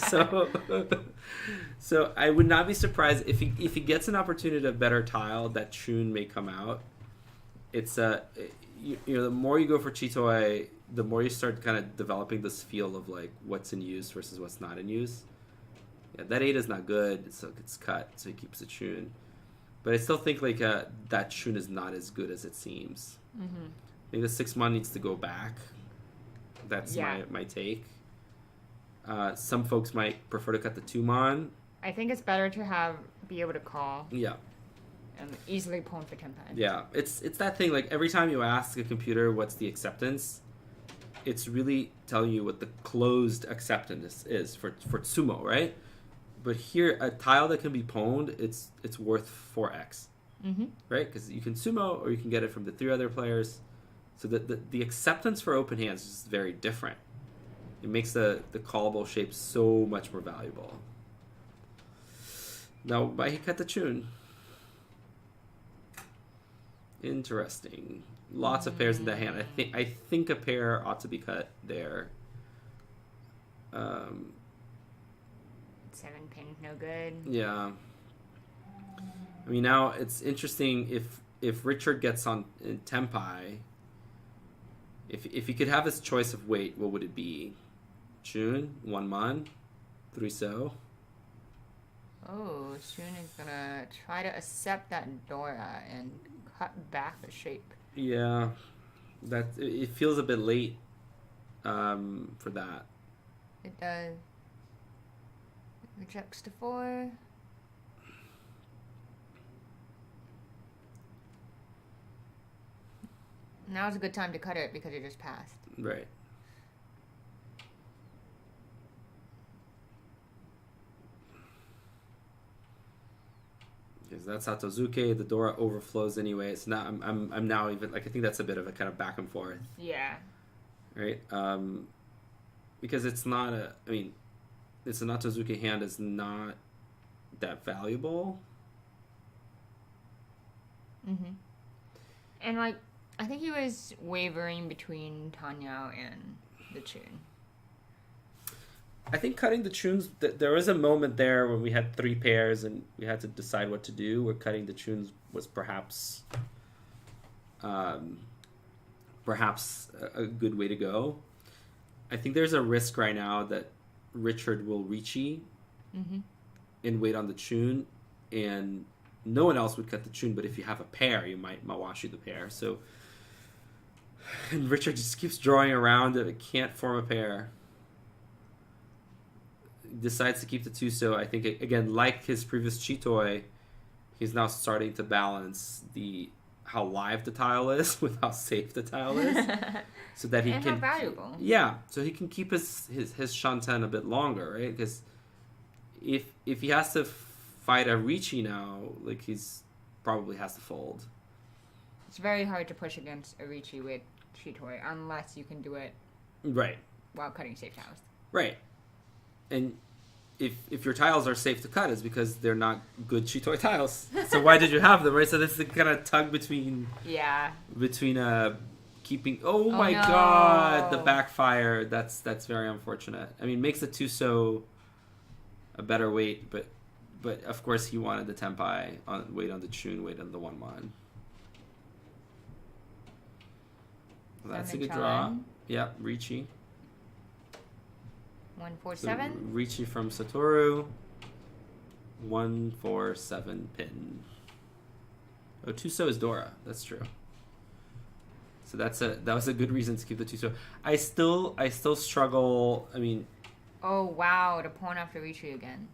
So I would not be surprised if he gets an opportunity to better tile, that chun may come out. It's the more you go for Chitoi, the more you start kind of developing this feel of like what's in use versus what's not in use. Yeah, that 8 is not good, so it's cut, so he keeps the chun. But I still think like that chun is not as good as it seems. Mm-hmm. I think the 6-mon needs to go back. That's my take. Some folks might prefer to cut the 2-mon. I think it's better to be able to call. Yeah. And easily pawn for 10 pen. Yeah, it's that thing, like every time you ask a computer what's the acceptance, it's really telling you what the closed acceptance is for Tsumo, right? But here, a tile that can be pawned, it's worth 4x, right? Because you can Tsumo or you can get it from the 3 other players. So the acceptance for open hands is very different. It makes the callable shape so much more valuable. Now, why he cut the chun? Interesting. Lots of pairs in that hand. I think a pair ought to be cut there. 7-pin, no good. Yeah. I mean, now it's interesting if Richard gets on in Tenpai. If he could have his choice of weight, what would it be? Chun, 1-mon, 3 so. Oh, Shun is gonna try to accept that Dora and cut back the shape. Yeah, it feels a bit late for that. It does. Rejects to 4. Now's a good time to cut it because it just passed. Right. Because that's Hatozuke. The Dora overflows anyway. It's not. I'm now even like I think that's a bit of a kind of back and forth. Yeah. Right. Because it's not a. I mean, it's an Hatozuke hand is not that valuable. Mm-hmm. And like, I think he was wavering between Tanyao and the Chun. I think cutting the Chuns, there was a moment there when we had 3 pairs and we had to decide what to do, where cutting the Chuns was perhaps a good way to go. I think there's a risk right now that Richard will Riichi and wait on the Chun, and no one else would cut the Chun, but if you have a pair, you might Mawashi the pair. So, and Richard just keeps drawing around it, can't form a pair. Decides to keep the Tuso. I think, again, like his previous Chitoi, he's now starting to balance how live the tile is with how safe the tile is. So that he and can... how valuable. Yeah, so he can keep his Shanten a bit longer, right? Because if he has to fight a Riichi now, like, he's probably has to fold. It's very hard to push against a Riichi with Chitoi unless you can do it right while cutting safe tiles. Right. And if your tiles are safe to cut, it's because they're not good Chitoi tiles. So why did you have them, right? So this is the kind of tug between keeping. Oh my no. God, the backfire. That's very unfortunate. I mean, makes the Tuso a better weight, but of course he wanted the Tenpai weight on the Chun, weight on the 1-1. That's a good draw. Yeah, Riichi. 147. Riichi from Satoru. 147 pin. Oh, Tuso is Dora. That's true. So that was a good reason to keep the Tuso. I still struggle. I mean. Oh wow! The pawn after Riichi again.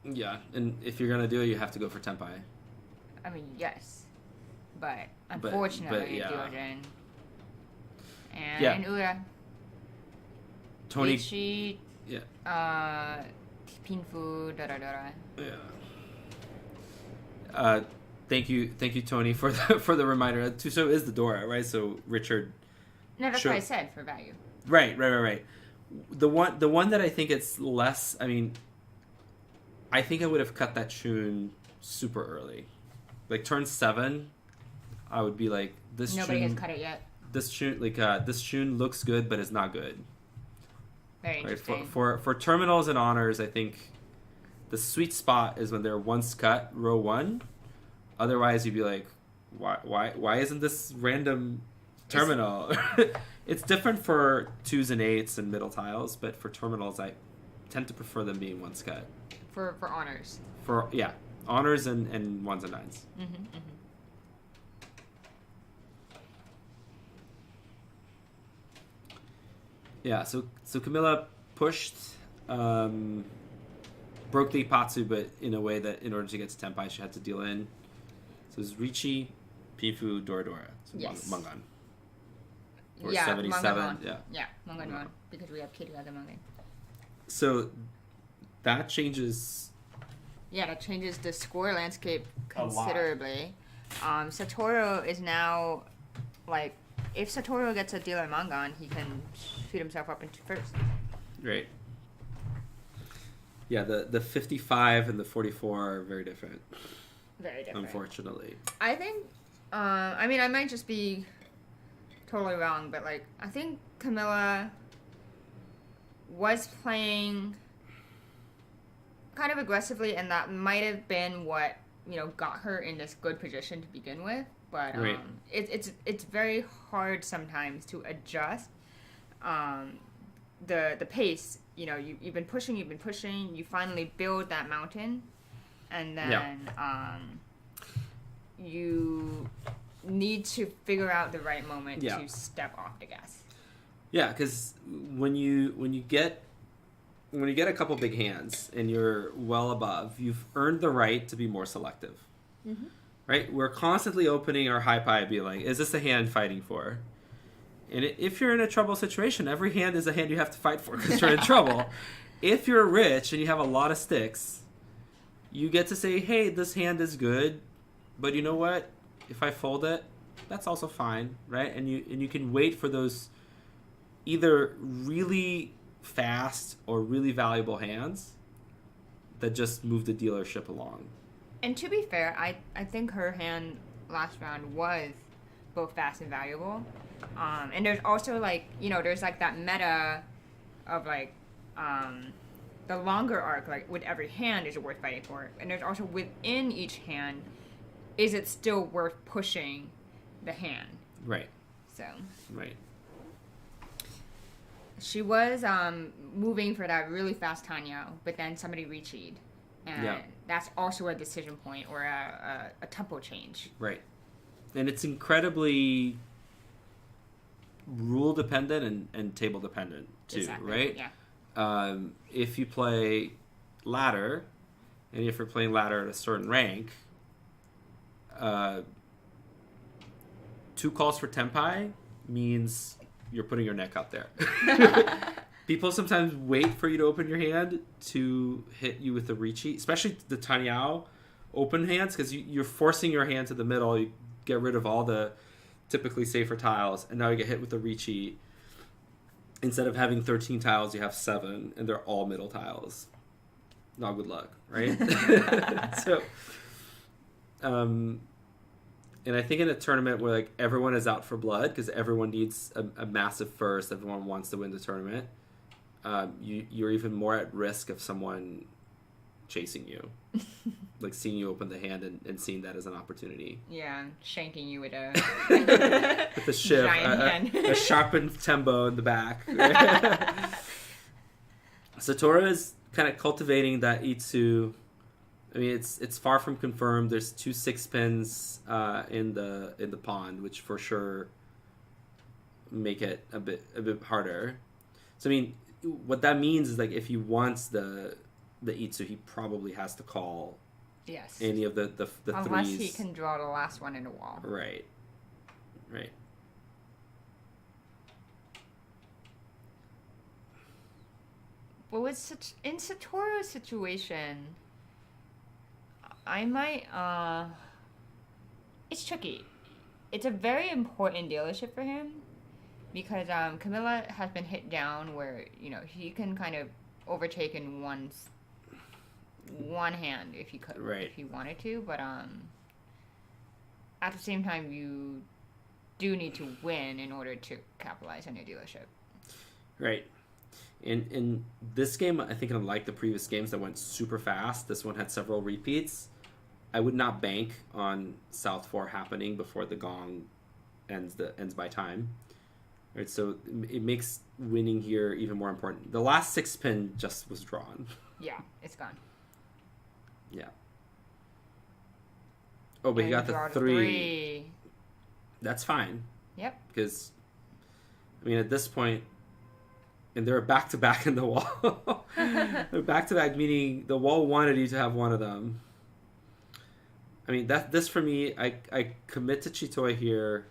Yeah, and if you're gonna do it, you have to go for Tenpai. I mean, yes, but unfortunately, Gyojin and Ura. Tony. Riichi, Pinfu, Yeah. Thank you, Tony, for the reminder. Tuso is the Dora, right? So Richard. No, that's what I said for value. Right. The one that I think it's less. I mean, I think I would have cut that Chun super early, like turn 7. I would be like, this. Nobody has cut it yet. This Chun, this Chun looks good, but it's not good. Very interesting. Right? For terminals and honors, I think the sweet spot is when they're once cut, row 1. Otherwise, you'd be like, why isn't this random terminal? It's different for 2s and 8s and middle tiles, but for terminals, I tend to prefer them being once cut. For honors. Honors and 1s and 9s. Yeah, so Camilla pushed, broke the Ipatsu, but in a way that in order to get to Tenpai, she had to deal in. So it was Riichi, Pinfu, Dora. So yes. Mangan. Or 77. Yeah, Mangan, because we have Kiru as a Mangan. So that changes... Yeah, that changes the score landscape considerably. Satoru is now, like... If Satoru gets a dealer Mangan, he can shoot himself up into first. Right. Yeah, the 55 and the 44 are very different. Very different. Unfortunately. I think, I mean, I might just be totally wrong, but, like, I think Camilla was playing kind of aggressively, and that might have been what, got her in this good position to begin with. But right. it's very hard sometimes to adjust the pace. You've been pushing, you finally build that mountain, and then you need to figure out the right moment to step off the gas. Yeah, because when you get when you get a couple big hands and you're well above, you've earned the right to be more selective. Mm-hmm. Right? We're constantly opening our high pie and be like, is this a hand fighting for? And if you're in a trouble situation, every hand is a hand you have to fight for because you're in trouble. If you're rich and you have a lot of sticks, you get to say, hey, this hand is good, but you know what? If I fold it, that's also fine, right? And you can wait for those either really fast or really valuable hands that just move the dealership along. And to be fair, I think her hand last round was both fast and valuable. And there's also, like, you know, there's, like, that meta of, like, the longer arc, like, with every hand, is it worth fighting for? And there's also, within each hand, is it still worth pushing the hand? Right. So. Right. She was moving for that really fast Tanyao, but then somebody Riichi'd. And that's also a decision point or a tempo change. Right. And it's incredibly rule dependent and table dependent too, exactly. Right? Yeah. If you play ladder, and if you're playing ladder at a certain rank, 2 calls for tenpai means you're putting your neck out there. People sometimes wait for you to open your hand to hit you with the Riichi, especially the Tanyao open hands, because you're forcing your hand to the middle. You get rid of all the typically safer tiles, and now you get hit with the Riichi. Instead of having 13 tiles, you have 7, and they're all middle tiles. Not good luck, right? So, and I think in a tournament where, like, everyone is out for blood because everyone needs a massive first, everyone wants to win the tournament, you're even more at risk of someone chasing you, like seeing you open the hand and seeing that as an opportunity. Yeah, shanking you with a with a shiv, a sharpened tembo in the back. Satora is kind of cultivating that Itsu. I mean, it's far from confirmed. There's 2 6-pins in the pond, which for sure make it a bit harder. So I mean, what that means is, like, if he wants the Itsu, he probably has to call any of the unless threes. He can draw the last one in the wall. Right. But in Satoru's situation, I might it's tricky. It's a very important dealership for him because Camilla has been hit down where, you know, he can kind of overtake in one hand if he could, if he wanted to, but at the same time you do need to win in order to capitalize on your dealership. Right. In this game, I think unlike the previous games that went super fast, this one had several repeats. I would not bank on South 4 happening before the gong ends by time. Right, so it makes winning here even more important. The last 6-pin just was drawn. Yeah, it's gone. Yeah. Oh, but you got the 3. That's fine. Yep. Because, I mean, at this point, and they're back-to-back in the wall. They're back-to-back, meaning the wall wanted you to have one of them. I mean, this for me, I commit to Chitoi here,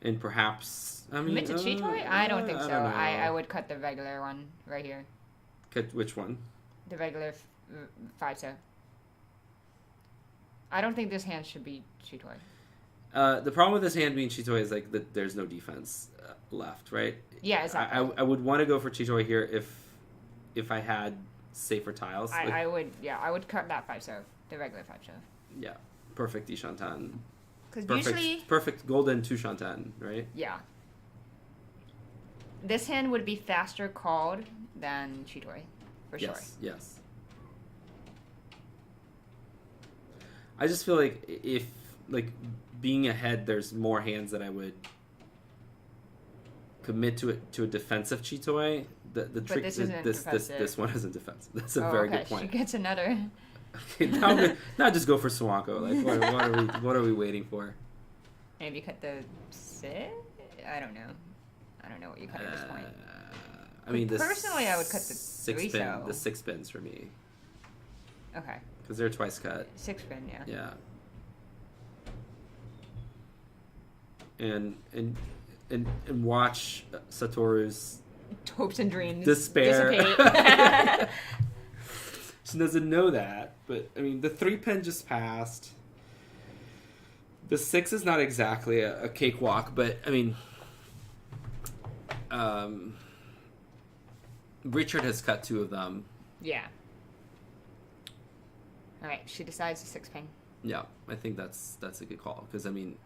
and perhaps... Commit to Chitoi? I don't think so. I would cut the regular one right here. Cut which one? The regular 5-so. I don't think this hand should be Chitoi. The problem with this hand being Chitoi is, like, that there's no defense left, right? Yeah, exactly. I would want to go for Chitoi here if I had safer tiles. I would cut that 5-so, the regular 5-so. Yeah, perfect Ishantan. Because usually... Perfect golden 2-shantan, right? Yeah. This hand would be faster called than Chitoi, for sure. Yes. I just feel like if, like, being ahead, there's more hands that I would commit to a defensive Chitoi. The trick is this one isn't defensive. That's a very good point. She gets another. Okay, now just go for Swanko. Like, what are we waiting for? Maybe cut the 6? I don't know what you cut at this point. I mean, personally, I would cut the 6 pin. The 6 pins for me. Okay. Because they're twice cut. 6 pin, yeah. Yeah. And watch Satoru's hopes and dreams despair. Dissipate. She doesn't know that, but I mean, the 3 pin just passed. The 6 is not exactly a cakewalk, but I mean, Richard has cut 2 of them. Yeah. All right, she decides the 6 pin. Yeah, I think that's a good call, because I mean,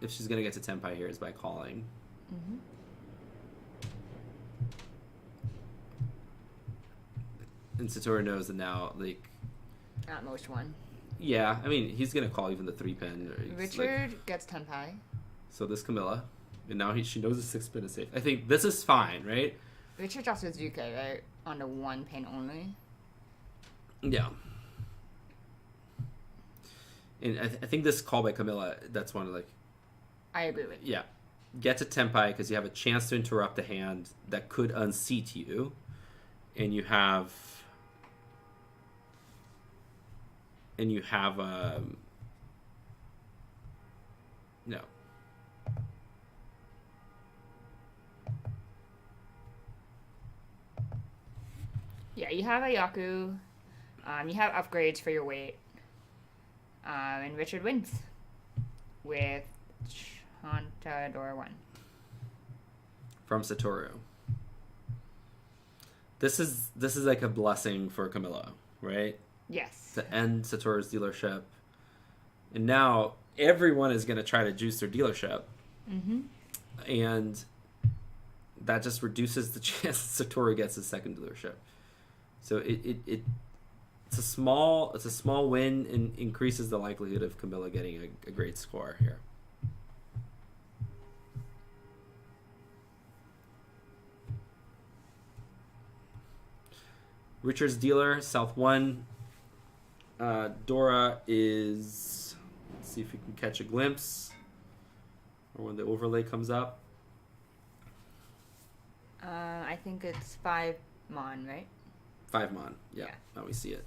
if she's gonna get to tenpai here, is by calling. Mm-hmm. And Satoru knows that now, like, at most 1. Yeah, I mean, he's gonna call even the 3 pin. Richard gets tenpai. So this Camilla, and now she knows the 6 pin is safe. I think this is fine, right? Richard also has Zuke, right? On the 1 pin only. Yeah. And I think this call by Camilla, that's one of, like... I agree with you. Yeah. Get to tenpai because you have a chance to interrupt the hand that could unseat you. And you have... No. Yeah, you have a Yaku. You have upgrades for your weight. And Richard wins with Chantadora 1. From Satoru. This is like a blessing for Camilla, right? Yes. To end Satoru's dealership. And now everyone is going to try to juice their dealership. Mm-hmm. And that just reduces the chance Satoru gets his second dealership. So it's a small win and increases the likelihood of Camilla getting a great score here. Richard's dealer, South 1. Dora is... Let's see if we can catch a glimpse. Or when the overlay comes up. I think it's 5 Mon, right? 5 Mon, yeah. Now we see it.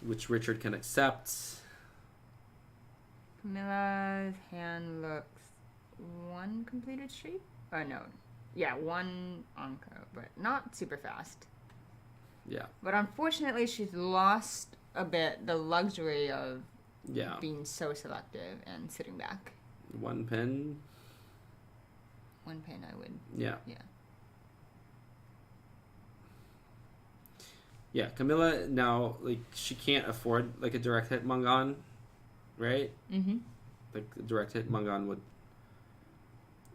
Which Richard can accept. Camilla's hand looks 1 completed streak? Or no. Yeah, 1 Anko, but not super fast. Yeah. But unfortunately, she's lost a bit the luxury of being so selective and sitting back. 1 pin. 1 pin, I would. Yeah. Yeah. Yeah, Camilla now, like, she can't afford, like, a direct hit Mangan, right? Mm-hmm. Like, a direct hit Mangan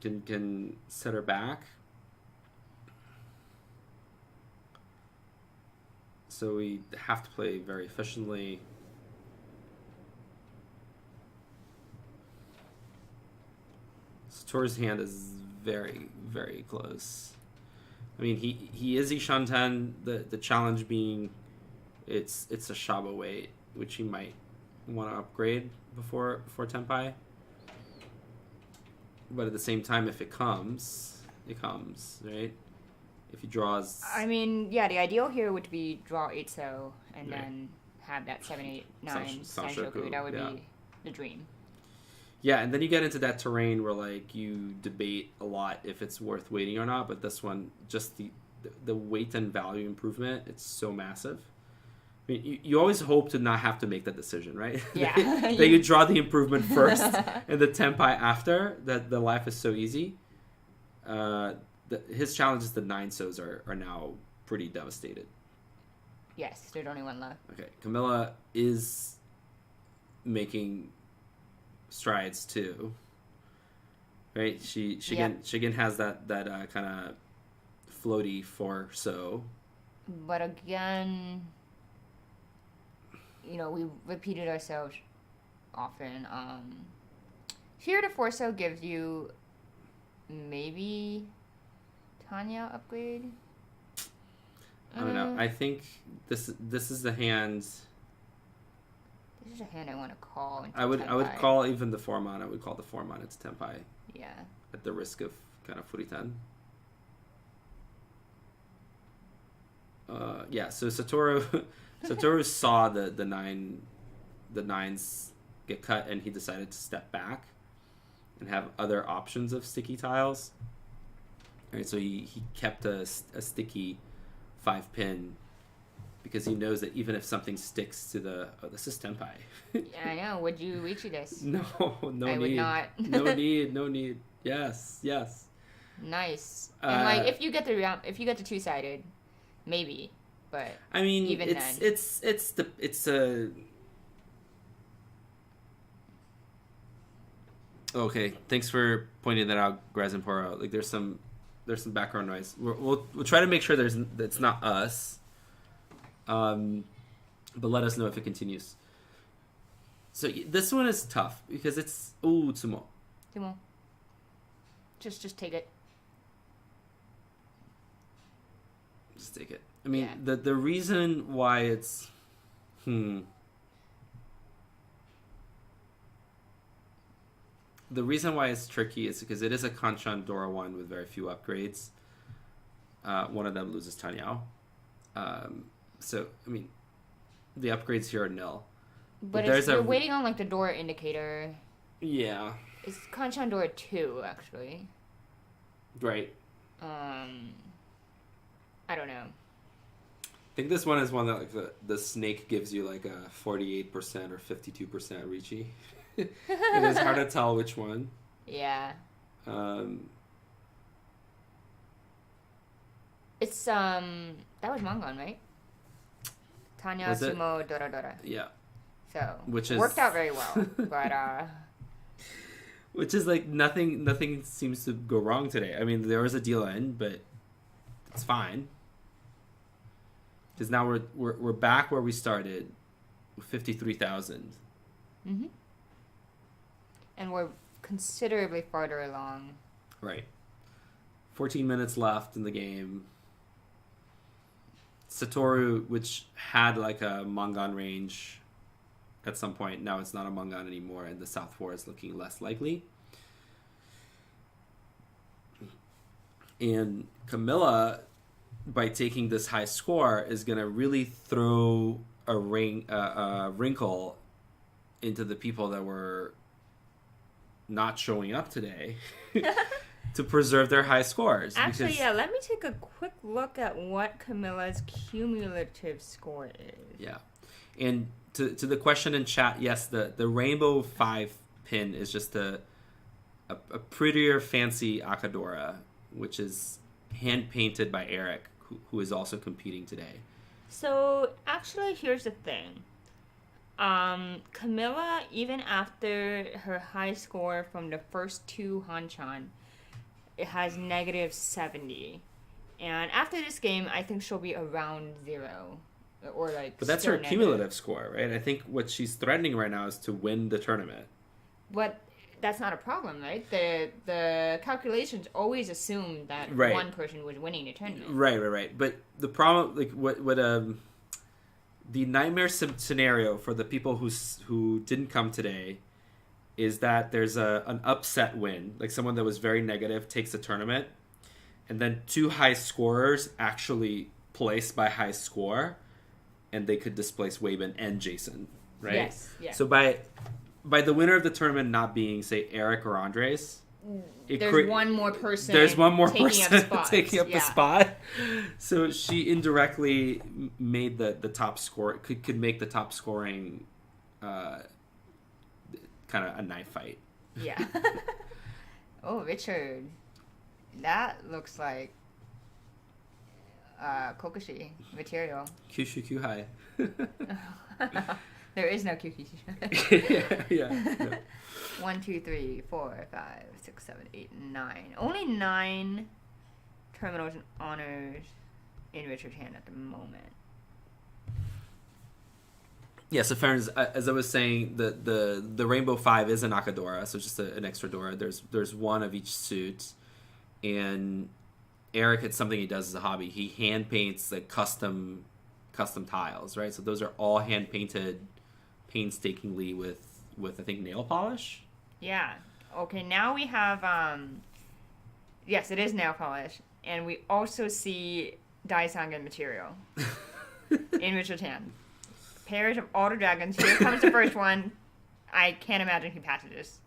can set her back. So we have to play very efficiently. Satoru's hand is very, very close. I mean, he is Ishanten. The challenge being, it's a Shaba weight, which he might want to upgrade before tenpai. But at the same time, if it comes, right? If he draws... I mean, yeah, the ideal here would be draw 8-so and then have that 7-8-9 Sanshoku. That would be the dream. Yeah, and then you get into that terrain where, like, you debate a lot if it's worth waiting or not, but this one, just the weight and value improvement, it's so massive. I mean, you always hope to not have to make that decision, right? Yeah. that you draw the improvement first and the tenpai after, that the life is so easy. His challenge is the 9-sos are now pretty devastated. Yes, there's only 1 left. Okay, Camilla is making strides too, right? She again has that kind of floaty 4-so. But again, we repeated ourselves often. Here the 4-so gives you maybe Tanya upgrade. I don't know. I think this is the hand. This is a hand I want to call. I would call even the 4-mon. I would call the 4-mon its tenpai. Yeah. At the risk of kind of furitan. yeah. So Satoru saw the nines get cut, and he decided to step back and have other options of sticky tiles. All right, so he kept a sticky 5-pin because he knows that even if something sticks to this is Tenpai. Yeah, I know. Would you Riichi this? No I need. would not. No need. Yes. Nice. And like if you get the two-sided, maybe. But I mean, even it's a. Okay, thanks for pointing that out, Grazenporo. Like, there's some background noise. We'll try to make sure it's not us. But let us know if it continues. So this one is tough because it's tsumo. Tsumo. Just take it. Just take it. I mean, the reason why it's the reason why it's tricky is because it is a Kanchan Dora 1 with very few upgrades. One of them loses Tanyao. So, I mean, the upgrades here are nil. But you're waiting on, like, the Dora indicator. Yeah. It's Kanchan Dora 2, actually. Right. I don't know. I think this one is one that, like, the snake gives you, like, a 48% or 52% Riichi. It is hard to tell which one. Yeah. It's that was Mangon, right? Tanya Sumo Dora Dora. Yeah. So which is worked out very well, but which is like nothing seems to go wrong today. I mean, there was a deal in, but it's fine. Because now we're back where we started, 53,000. Mm-hmm. And we're considerably farther along. Right. 14 minutes left in the game. Satoru, which had like a Mangan range at some point, now it's not a Mangan anymore, and the South 4 is looking less likely. And Camilla, by taking this high score, is going to really throw a wrinkle into the people that were not showing up today to preserve their high scores. Actually, let me take a quick look at what Camilla's cumulative score is. Yeah. And to the question in chat, yes, the Rainbow 5 pin is just a prettier, fancy Akadora, which is hand-painted by Eric, who is also competing today. So, actually, here's the thing. Camilla, even after her high score from the first two hanchan, it has negative 70. And after this game, I think she'll be around 0. Or like, but that's her cumulative score, right? I think what she's threatening right now is to win the tournament. But that's not a problem, right? The calculations always assume that one person was winning the tournament. Right. But the problem, like what the nightmare scenario for the people who didn't come today is that there's an upset win, like someone that was very negative takes the tournament, and then two high scorers actually place by high score, and they could displace Weibin and Jason, right? Yes. So by the winner of the tournament not being, say, Eric or Andres, there's one more person taking up the spot. So she indirectly made the top score, could make the top scoring kind of a knife fight. Yeah. Oh, Richard. That looks like Kokushi material. Kyushu Kyuhai. There is no Kyushu. Yeah. No. 1, 2, 3, 4, 5, 6, 7, 8, 9. Only 9 terminals and honors in Richard's hand at the moment. Yeah, so fairness, as I was saying, the Rainbow 5 is an Akadora, so just an extra Dora. There's one of each suit, and Eric, it's something he does as a hobby. He hand paints like custom tiles, right? So those are all hand painted painstakingly with I think nail polish. Yeah. Okay. Now we have yes, it is nail polish, and we also see Daisangen material. in Richard's hand. Pairs of all the dragons. Here comes the first one. I can't imagine he passes this.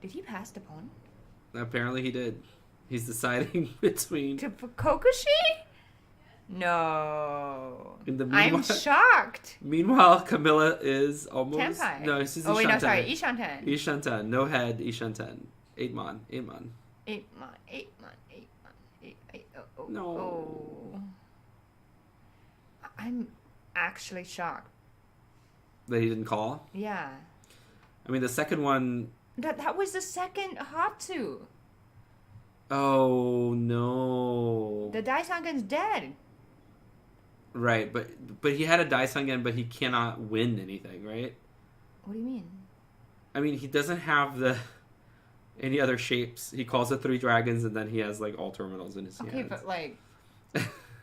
Did he pass the pawn? Apparently he did. He's deciding between... To Kokoshi? No. I'm shocked. Meanwhile, Camilla is almost... Tenpai. No, this is Ishanten. Oh, wait, no, sorry. Ishanten. Ishanten. No head, Ishanten. 8-mon. Oh. No. Oh. I'm actually shocked. That he didn't call? Yeah. I mean, the second one... That was the second Hatsu. Oh, no. The Daisangen's dead. Right, but he had a Daisangen, but he cannot win anything, right? What do you mean? I mean, he doesn't have any other shapes. He calls it 3 dragons, and then he has, like, all terminals in his hands. Okay, but, like...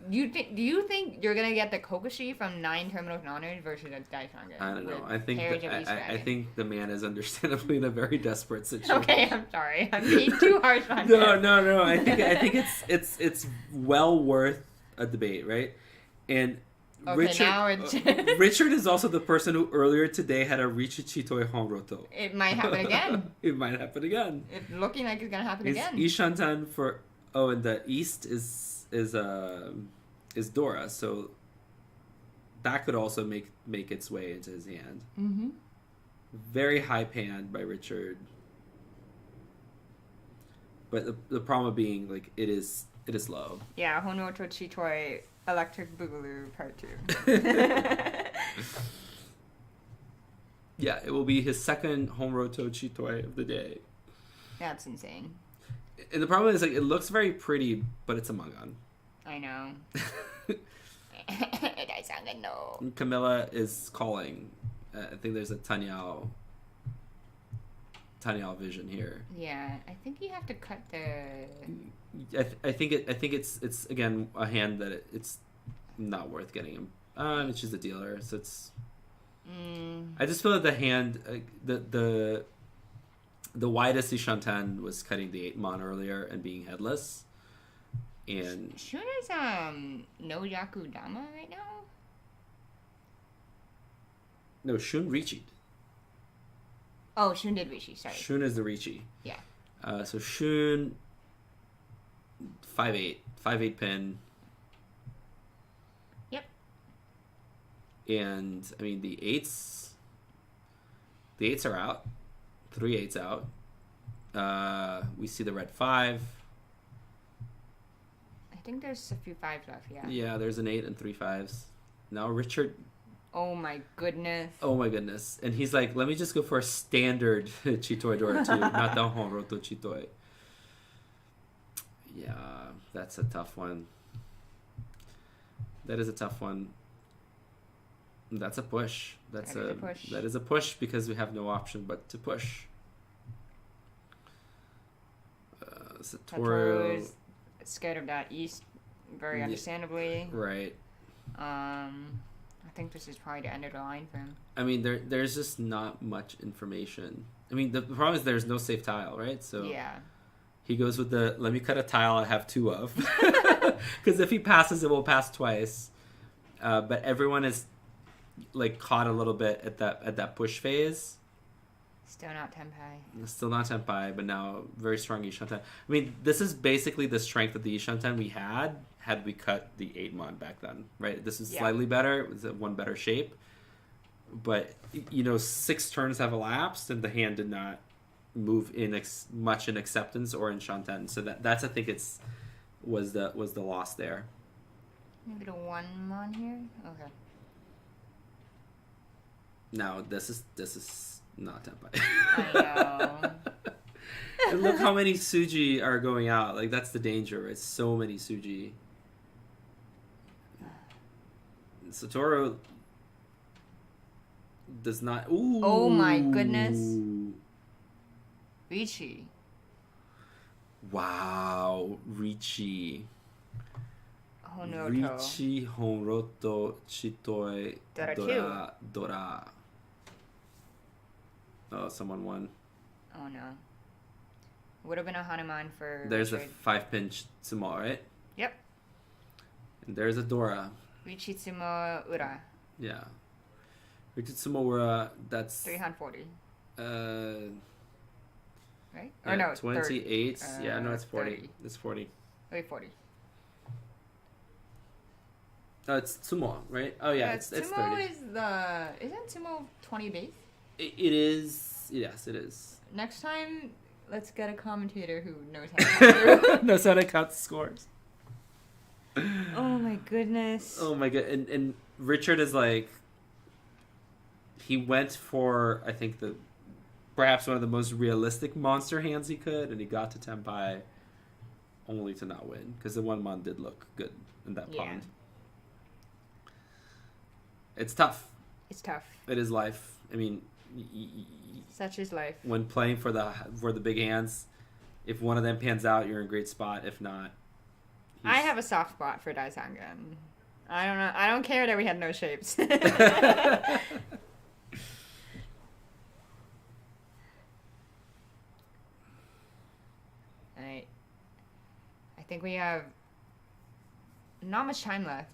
Do you think you're gonna get the Kokoshi from 9 terminals and honors versus a Daisangen? I don't know. I think the man is understandably in a very desperate situation. Okay, I'm sorry. I'm being too harsh on him. No. I think it's well worth a debate, right? And okay, Richard is also the person who earlier today had a Riichi Chitoi Honroto. It might happen again. It might happen again. It's looking like it's gonna happen again. Ishantan for and the east is Dora, so that could also make its way into his hand. Mm-hmm. Very high panned by Richard, but the problem being like it is low. Yeah, Honroto Chitoi Electric Boogaloo Part 2. Yeah, it will be his second Honroto Chitoi of the day. That's insane. And the problem is, like, it looks very pretty, but it's a Mangan. I know. No. Camilla is calling. I think there's a Tanyao vision here. Yeah, I think you have to cut the... I think it's again a hand that it's not worth getting him. It's just a dealer, so it's... I just feel that the hand... The widest Ishantan was cutting the 8-mon earlier and being headless. And Shun is no Yaku Dama right now? No, Shun Riichi. Oh, Shun did Riichi, sorry. Shun is the Riichi. Yeah. So Shun 5/8 pin. Yep. And I mean the 8s are out. 3 8s out. We see the red 5. I think there's a few 5s left, yeah. Yeah, there's an 8 and 3 5s. Now Richard... Oh my goodness. And he's like, let me just go for a standard Chitoi Dora 2, not the Honroto Chitoi. Yeah, that's a tough one. That is a tough one. That's a push. That is a push because we have no option but to push. Satoru is scared of that east, very understandably. Right. I think this is probably the end of the line for him. I mean, there's just not much information. I mean, the problem is there's no safe tile, right? So yeah. He goes with the let me cut a tile I have 2 of, because if he passes, it will pass twice. But everyone is like caught a little bit at that push phase. Still not Tenpai, but now very strong Ishanten. I mean, this is basically the strength of the Ishanten we had we cut the 8-mon back then, right? This is slightly better. It was one better shape. But, 6 turns have elapsed, and the hand did not move in much in acceptance or in Shanten. So that's I think was the loss there. Maybe the 1-mon here? Okay. Now, this is not Tenpai. I know. And look how many Suji are going out. Like, that's the danger. It's so many Suji. Satoru does not... Ooh. Oh my goodness. Riichi. Wow. Riichi. Honroto. Riichi, Honroto, Chitoi, Dora. Oh, someone won. Oh no. Would have been a Hanuman for There's Richard. a 5-pin Tsumo, right? Yep. There's a Dora. Richitsumo Ura. Yeah. Richitsumo Ura, that's... 340. Right? Yeah, or no, 28. Yeah, no, it's 40. 30. It's 40. Wait, 40. Oh, it's Tsumo, right? Oh, yeah, it's 30. Tsumo isn't Tsumo 20 base? It is. Yes, it is. Next time, let's get a commentator who knows how to count. Knows how to count scores. Oh my goodness. Oh my god. And Richard is like, he went for, I think, perhaps one of the most realistic monster hands he could, and he got to Tenpai only to not win, because the one mon did look good in that pond. It's tough. It's tough. It is life. I mean, such is life. When playing for the big hands, if one of them pans out, you're in a great spot. If not, I have a soft spot for Daisangan. I don't know. I don't care that we had no shapes. I think we have not much time left.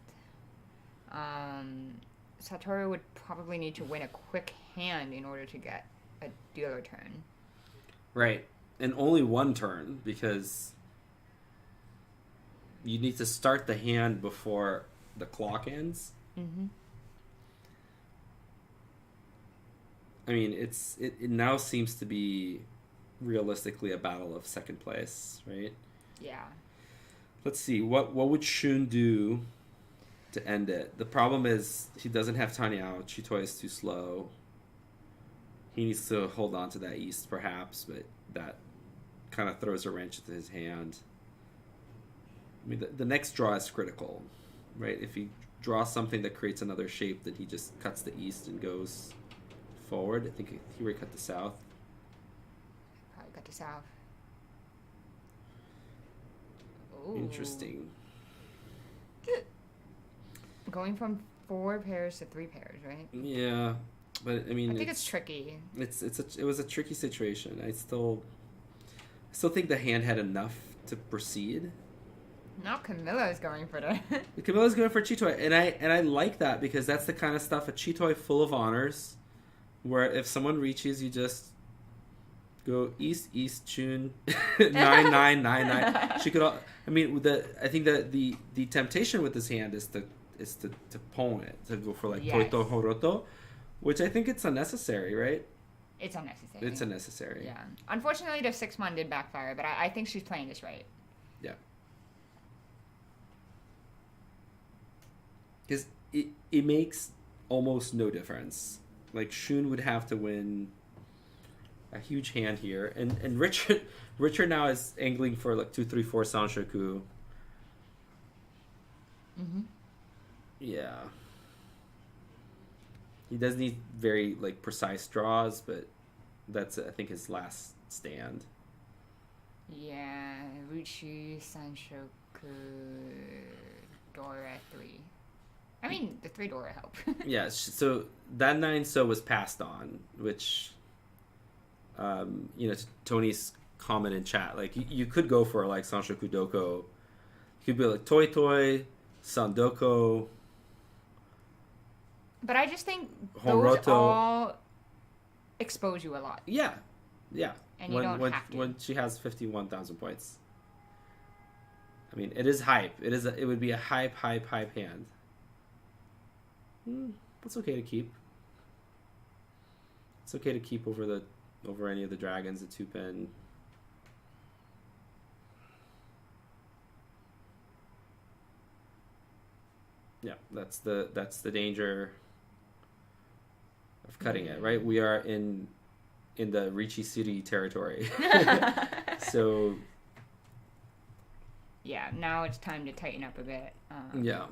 Satoru would probably need to win a quick hand in order to get a dealer turn. Right. And only one turn, because you need to start the hand before the clock ends. Mm-hmm. I mean, it now seems to be realistically a battle of second place, right? Yeah. Let's see. What would Shun do to end it? The problem is he doesn't have Tanyao. Chitoi is too slow. He needs to hold on to that east, perhaps, but that kind of throws a wrench into his hand. I mean, the next draw is critical, right? If he draws something that creates another shape, then he just cuts the east and goes forward. I think he already cut the south. Probably cut the south. Ooh. Interesting. Going from 4 pairs to 3 pairs, right? Yeah, but I mean, I think it's tricky. It was a tricky situation. I still think the hand had enough to proceed. Now Camilla's going for that. Camilla's going for Chitoi, and I like that, because that's the kind of stuff, a Chitoi full of honors, where if someone reaches, you just go east Chun 9999. She could. I mean, I think that the temptation with this hand is to pwn it, to go for like Toito Horoto, which I think it's unnecessary, right? It's unnecessary. It's unnecessary. Yeah. Unfortunately, the 6-mon did backfire, but I think she's playing this right. Yeah. Because it makes almost no difference. Like, Shun would have to win a huge hand here, and Richard now is angling for like 2-3-4 Sanshoku. Mm-hmm. Yeah. He does need very like precise draws, but that's, I think, his last stand. Yeah, Riichi, Sanshoku, Dora 3. I mean, the 3 Dora help. Yeah, so that 9-so was passed on, which, Tony's comment in chat, like, you could go for, like, Sanshoku Doko. You could be, like, Toy, Sandoko. But I just think Honroto. those all expose you a lot. Yeah. And you don't have to. When she has 51,000 points. I mean, it is hype. It would be a hype hand. That's okay to keep. It's okay to keep over any of the dragons, the 2-pin. Yeah, that's the danger of cutting it, right? We are in the Riichi City territory. So yeah, now it's time to tighten up a bit. Yeah.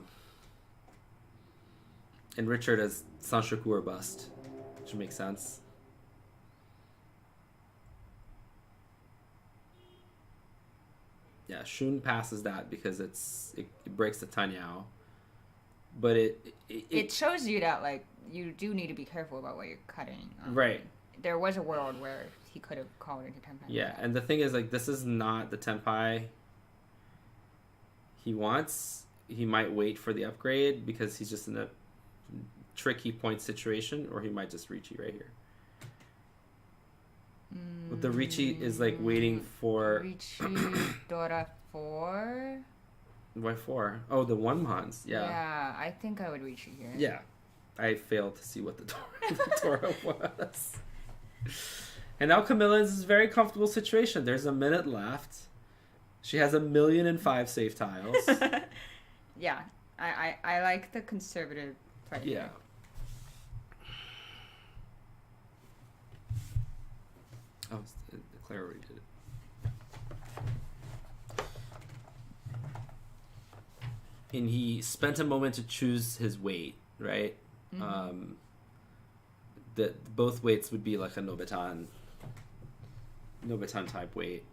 And Richard has Sanshoku or bust, which makes sense. Yeah, Shun passes that because it breaks the Tanyao. But it shows you that, like, you do need to be careful about what you're cutting. Right. There was a world where he could have called into Tenpai. Yeah, and the thing is, like, this is not the Tenpai he wants. he might wait for the upgrade because he's just in a tricky point situation, or he might just Riichi right here. But the Riichi is like waiting for Riichi Dora 4. Why 4? Oh, the 1 mons. Yeah. Yeah, I think I would Riichi here. Yeah. I failed to see what the Dora was. And now Camilla is in a very comfortable situation. There's a minute left. She has 1,000,005 safe tiles. Yeah. I like the conservative play. Yeah. Oh, Claire already did it. And he spent a moment to choose his weight, right? Mm-hmm. Both weights would be like a Nobitan type weight.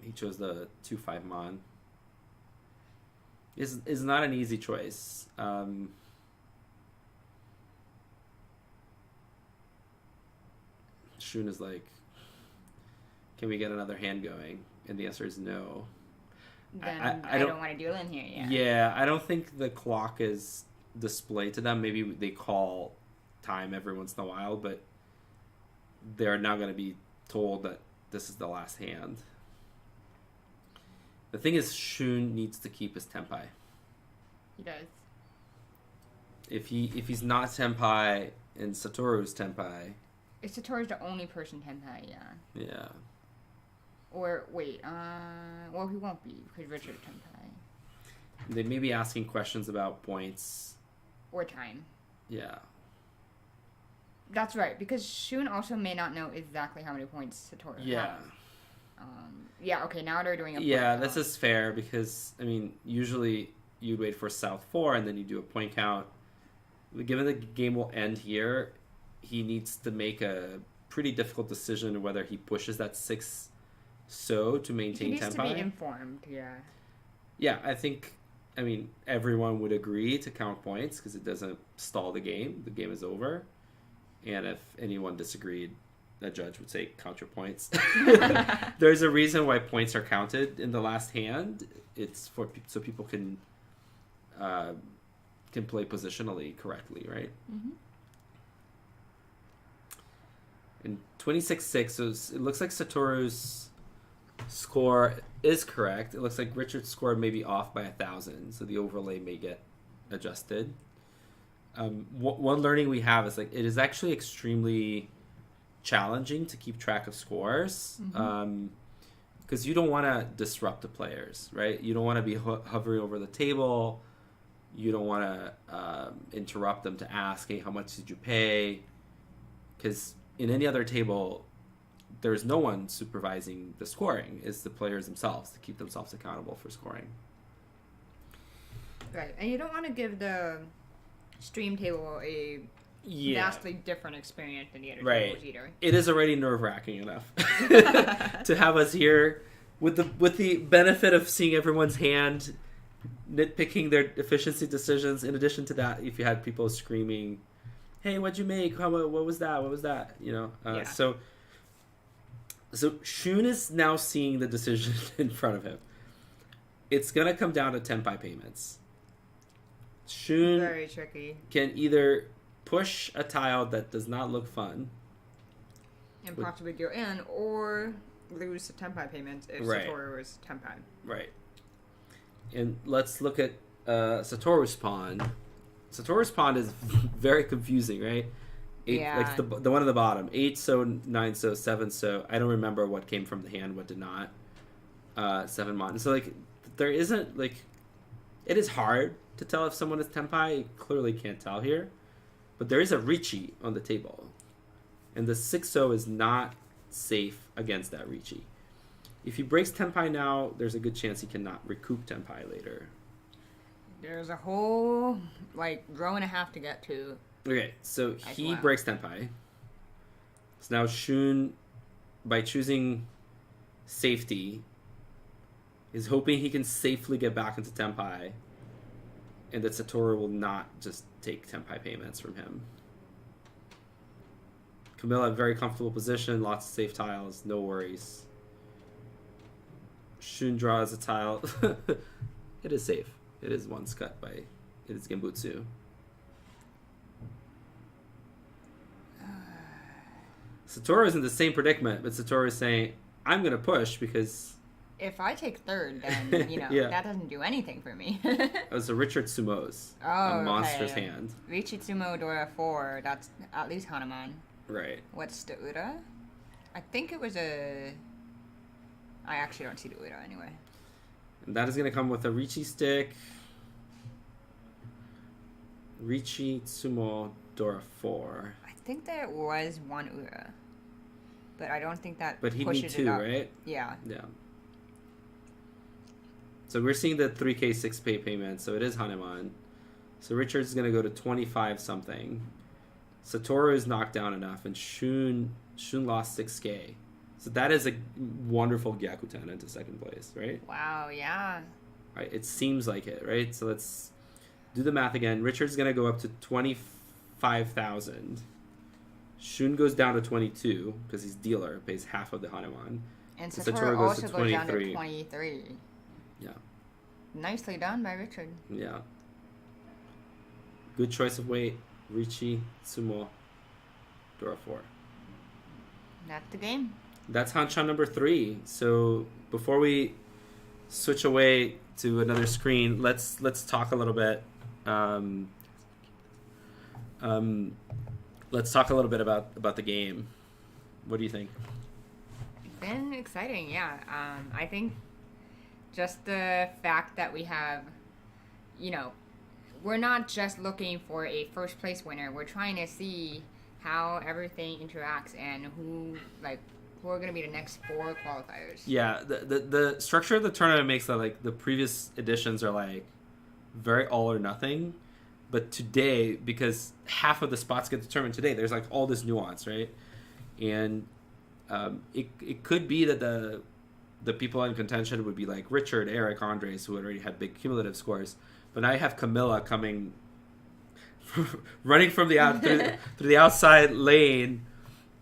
He chose the 2-5 mon. Is not an easy choice. Shun is like, can we get another hand going? And the answer is no. Then I don't want to duel in here yet. Yeah, I don't think the clock is displayed to them. Maybe they call time every once in a while, but they're not going to be told that this is the last hand. The thing is, Shun needs to keep his tempai. He does. If he's not tempai and Satoru's tempai... Satoru's the only person tempai, yeah. Yeah. Or, wait, well, he won't be, because Richard tempai. They may be asking questions about points. Or time. Yeah. That's right, because Shun also may not know exactly how many points Satoru has. Yeah, okay, now they're doing a point count. This is fair, because, I mean, usually you'd wait for South 4, and then you do a point count. Given the game will end here, he needs to make a pretty difficult decision whether he pushes that 6 so to maintain tempo. He needs to be informed, yeah. Yeah, I mean, everyone would agree to count points because it doesn't stall the game. The game is over. And if anyone disagreed, a judge would say, count your points. There's a reason why points are counted in the last hand. It's so people can play positionally correctly, right? Mm-hmm. In 26-6, so it looks like Satoru's score is correct. It looks like Richard's score may be off by 1,000, so the overlay may get adjusted. One learning we have is like it is actually extremely challenging to keep track of scores, because you don't want to disrupt the players, right? You don't want to be hovering over the table. You don't want to interrupt them to ask, hey, how much did you pay? Because in any other table, there's no one supervising the scoring. It's the players themselves to keep themselves accountable for scoring. Right, and you don't want to give the stream table a vastly different experience than the other tables either. It is already nerve-wracking enough to have us here with the benefit of seeing everyone's hand, nitpicking their efficiency decisions. In addition to that, if you had people screaming, hey, what'd you make? What was that? What was that? You know? So Shun is now seeing the decision in front of him. It's going to come down to tenpai payments. Shun very tricky. Can either push a tile that does not look fun. And possibly go in, or lose the tenpai payments if Satoru is tenpai. Right. And let's look at Satoru's pawn. Satoru's pawn is very confusing, right? Like the one at the bottom. 8 so, 9 so, 7 so. I don't remember what came from the hand, what did not. 7 mon. So, like, there isn't, like... It is hard to tell if someone is tenpai. You clearly can't tell here. But there is a Riichi on the table. And the 6 so is not safe against that Riichi. If he breaks tenpai now, there's a good chance he cannot recoup tenpai later. There's a whole, row and a half to get to. Okay, so he breaks tenpai. So now Shun, by choosing safety, is hoping he can safely get back into tenpai, and that Satoru will not just take tenpai payments from him. Camilla, very comfortable position, lots of safe tiles, no worries. Shun draws a tile. It is safe. It is once cut by... It is Genbutsu. Satoru's in the same predicament, but Satoru's saying, I'm going to push because... If I take third, then, that doesn't do anything for me. Oh, so Richard Sumo's. A monster's hand. Riichi Tsumo Dora 4, that's at least Hanuman. Right. What's the Ura? I think it was a... I actually don't see the Ura anyway. And that is going to come with a Riichi stick. Riichi Tsumo Dora 4. I think there was one Ura. But I don't think that But he'd need two, right? Yeah. Yeah. So we're seeing the 3K 6-pay payment, so it is Hanuman. So Richard's going to go to 25 something. Satoru is knocked down enough, and Shun lost 6K. So that is a wonderful Gyakuten into second place, right? Wow, yeah. Right, it seems like it, right? So let's do the math again. Richard's going to go up to 25,000. Shun goes down to 22 because he's dealer, pays half of the Hanuman. And Satoru also goes down to 23. Yeah. Nicely done by Richard. Yeah. Good choice of weight. Riichi Tsumo Dora 4. That's the game. That's hanchan number 3. So before we switch away to another screen, let's talk a little bit. Let's talk a little bit about the game. What do you think? It's been exciting, yeah. I think just the fact that we have, we're not just looking for a first place winner. We're trying to see how everything interacts and who are going to be the next 4 qualifiers. Yeah, the structure of the tournament makes that the previous editions are very all or nothing, but today, because half of the spots get determined today, there's all this nuance, right? And it could be that the people in contention would be Richard, Eric, Andres, who already had big cumulative scores. But now I have Camilla coming, running from through the outside lane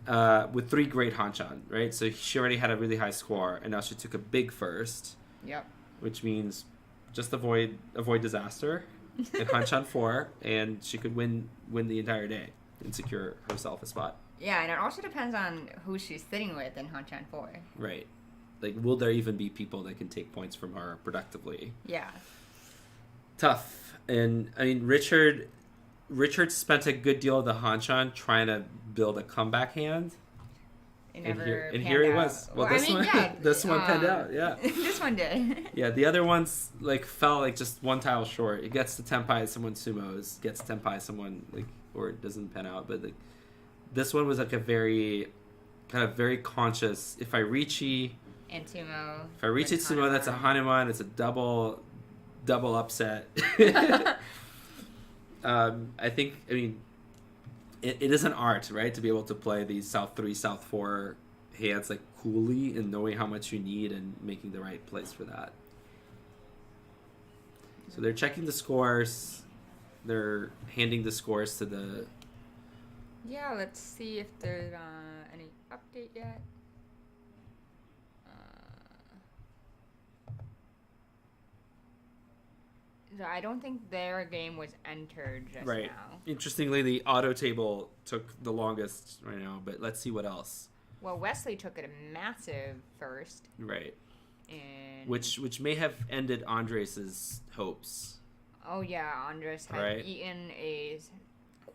with 3 great hanchan, right? So she already had a really high score, and now she took a big first. Yep. Which means just avoid disaster in hanchan 4, and she could win the entire day and secure herself a spot. Yeah, and it also depends on who she's sitting with in hanchan 4. Right. Will there even be people that can take points from her productively? Yeah. Tough. And I mean, Richard spent a good deal of the hanchan trying to build a comeback hand. And here he was. Well, this one panned out. Yeah. This one did. Yeah, the other ones fell just one tile short. It gets to tenpai someone sumos, gets tenpai someone or it doesn't pan out. But this one was a very conscious. If I Riichi Tsumo, that's a Hanuman. It's a double upset. I think, it is an art, right? To be able to play these South 3, South 4 hands coolly and knowing how much you need and making the right place for that. So they're checking the scores. They're handing the scores to the... Yeah, let's see if there's any update yet. I don't think their game was entered just right now. Interestingly, the auto table took the longest right now, but let's see what else. Well, Wesley took it a massive first. Right. And which may have ended Andres' hopes. Oh yeah, Andres had eaten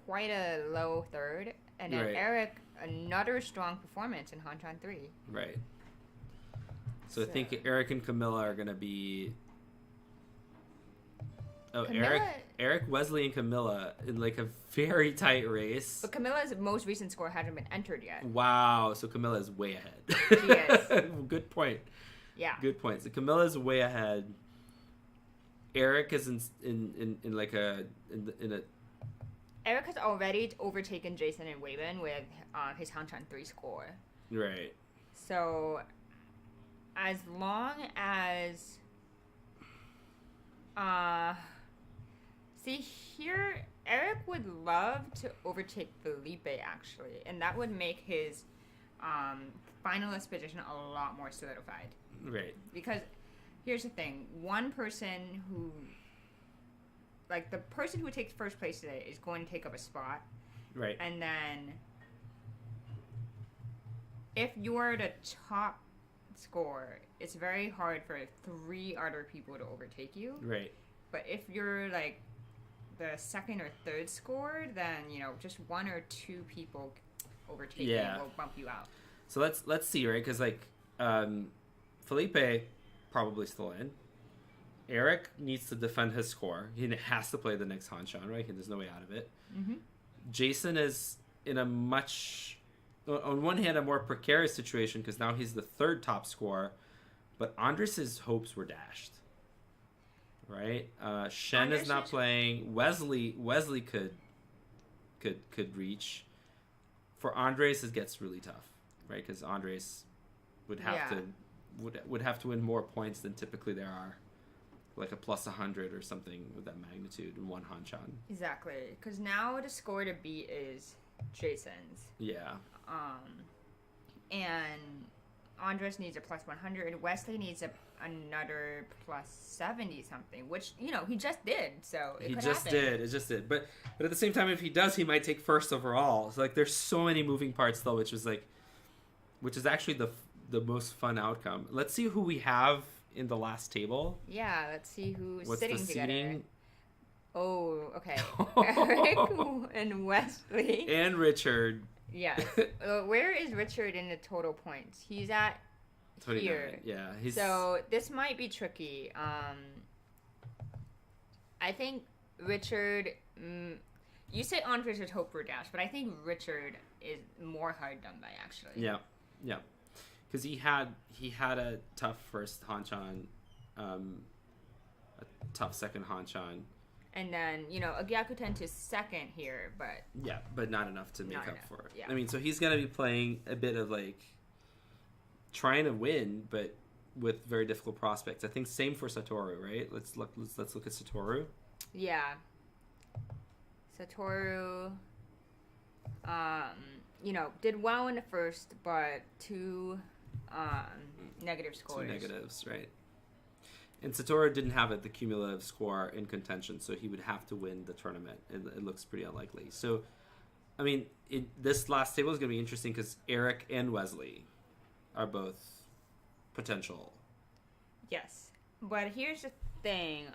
quite a low third, and then Eric, another strong performance in hanchan 3. Right. So I think Eric and Camilla are going to be... Oh, Eric, Wesley, and Camilla in a very tight race. But Camilla's most recent score hasn't been entered yet. Wow, so Camilla is way ahead. She is. Good point. Yeah. Good point. So Camilla is way ahead. Eric is in a. Eric has already overtaken Jason and Waven with his hanchan 3 score. Right. So, as long as. See, here, Eric would love to overtake Felipe, actually, and that would make his finalist position a lot more solidified. Right. Because here's the thing. One person who like the person who takes first place today is going to take up a spot. Right. And then if you're the top score, it's very hard for 3 other people to overtake you. Right. But if you're like the second or third score, then just 1 or 2 people overtaking will bump you out. So let's see, right? Because like Felipe probably still in. Eric needs to defend his score. He has to play the next hanchan, right? There's no way out of it. Mm-hmm. Jason is in a much, on one hand, a more precarious situation because now he's the 3rd top scorer, but Andres' hopes were dashed, right? Shen is not playing. Wesley could reach. For Andres, it gets really tough, right? Because Andres would have to win more points than typically there are. Like a plus 100 or something with that magnitude in one hanchan. Exactly, because now the score to beat is Jason's. Yeah. And Andres needs a plus 100. Wesley needs another plus 70 something, which he just did. So it could happen. It just did. But at the same time, if he does, he might take first overall. So like, there's so many moving parts though, which is actually the most fun outcome. Let's see who we have in the last table. Yeah, let's see who's What's sitting the together. Seating? Oh, okay. Eric and Wesley. And Richard. Yes. Where is Richard in the total points? He's at 29. Here. Yeah. So this might be tricky. I think Richard... you say Andres would hope for dash, but I think Richard is more hard done by, actually. Yeah. Yeah. Because he had a tough first hanchan, a tough second hanchan. And then, a Gyakuten to second here, but... Yeah, but not enough to make up for it. Yeah. I mean, so he's going to be playing a bit of, like, trying to win, but with very difficult prospects. I think same for Satoru, right? Let's look at Satoru. Yeah. Satoru... did well in the first, but 2 negative scores. 2 negatives, right. And Satoru didn't have the cumulative score in contention, so he would have to win the tournament. It looks pretty unlikely. So, I mean, this last table is going to be interesting because Eric and Wesley are both potential. Yes. But here's the thing.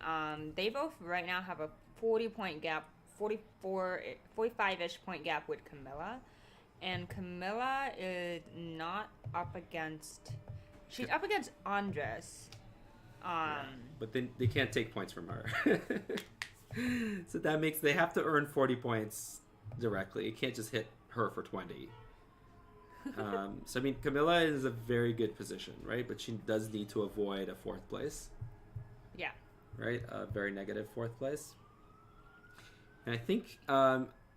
They both right now have a 40-point gap, 45-ish point gap with Camilla. And Camilla is not up against... She's up against Andres. But then they can't take points from her. So that makes... They have to earn 40 points directly. It can't just hit her for 20. So, I mean, Camilla is a very good position, right? But she does need to avoid a 4th place. Yeah. Right? A very negative 4th place. And I think...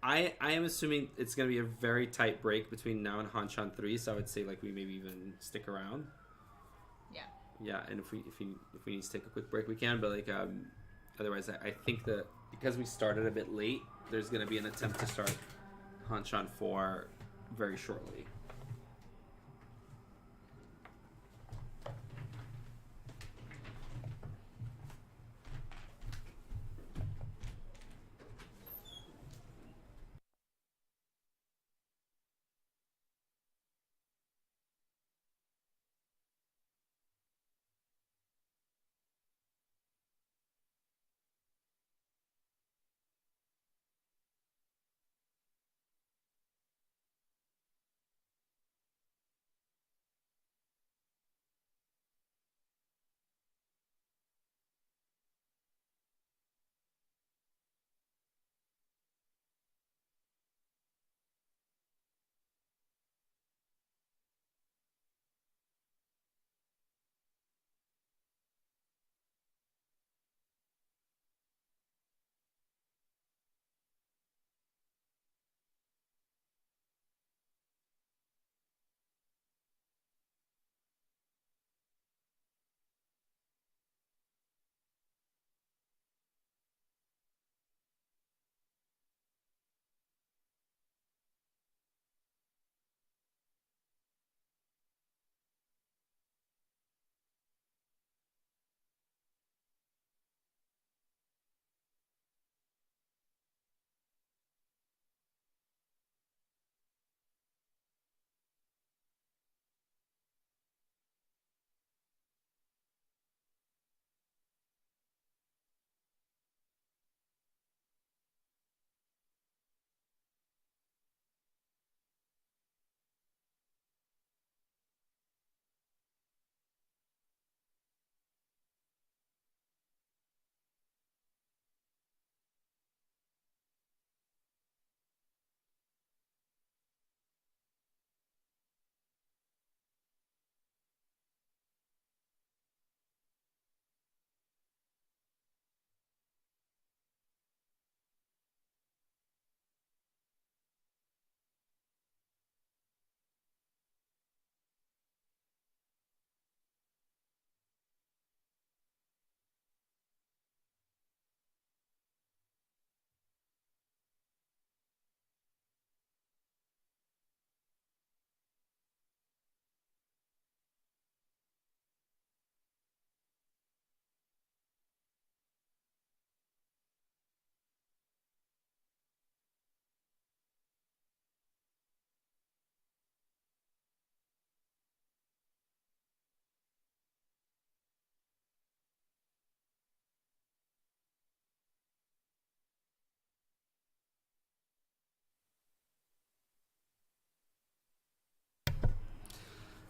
I am assuming it's going to be a very tight break between now and Hanchan 3, so I would say like we maybe even stick around. Yeah. Yeah, and if we need to take a quick break, we can. But like otherwise, I think that because we started a bit late, there's going to be an attempt to start Hanchan 4 very shortly.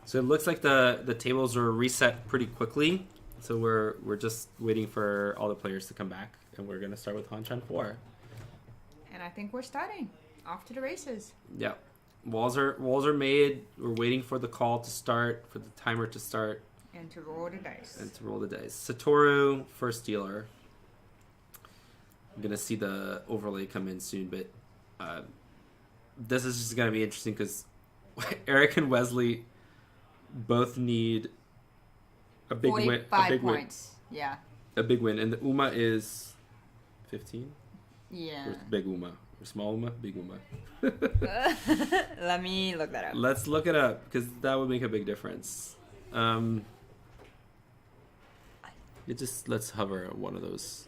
So it looks like the tables were reset pretty quickly. So we're just waiting for all the players to come back, and we're gonna start with hanchan 4. And I think we're starting. Off to the races. Yeah, walls are made. We're waiting for the call to start, for the timer to start, and to roll the dice. Satoru, first dealer. I'm gonna see the overlay come in soon, but this is just gonna be interesting because Eric and Wesley both need a big win. 45 points. Yeah. A big win, and the Uma is 15. Yeah. Or big Uma, or small Uma, big Uma. Let me look that up. Let's look it up because that would make a big difference. Let's hover one of those.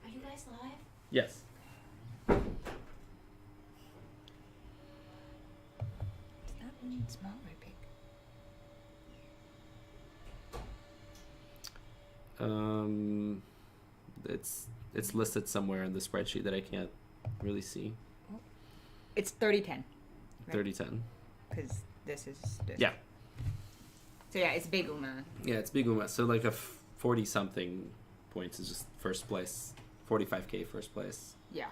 Are you guys live? Yes. Does that mean small or big? It's listed somewhere in the spreadsheet that I can't really see. It's 30-10. Right? 30-10. Because this is this. Yeah. So yeah, it's big Uma. Yeah, it's big Uma. So like a 40-something points is just first place. 45K first place. Yeah.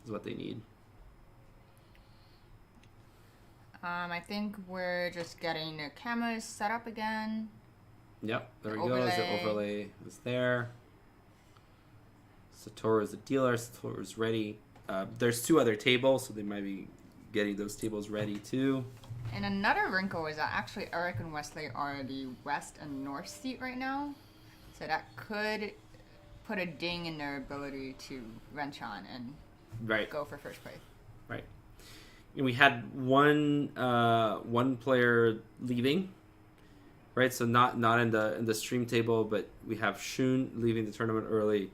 Is what they need. I think we're just getting the cameras set up again. Yep, there we go. The overlay is there. Satoru is the dealer. Satoru is ready. There's 2 other tables, so they might be getting those tables ready too. And another wrinkle is that actually Eric and Wesley are the west and north seat right now. So that could put a ding in their ability to wrench on and go for first place. Right. And we had one player leaving. Right, so not in the stream table, but we have Shun leaving the tournament early.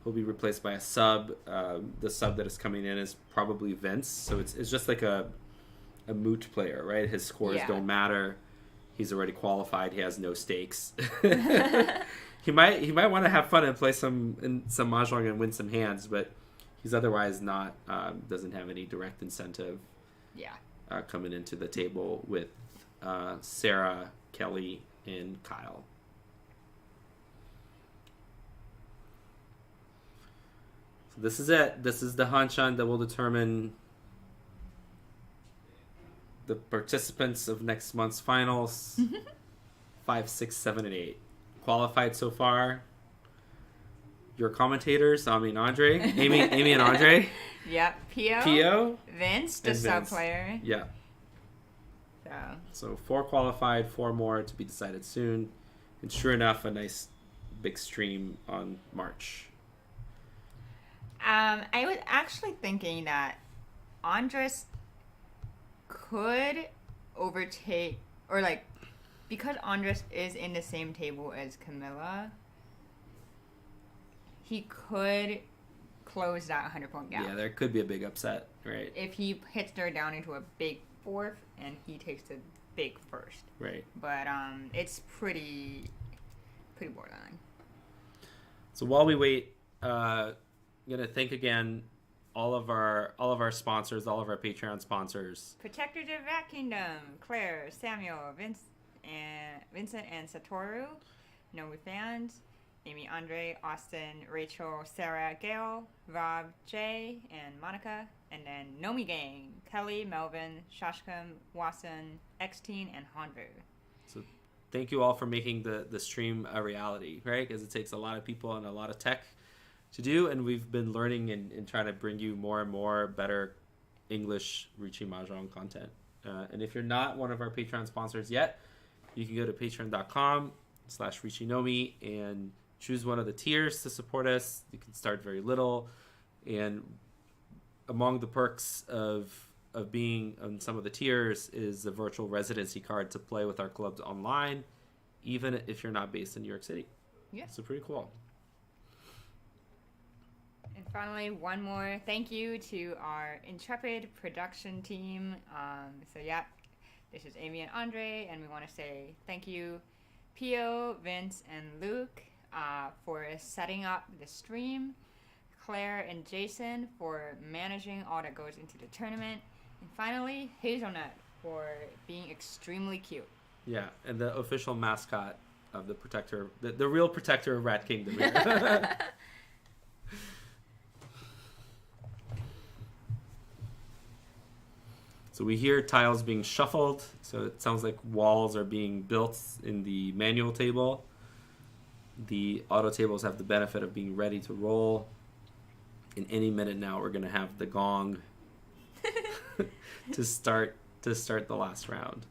He'll be replaced by a sub. The sub that is coming in is probably Vince. So it's just like a moot player, right? His scores don't matter. He's already qualified. He has no stakes. He might want to have fun and play some Mahjong and win some hands, but he's otherwise not doesn't have any direct incentive. Yeah. Coming into the table with Sarah, Kelly, and Kyle. So this is it. This is the hanchan that will determine the participants of next month's finals. 5, 6, 7, and 8 qualified so far. Your commentators, Amy and Andre. Amy and Andre. Yep. Pio. Vince, the sub player. Yeah. So 4 qualified, 4 more to be decided soon. And sure enough, a nice big stream on March. I was actually thinking that Andres could overtake, or like, because Andres is in the same table as Camilla, he could close that 100-point gap. Yeah, there could be a big upset, right? If he hits her down into a big 4th and he takes the big 1st. Right. But it's pretty borderline. So while we wait, I'm gonna thank again all of our sponsors, all of our Patreon sponsors. Protectors of Rat Kingdom, Claire, Samuel, Vincent and Satoru, Nomi fans, Amy, Andre, Austin, Rachel, Sarah, Gail, Rob, Jay, and Monica, and then Nomi Gang, Kelly, Melvin, Shashkam, Watson, X-Teen, and Honru. So thank you all for making the stream a reality, right? Because it takes a lot of people and a lot of tech to do, and we've been learning and trying to bring you more and more better English Riichi Mahjong content. And if you're not one of our Patreon sponsors yet, you can go to patreon.com/Riichi Nomi and choose one of the tiers to support us. You can start very little, and among the perks of being on some of the tiers is a virtual residency card to play with our clubs online, even if you're not based in New York City. Yeah. So pretty cool. And finally, one more thank you to our intrepid production team. This is Amy and Andre, and we want to say thank you, Pio, Vince, and Luke, for setting up the stream, Claire and Jason for managing all that goes into the tournament, and finally, Hazelnut for being extremely cute. Yeah, and the official mascot of the protector, the real protector of Rat Kingdom here. So we hear tiles being shuffled, so it sounds like walls are being built in the manual table. The auto tables have the benefit of being ready to roll. In any minute now, we're going to have the gong to start the last round.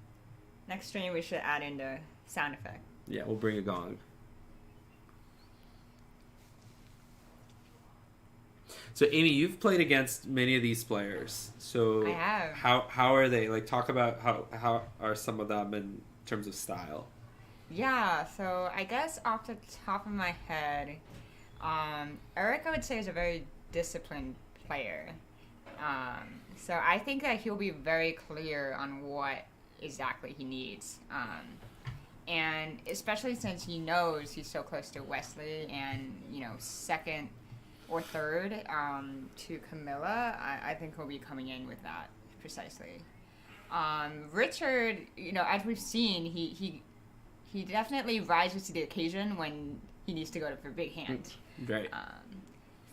Next stream, we should add in the sound effect. Yeah, we'll bring a gong. So, Amy, you've played against many of these players. So I have. How are they? Like, talk about how are some of them in terms of style? Yeah, so I guess off the top of my head, Eric, I would say, is a very disciplined player. So I think that he'll be very clear on what exactly he needs. And especially since he knows he's so close to Wesley and, second or third to Camilla, I think he'll be coming in with that precisely. Richard, as we've seen, he definitely rises to the occasion when he needs to go for big hands. Right.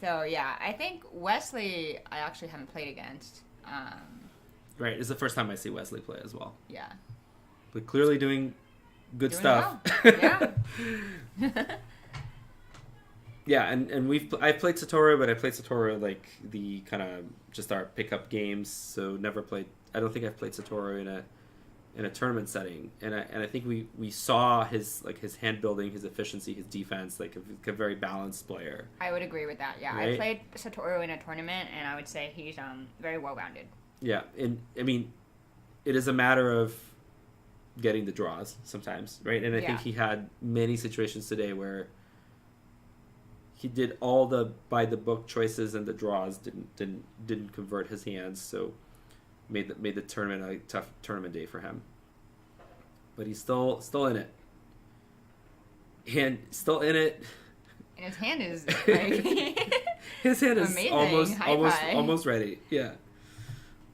So yeah, I think Wesley I actually haven't played against. Right, it's the first time I see Wesley play as well. Yeah. But clearly doing good stuff. Well. Yeah. Yeah, and I've played Satoru, but I played Satoru like the kind of just our pickup games. So never played. I don't think I've played Satoru in a tournament setting. And I think we saw his hand building, his efficiency, his defense, like a very balanced player. I would agree with that. Yeah, right? I played Satoru in a tournament, and I would say he's very well rounded. Yeah, and I mean, it is a matter of getting the draws sometimes, right? And I think he had many situations today where he did all the by the book choices and the draws didn't convert his hands, so made the tournament a tough tournament day for him. But he's still in it, and still in it. And his hand is like his hand is amazing. almost ready. Yeah.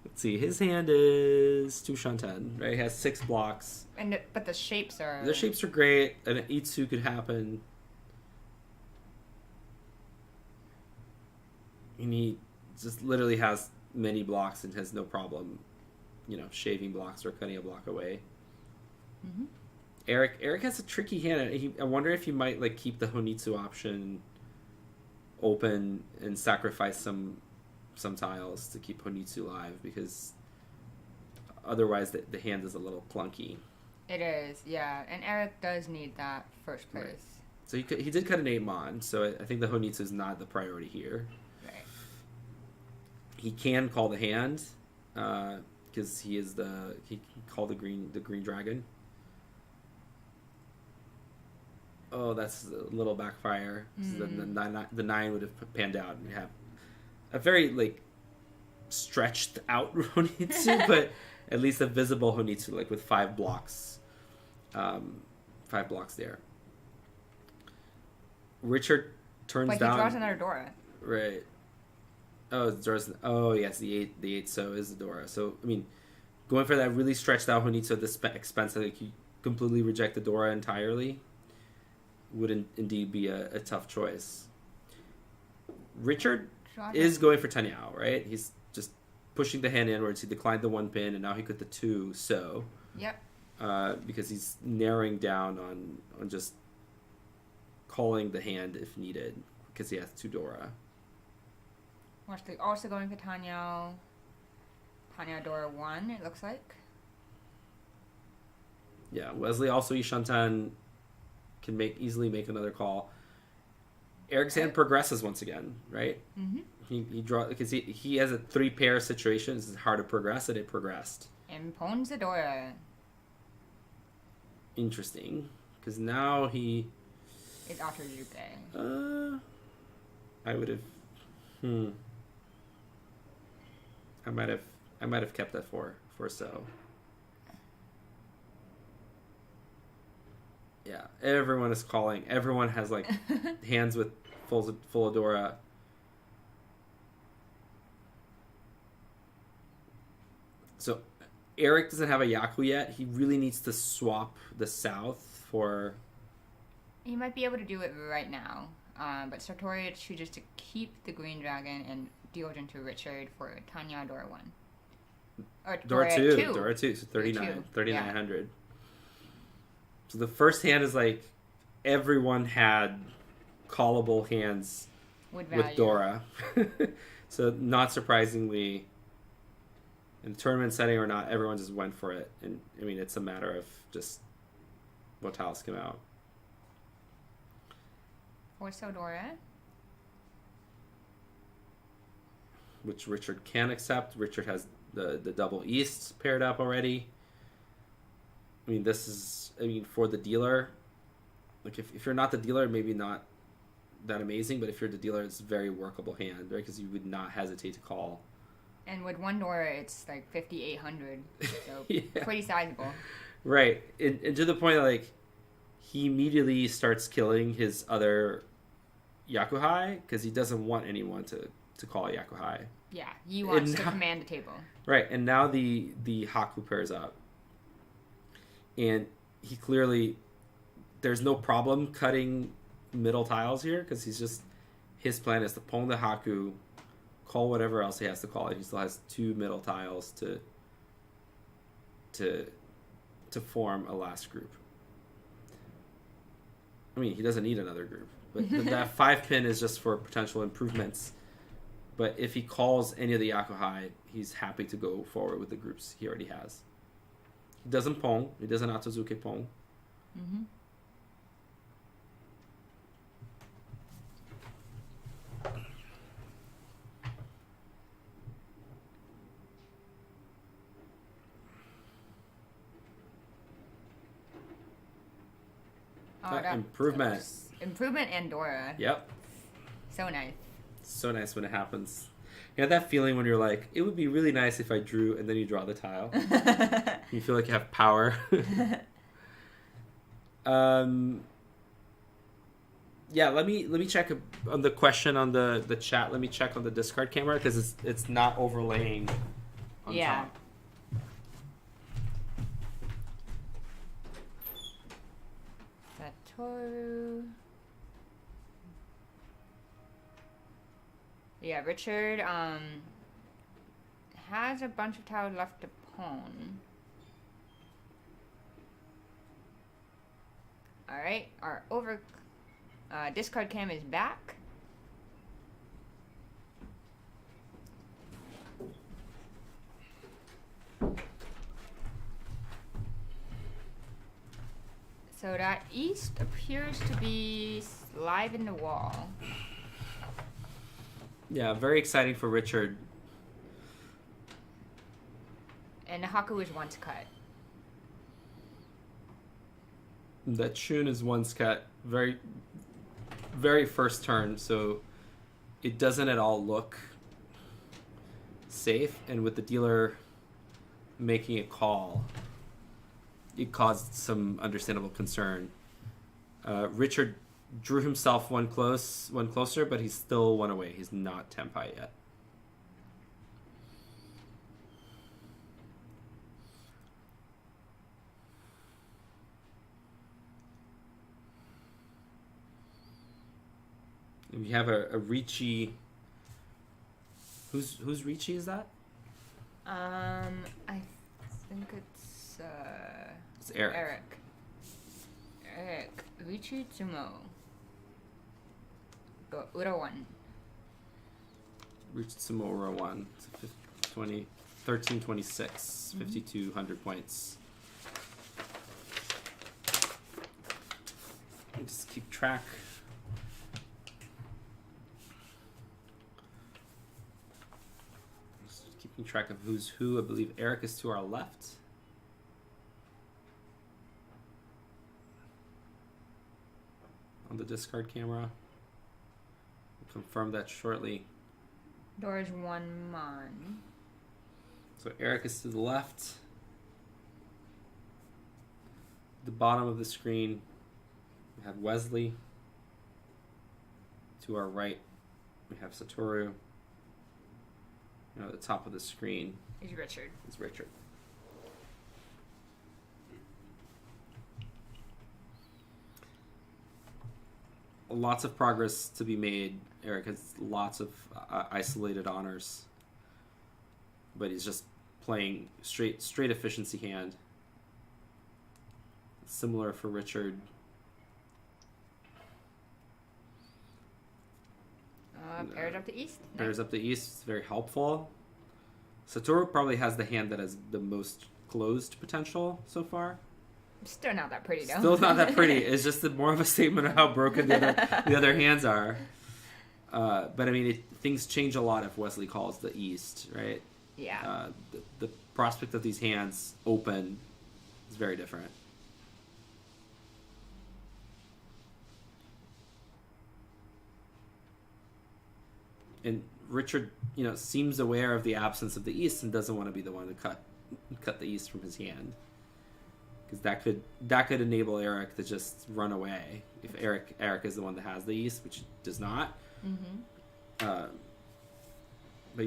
Let's see. His hand is 2 shanten, right? He has 6 blocks. But the shapes are great, and an itsu could happen. And he just literally has many blocks and has no problem, shaving blocks or cutting a block away. Mm-hmm. Eric has a tricky hand. I wonder if he might keep the Honitsu option open and sacrifice some tiles to keep Honitsu live, because otherwise the hand is a little clunky. It is, yeah. And Eric does need that first place. Right. So he did cut an 8-mon, so I think the Honitsu is not the priority here. He can call the hand, because he can call the green dragon. Oh, that's a little backfire. So the 9 would have panned out, and you have a very stretched out Honitsu, but at least a visible Honitsu, with 5 blocks, 5 blocks there. Richard turns down. But he draws another Dora. Right. Oh, it's Dora's. Oh, yes, the 8 so is the Dora. So, I mean, going for that really stretched out Honitsu at this expense, you completely reject the Dora entirely, would indeed be a tough choice. Richard is going for Tanyao, right? He's just pushing the hand inwards. He declined the 1 pin, and now he got the 2 so. Yep. Because he's narrowing down on just calling the hand if needed, because he has 2 Dora. Wesley also going for Tanyao. Tanyao Dora 1, it looks like. Yeah, Wesley also Ishantan can easily make another call. Eric's hand progresses once again, right? Mm-hmm. He draws, because he has a 3-pair situation. It's hard to progress, and it progressed. And pawns the Dora. Interesting, because now he. It's Auto Jupe. I would have. I might have kept that for so. Yeah, everyone is calling. Everyone has hands with full Dora. So Eric doesn't have a Yaku yet. He really needs to swap the south for... He might be able to do it right now. But Sartori chooses to keep the green dragon and deal into Richard for Tanya Dora 1. Or Dora 2. Dora 2, so 3,900. Yeah. So the first hand is like everyone had callable hands with Dora. So not surprisingly, in the tournament setting or not, everyone just went for it. And I mean, it's a matter of just what tiles come out. Orso Dora. Which Richard can accept. Richard has the double east paired up already. I mean, this is, for the dealer, like if you're not the dealer, maybe not that amazing, but if you're the dealer, it's a very workable hand, right? Because you would not hesitate to call. And with one Dora, it's like 5,800, so yeah. Pretty sizable. Right, and to the point, like, he immediately starts killing his other Yakuhai, because he doesn't want anyone to call Yakuhai. Yeah, he wants to command the table. Right, and now the Haku pairs up. And he clearly, there's no problem cutting middle tiles here, because his plan is to pong the Haku, call whatever else he has to call it. He still has 2 middle tiles to form a last group. I mean, he doesn't need another group, but that 5 pin is just for potential improvements. But if he calls any of the Yakuhai, he's happy to go forward with the groups he already has. He doesn't pong. He doesn't Atozuke pong. Mm-hmm. Improvement. Improvement and Dora. Yep. So nice. So nice when it happens. You have that feeling when you're like, it would be really nice if I drew, and then you draw the tile. You feel like you have power. Yeah, let me check on the question on the chat. Let me check on the discard camera, because it's not overlaying on top. Satoru. Yeah, Richard has a bunch of tiles left to pawn. Alright, our discard cam is back. So that east appears to be live in the wall. Yeah, very exciting for Richard. And the Haku is once cut. That Shun is once cut. Very, very first turn, so it doesn't at all look safe. And with the dealer making a call, it caused some understandable concern. Richard drew himself one closer, but he's still one away. He's not Tenpai yet. We have a Riichi. Who's Riichi is that? I think it's Eric. Eric. Riichi Tsumo. Ura 1. Riichi Tsumo Ura 1. 1326. 5,200 points. Just keep track. Keeping track of who's who. I believe Eric is to our left. On the discard camera. We'll confirm that shortly. Dora's 1 mon. So Eric is to the left. The bottom of the screen, we have Wesley. To our right, we have Satoru. At the top of the screen is Richard. lots of progress to be made. Eric has lots of isolated honors, but he's just playing straight efficiency hand. Similar for Richard. Pairs up the east. Pairs up the east. It's very helpful. Satoru probably has the hand that has the most closed potential so far. Still not that pretty, though. Still not that pretty. It's just more of a statement of how broken the other hands are. But I mean, things change a lot if Wesley calls the east, right? Yeah. The prospect of these hands open is very different. And Richard, seems aware of the absence of the east and doesn't want to be the one to cut the east from his hand, because that could enable Eric to just run away if Eric is the one that has the east, which does not. Mm-hmm. But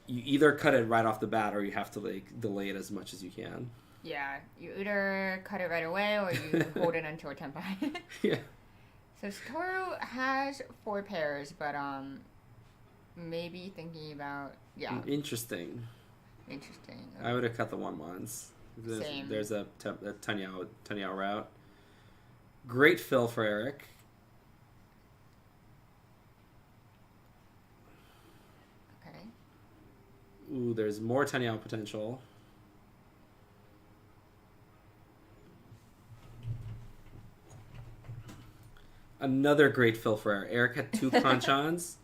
you either cut it right off the bat, or you have to delay it as much as you can. Yeah, you either cut it right away or you hold it until tenpai. Yeah. So Satoru has 4 pairs, but maybe thinking about Interesting. I would have cut the 1-1s. Same. There's a Tanyao route. Great fill for Eric. Okay. Ooh, there's more Tanyao potential. Another great fill for Eric. Eric had 2 hanchans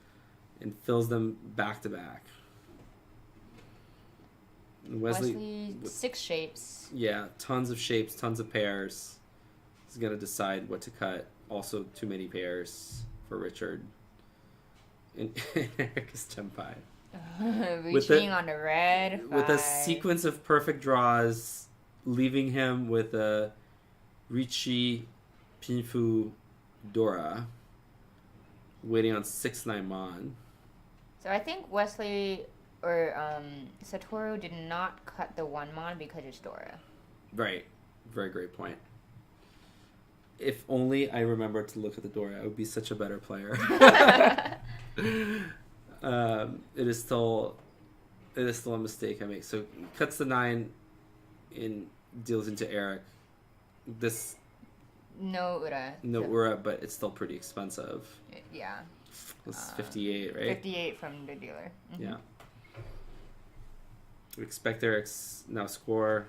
and fills them back to back. Wesley 6 shapes. Yeah, tons of shapes, tons of pairs. He's going to decide what to cut. Also, too many pairs for Richard. And Eric is tenpai. Reaching on the red 5. With a sequence of perfect draws, leaving him with a Riichi Pinfu Dora, waiting on 6-9 Mon. So I think Wesley or Satoru did not cut the 1 Mon because it's Dora. Right. Very great point. If only I remembered to look at the Dora, I would be such a better player. It is still a mistake I make. So he cuts the 9 and deals into Eric. This no ura, but it's still pretty expensive. Yeah. It's 58, right? 58 from the dealer. Mm-hmm. Yeah. We expect Eric's now score.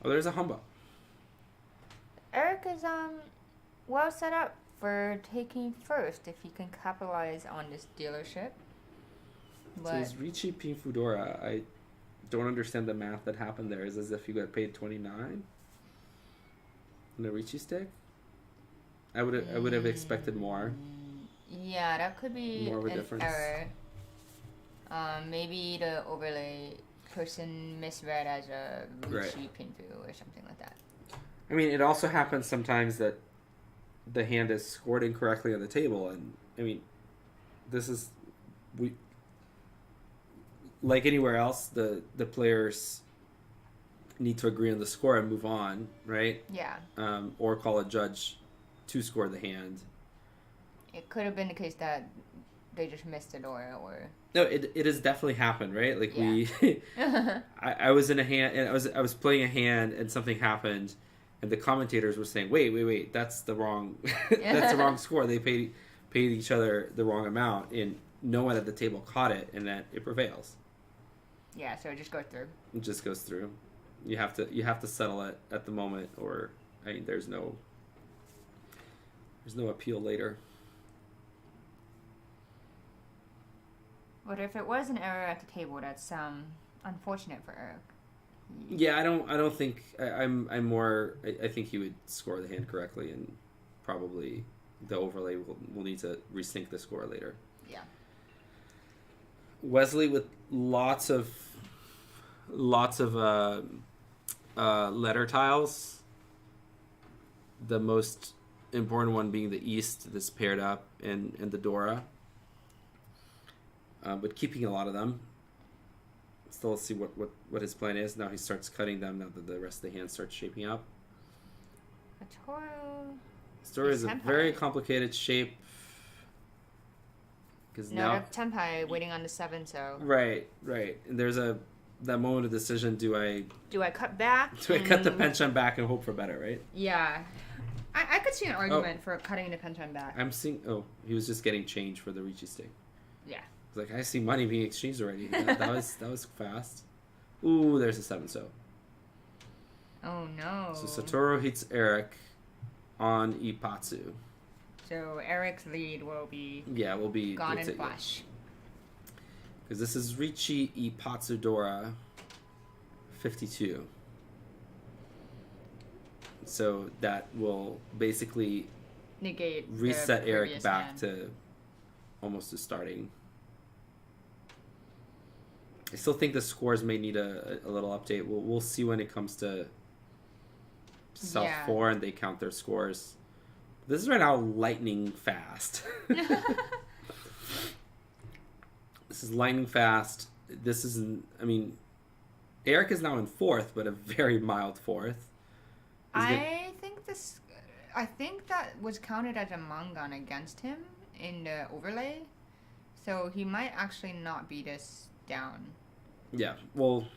Oh, there's a humba. Eric is well set up for taking first if he can capitalize on this dealership. But so it's Riichi Pinfudora. I don't understand the math that happened there. It's as if you got paid 29 on a Riichi stick. I would have expected more. Yeah, that could be more of a difference. Error. Maybe the overlay person misread as a Riichi Pinfu or something like that. I mean, it also happens sometimes that the hand is scored incorrectly on the table, and I mean, like anywhere else, the players need to agree on the score and move on, right? Yeah. Or call a judge to score the hand. It could have been the case that they just missed a door, or no, it has definitely happened, right? Like yeah. I was in a hand, and I was playing a hand, and something happened, and the commentators were saying, "Wait, that's the wrong, that's the wrong score. They paid each other the wrong amount, and no one at the table caught it, and that it prevails." Yeah, so it just goes through. It just goes through. You have to settle it at the moment, or I mean, there's no appeal later. But if it was an error at the table, that's unfortunate for Eric. Yeah, I don't think I'm more. I think he would score the hand correctly, and probably the overlay will need to resync the score later. Yeah. Wesley with lots of letter tiles. The most important one being the East that's paired up and the Dora. But keeping a lot of them. Still, let's see what his plan is. Now he starts cutting them now that the rest of the hand starts shaping up. Satoru Story is a very complicated shape. Because now Tenpai waiting on the 7, so right. And there's that moment of decision. Do I cut back? Do I cut the penchan back and hope for better? Right? Yeah, I could see an argument for cutting the penchan back. I'm seeing. Oh, he was just getting change for the Riichi stick. Yeah. It's like I see money being exchanged already. That was fast. Ooh, there's a 7 so. Oh no. So Satoru hits Eric on Ippatsu. So Eric's lead will be gone in flash. Because this is Riichi Ippatsu Dora 52. So that will basically negate reset Eric back to almost to starting. I still think the scores may need a little update. We'll see when it comes to South 4 and they count their scores. This is right now lightning fast. This is lightning fast. This isn't. I mean, Eric is now in 4th, but a very mild 4th. I think that was counted as a mangan against him in the overlay, so he might actually not beat us down. Yeah. Well.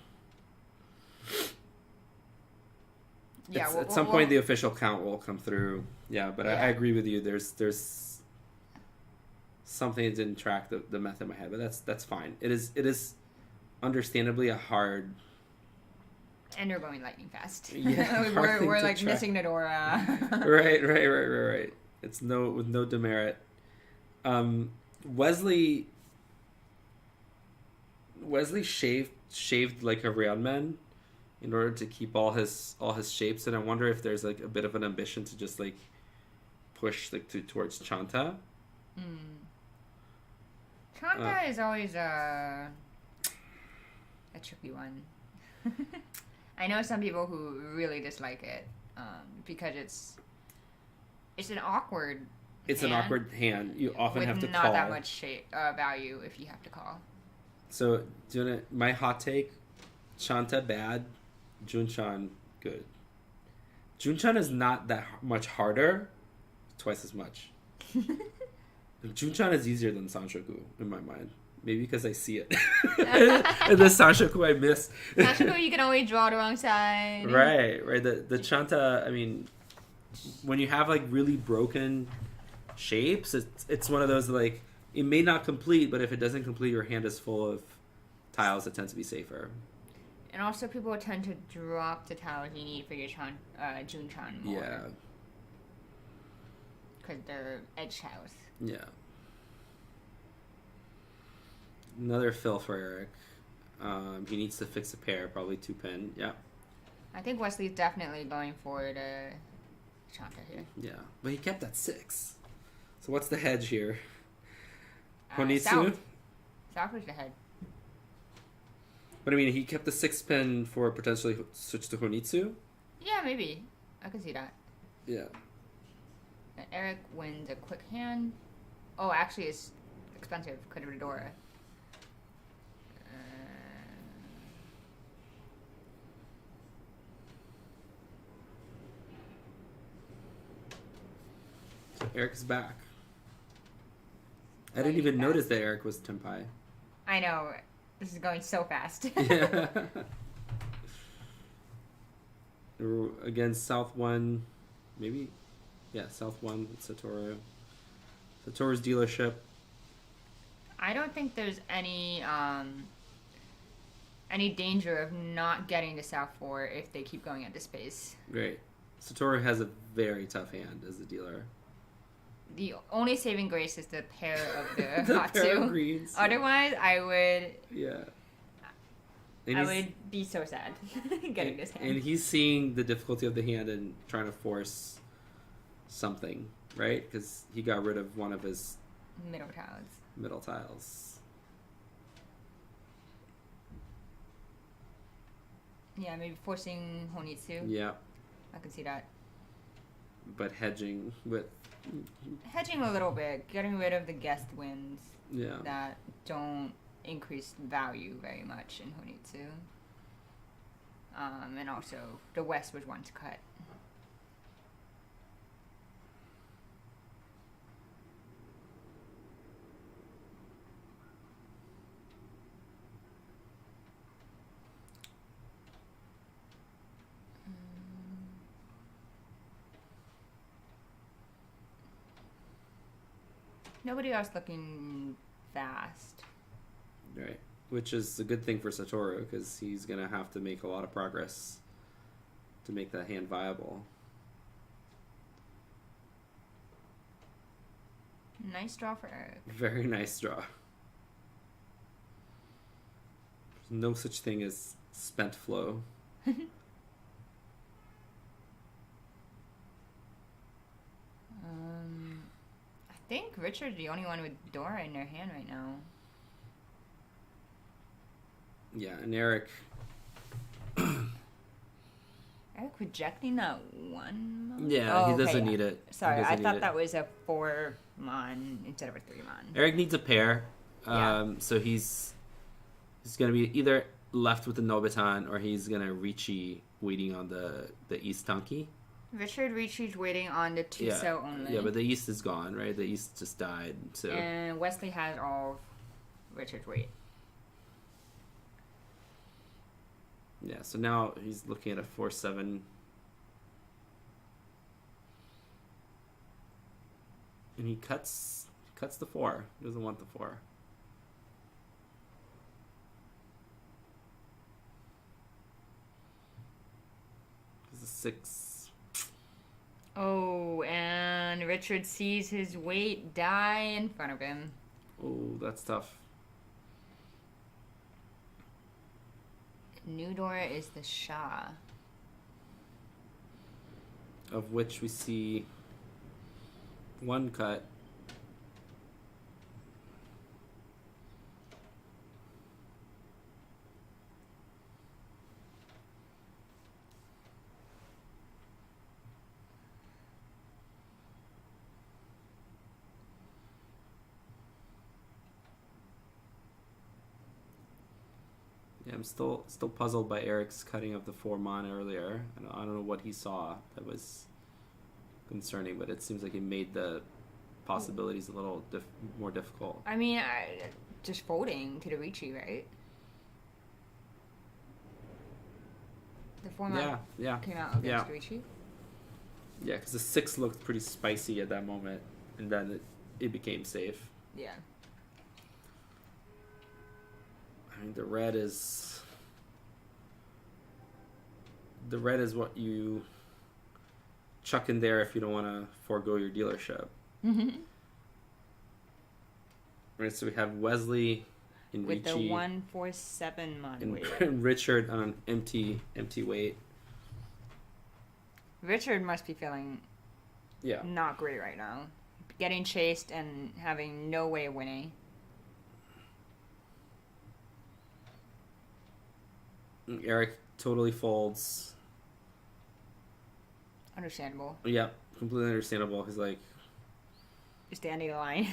Yeah, at some point the official count will come through. Yeah, but I agree with you. There's something that didn't track the math in my head, but that's fine. It is understandably a hard. And we're going lightning fast. Yeah, we're like track. Missing Nodora. Right. It's with no demerit. Wesley shaved like a real man in order to keep all his shapes, and I wonder if there's like a bit of an ambition to just like push like towards Chanta. Chanta is always a tricky one. I know some people who really dislike it because it's an awkward. It's an awkward hand. You often have to call. With not that much value if you have to call. So, my hot take: Chanta bad, Junchan good. Junchan is not that much harder, twice as much. Junchan is easier than Sanshoku in my mind. Maybe because I see it. And the Sanshoku I miss. Sanshoku you can always draw the wrong side. Right. The Chanta, I mean, when you have like really broken shapes, it's one of those like, it may not complete, but if it doesn't complete, your hand is full of tiles that tend to be safer. And also people tend to drop the tiles you need for your Junchan more. Yeah. Because they're edge tiles. Yeah. Another fill for Eric. He needs to fix a pair, probably 2-pin. Yeah. I think Wesley's definitely going for the Chanta here. Yeah, but he kept that 6. So what's the hedge here? Honitsu? South was the head. But I mean, he kept the 6-pin for potentially switch to Honitsu? Yeah, maybe. I can see that. Yeah. And Eric wins a quick hand. Oh, actually, it's expensive because of Dora. So Eric is back. I didn't even notice that Eric was Tenpai. I know. This is going so fast. Yeah. Again, South 1, maybe? Yeah, South 1, Satoru. Satoru's dealership. I don't think there's any danger of not getting to South 4 if they keep going at this pace. Right. Satoru has a very tough hand as a dealer. The only saving grace is the pair of the Hatsu. Pair of greens. Otherwise, I would... Yeah. I would be so sad getting this hand. And he's seeing the difficulty of the hand and trying to force something, right? Because he got rid of one of his... Middle tiles. Yeah, maybe forcing Honitsu. Yeah. I can see that. But hedging with... Hedging a little bit, getting rid of the guest wins yeah. that don't increase value very much in Honitsu. And also, the West was one to cut. Nobody else looking fast. Right. Which is a good thing for Satoru, because he's going to have to make a lot of progress to make that hand viable. Nice draw for Eric. Very nice draw. There's no such thing as spent flow. I think Richard's the only one with Dora in their hand right now. Yeah, and Eric... Eric rejecting that one? Yeah, he doesn't need it. Sorry, I thought that was a 4-mon instead of a 3-mon. Eric needs a pair. So he's going to be either left with the Nobitan, or he's going to Riichi waiting on the East Tanki. Richard Riichi's waiting on the Tuso only. Yeah, but the East is gone, right? The East just died. So. And Wesley has all of Richard's weight. Yeah, so now he's looking at a 4-7. And he cuts the 4. He doesn't want the 4. This is 6. Oh, and Richard sees his weight die in front of him. Oh, that's tough. New Dora is the Shah. Of which we see one cut. Yeah, I'm still puzzled by Eric's cutting of the 4-mon earlier. I don't know what he saw that was concerning, but it seems like he made the possibilities a little more difficult. I mean, just folding to the Riichi, right? The 4-mon came out against Riichi. Yeah, because the 6 looked pretty spicy at that moment, and then it became safe. Yeah. I mean, the red is what you chuck in there if you don't want to forego your dealership. Mm-hmm. Right, so we have Wesley in with Riichi, the 147-mon weight, and Richard on an empty weight. Richard must be feeling not great right now, getting chased and having no way of winning. Eric totally folds. Understandable. Yeah, completely understandable. He's like, standing in line.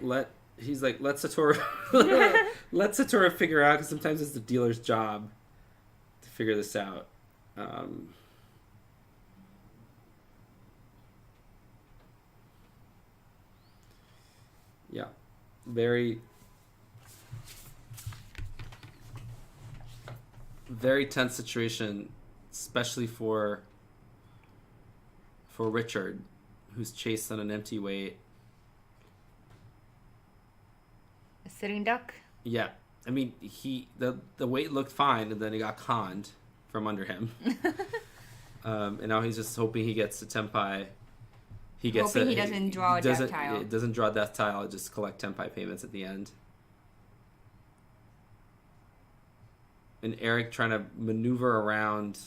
let Satoru let Satoru figure out, because sometimes it's the dealer's job to figure this out. Yeah, very tense situation, especially for Richard, who's chased on an empty weight. A sitting duck? Yeah. I mean, the weight looked fine, and then he got conned from under him. And now he's just hoping he gets to Tenpai. He doesn't draw a death tile. It doesn't draw death tile, it just collect Tenpai payments at the end. And Eric trying to maneuver around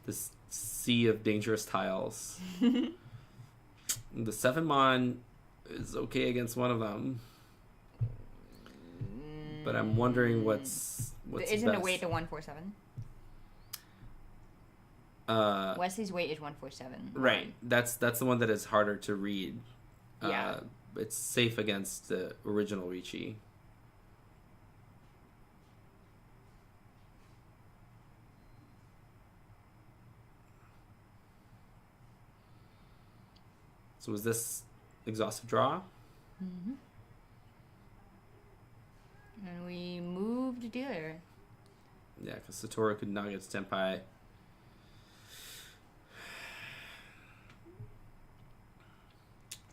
this sea of dangerous tiles. The 7-mon is okay against one of them, but I'm wondering what's Isn't best. the weight the 147? Wesley's weight is 147. Right. That's the one that is harder to read. Yeah. It's safe against the original Riichi. So was this exhaustive draw? Mm-hmm. And we moved dealer. Yeah, because Satoru could not get to Tenpai.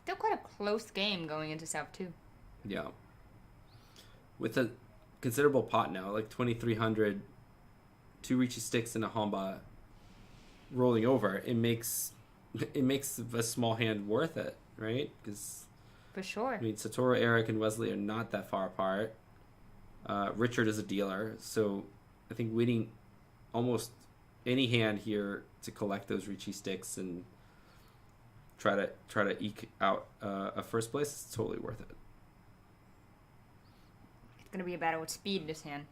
Still quite a close game going into South 2. Yeah. With a considerable pot now, like 2,300, 2 Riichi sticks and a Hamba rolling over, it makes a small hand worth it, right? Because for sure. I mean, Satoru, Eric, and Wesley are not that far apart. Richard is a dealer, so I think winning almost any hand here to collect those Riichi sticks and try to eke out a first place is totally worth it. It's gonna be a battle with speed this hand.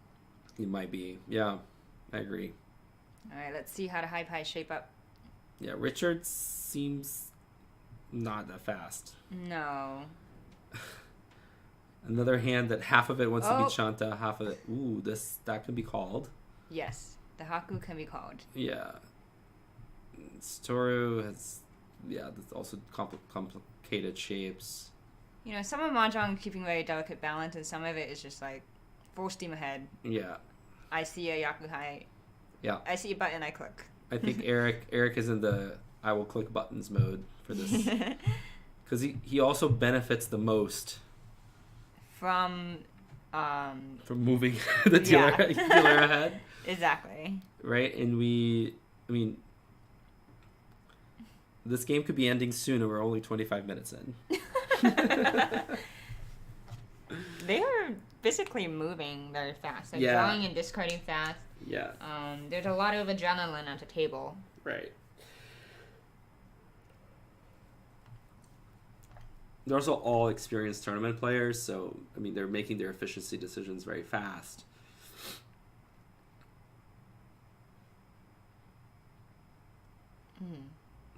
It might be, yeah, I agree. All right, let's see how the high pies shape up. Yeah, Richard seems not that fast. No. Another hand that half of it wants to be Chanta, half of it. Ooh, that can be called. Yes, the Haku can be called. Yeah. Satoru has, there's also complicated shapes. You know, some of Mahjong is keeping very delicate balance, and some of it is just like full steam ahead. Yeah. I see a Yakuhai. Yeah. I see a button, I click. I think Eric is in the I will click buttons mode for this. Because he also benefits the most from moving the dealer ahead. Exactly. Right? And this game could be ending soon and we're only 25 minutes in. They are physically moving very fast. They're drawing and discarding fast. Yeah. There's a lot of adrenaline at the table. Right. They're also all experienced tournament players, so I mean they're making their efficiency decisions very fast.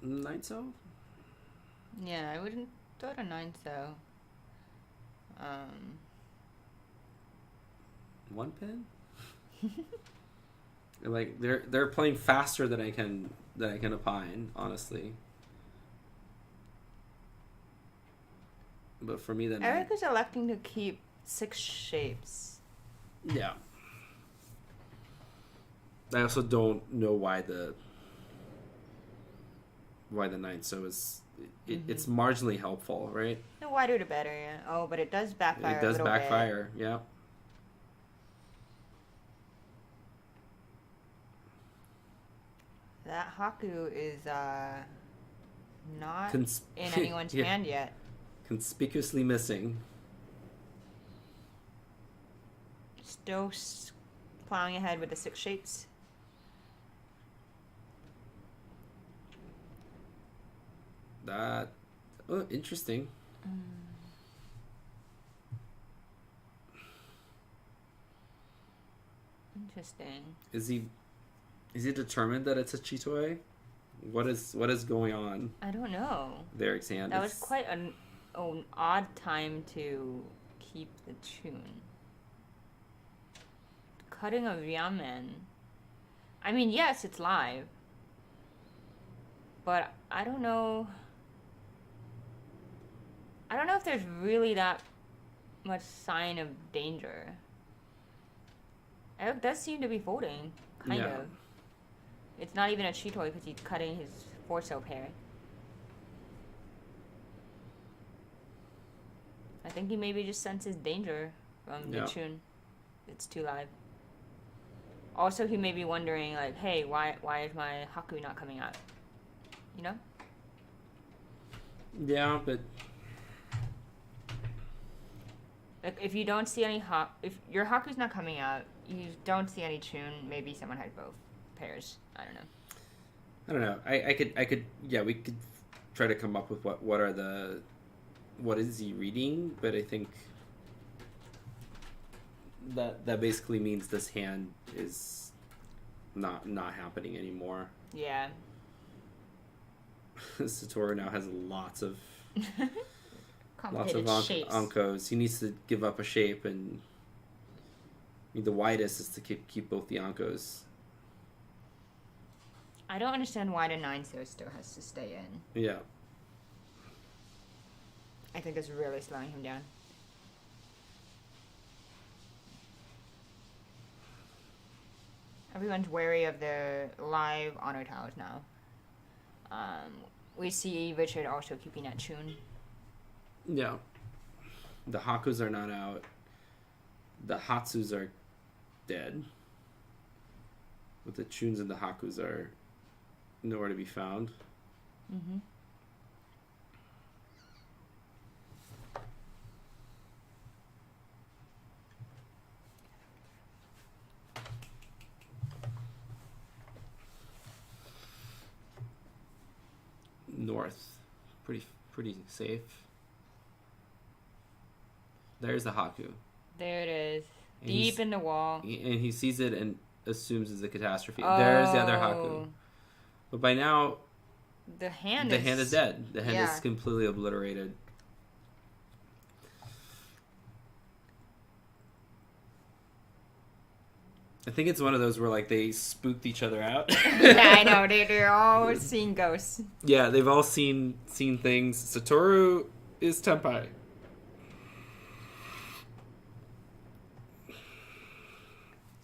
Nine so? Yeah, I wouldn't throw a 9 so. One pin? Like they're playing faster than I can opine, honestly. But for me, then Eric is electing to keep 6 shapes. Yeah. I also don't know why the 9 so is. It's marginally helpful, right? The wider the better, yeah. Oh, but it does backfire. It does backfire, yeah. That Haku is not in anyone's hand yet. Conspicuously missing. Still plowing ahead with the 6 shapes. Interesting. Interesting. Is he determined that it's a Chitoi? What is going on? I don't know. Eric's hand. That was quite an odd time to keep the tune. Cutting of Yamen. I mean, yes, it's live. But I don't know. I don't know if there's really that much sign of danger. Eric does seem to be folding, kind of. It's not even a Chitoi because he's cutting his 4-so pair. I think he maybe just senses danger from the tune. It's too live. Also, he may be wondering, like, hey, why is my Haku not coming out? You know? Yeah, but... Like, if you don't see any if your Haku's not coming out, you don't see any tune, maybe someone had both pairs. I don't know. I could we could try to come up with what is he reading, but I think that basically means this hand is not happening anymore. Yeah. Satoru now has lots of shapes. Ankos. He needs to give up a shape, and the widest is to keep both the Ankos. I don't understand why the 9-so still has to stay in. Yeah. I think it's really slowing him down. Everyone's wary of the live honor towers now. We see Richard also keeping that tune. Yeah. The Hakus are not out. The Hatsus are dead. But the Chuns and the Hakus are nowhere to be found. Mm-hmm. North. Pretty safe. There's the Haku. There it is. And Deep in the wall. And he sees it and assumes it's a catastrophe. Oh. There's the other Haku. But by now, the hand is dead. The hand is completely obliterated. I think it's one of those where like they spooked each other out. Yeah, I know. They're all seeing ghosts. Yeah, they've all seen things. Satoru is Tenpai.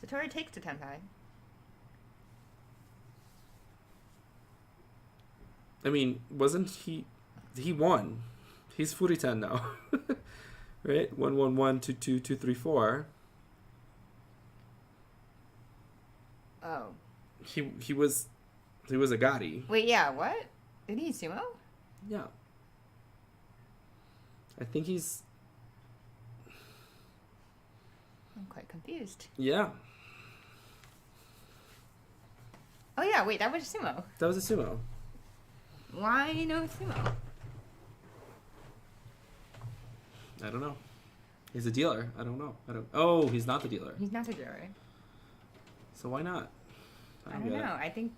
Satoru takes the Tenpai. I mean, wasn't he? He won. He's Furiten now, right? 1-1-1, 2-2, 2-3-4. Oh. He was a Gatti. Wait, yeah, what? Did he sumo? Yeah. I think he's. I'm quite confused. Yeah. Oh yeah, wait, that was sumo. That was a sumo. Why no sumo? I don't know. He's a dealer. I don't know. Oh, he's not the dealer. He's not the dealer. So why not? I don't know. I think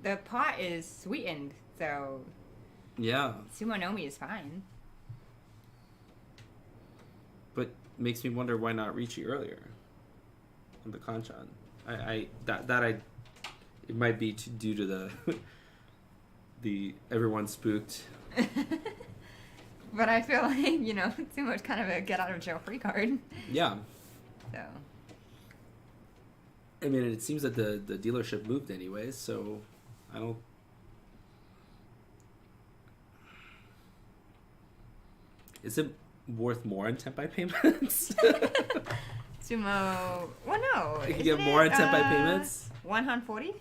the pot is sweetened, so yeah, sumo Nomi is fine. But makes me wonder why not Riichi earlier on the Kanchan. It might be due to the everyone spooked. But I feel like, sumo's kind of a get out of jail free card. Yeah. So. I mean, it seems that the dealership moved anyways, so I don't. Is it worth more in Tenpai payments? Sumo. Well, no. You can get more in Tenpai payments? 140?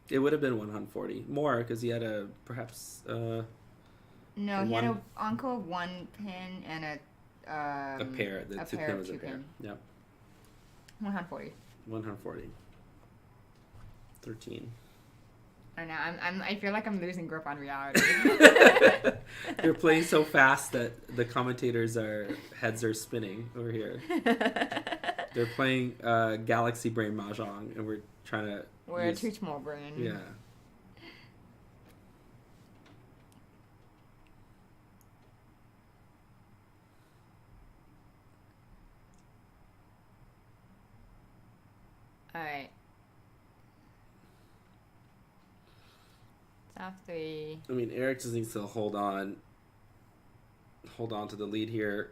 It would have been 140. More, because he had perhaps. No, he had an uncle, one pin, and a pair. The two pin was a pair. Yeah. 140. 140. 13. I know. I feel like I'm losing grip on reality. You're playing so fast that the commentators' heads are spinning over here. They're playing Galaxy Brain Mahjong, and we're trying to. We're too small brain. Yeah. Alright. Top 3. I mean, Eric just needs to hold on to the lead here.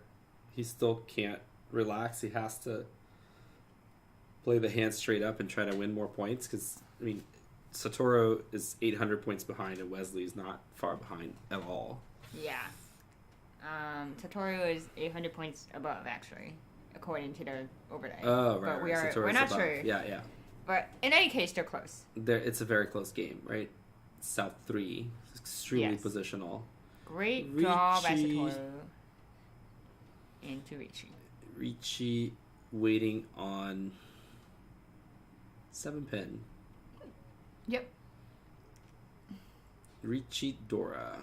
He still can't relax. He has to play the hand straight up and try to win more points because, I mean, Satoru is 800 points behind and Wesley is not far behind at all. Yeah. Satoru is 800 points above, actually, according to the overlay. Oh, right. But we're not above. sure. Yeah. But in any case, they're close. It's a very close game, right? South 3. Extremely positional. Great draw by Satoru into Riichi. Riichi waiting on 7 pin. Yep. Riichi Dora.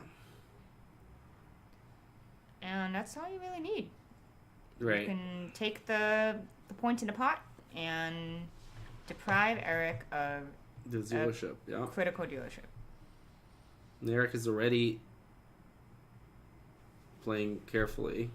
And that's all you really need. Right. You can take the points in the pot and deprive Eric of the dealership, critical dealership. And Eric is already playing carefully.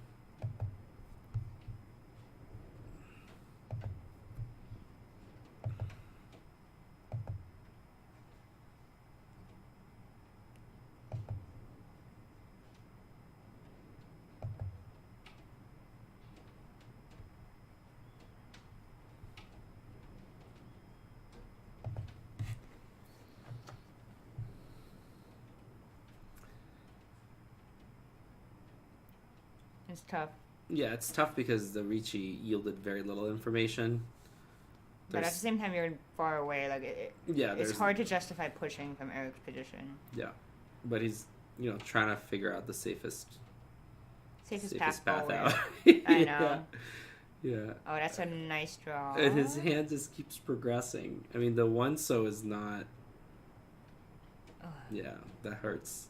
It's tough. Yeah, it's tough because the Riichi yielded very little information. But at the same time, you're far away. Like it's hard to justify pushing from Eric's position. Yeah, but he's trying to figure out the safest path out. I know. Yeah. Oh, that's a nice draw. And his hand just keeps progressing. I mean, the one so is not. Yeah, that hurts.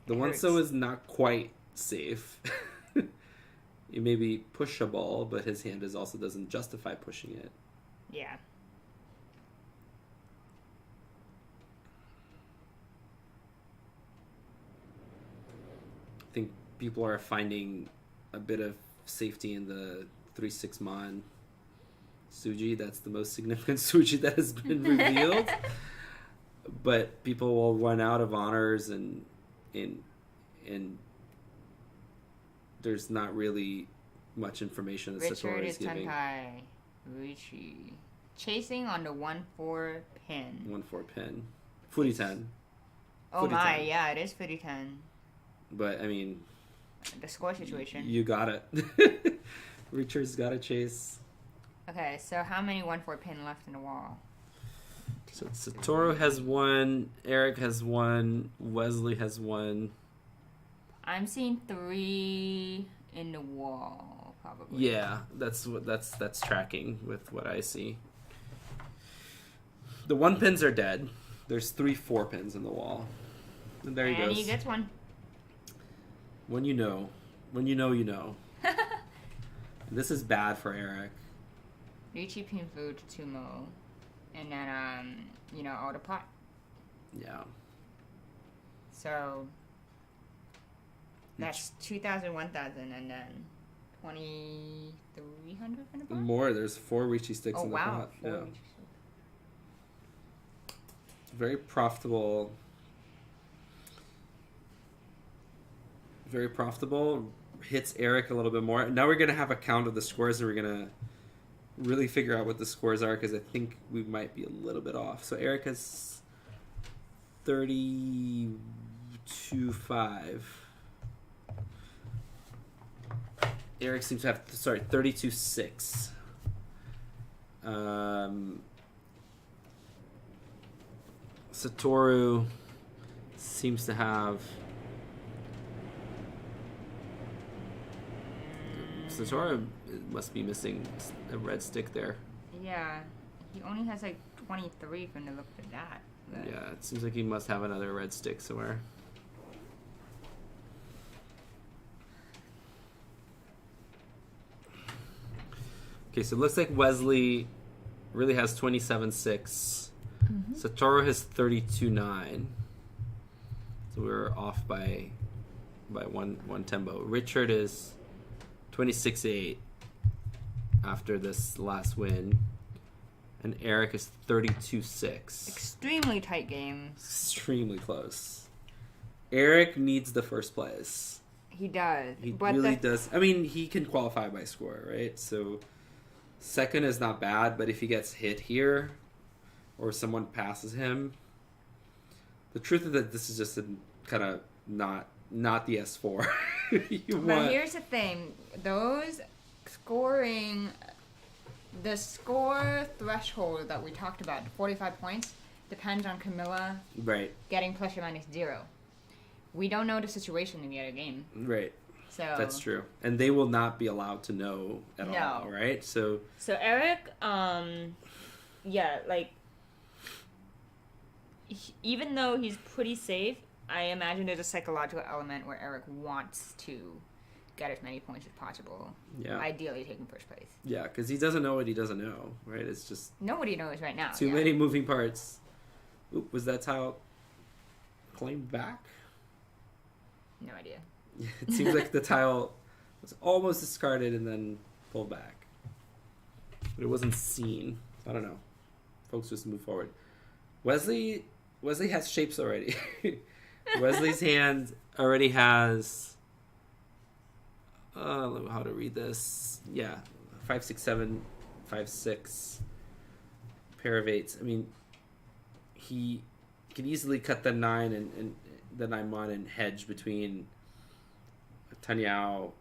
The one so is not quite safe. It may be pushable, but his hand also doesn't justify pushing it. Yeah. I think people are finding a bit of safety in the 3-6 mon Suji. That's the most significant Suji that has been revealed. But people will run out of honors and there's not really much information that Satoru is giving. Tenkai Riichi chasing on the 1-4 pin. 1-4 pin. Furi-ten. Oh my, yeah, it is Furi-ten. But I mean, the score situation. You got it. Richard's got to chase. Okay, so how many 1-4 pin left in the wall? So Satoru has one, Eric has one, Wesley has one. I'm seeing 3 in the wall, probably. Yeah, that's tracking with what I see. The 1 pins are dead. There's 3 4 pins in the wall. And there he goes. And he gets one. When you know. When you know, you know. This is bad for Eric. Riichi Pinfu to Tumo. And then, all the pot. Yeah. So, that's 2,000, 1,000, and then 2,300 in the pot? More. There's 4 Riichi sticks in the pot. Oh, wow. Yeah. Very profitable. Very profitable. Hits Eric a little bit more. Now we're going to have a count of the scores, and we're going to really figure out what the scores are, because I think we might be a little bit off. So Eric has 32.5. Eric seems to have 32.6. Satoru seems to have. Satoru must be missing a red stick there. Yeah, he only has 23 from the look of that. But... Yeah, it seems like he must have another red stick somewhere. Okay, so it looks like Wesley really has 27.6. Mm-hmm. Satoru has 32.9. So we're off by one tempo. Richard is 26.8 after this last win. And Eric is 32.6. Extremely tight game. Extremely close. Eric needs the first place. He does. He really does. I mean, he can qualify by score, right? So second is not bad, but if he gets hit here or someone passes him, the truth is that this is just a kind of not the S4. But here's the thing. The score threshold that we talked about, 45 points, depends on Camilla getting plus or minus 0. We don't know the situation in the other game. Right. So that's true. And they will not be allowed to know at all, right? So Eric, even though he's pretty safe, I imagine there's a psychological element where Eric wants to get as many points as possible. Yeah. Ideally taking first place. Yeah, because he doesn't know what he doesn't know, right? It's just... Nobody knows right now. Too many moving parts. Oop, was that tile claimed back? No idea. It seems like the tile was almost discarded and then pulled back. But it wasn't seen. I don't know. Folks just move forward. Wesley has shapes already. Wesley's hand already has... how to read this? Yeah, 5, 6, 7, 5, 6 pair of 8s. I mean, he can easily cut the 9 and the 9 mon and hedge between a Tanyao,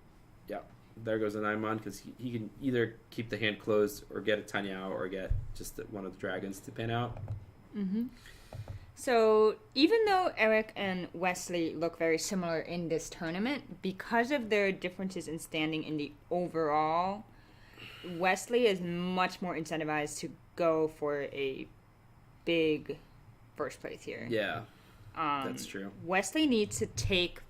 yeah, there goes a 9-mon because he can either keep the hand closed or get a Tanyao or get just one of the dragons to pan out. Mm-hmm. So even though Eric and Wesley look very similar in this tournament, because of their differences in standing in the overall, Wesley is much more incentivized to go for a big first place here. Yeah, that's true. Wesley needs to take...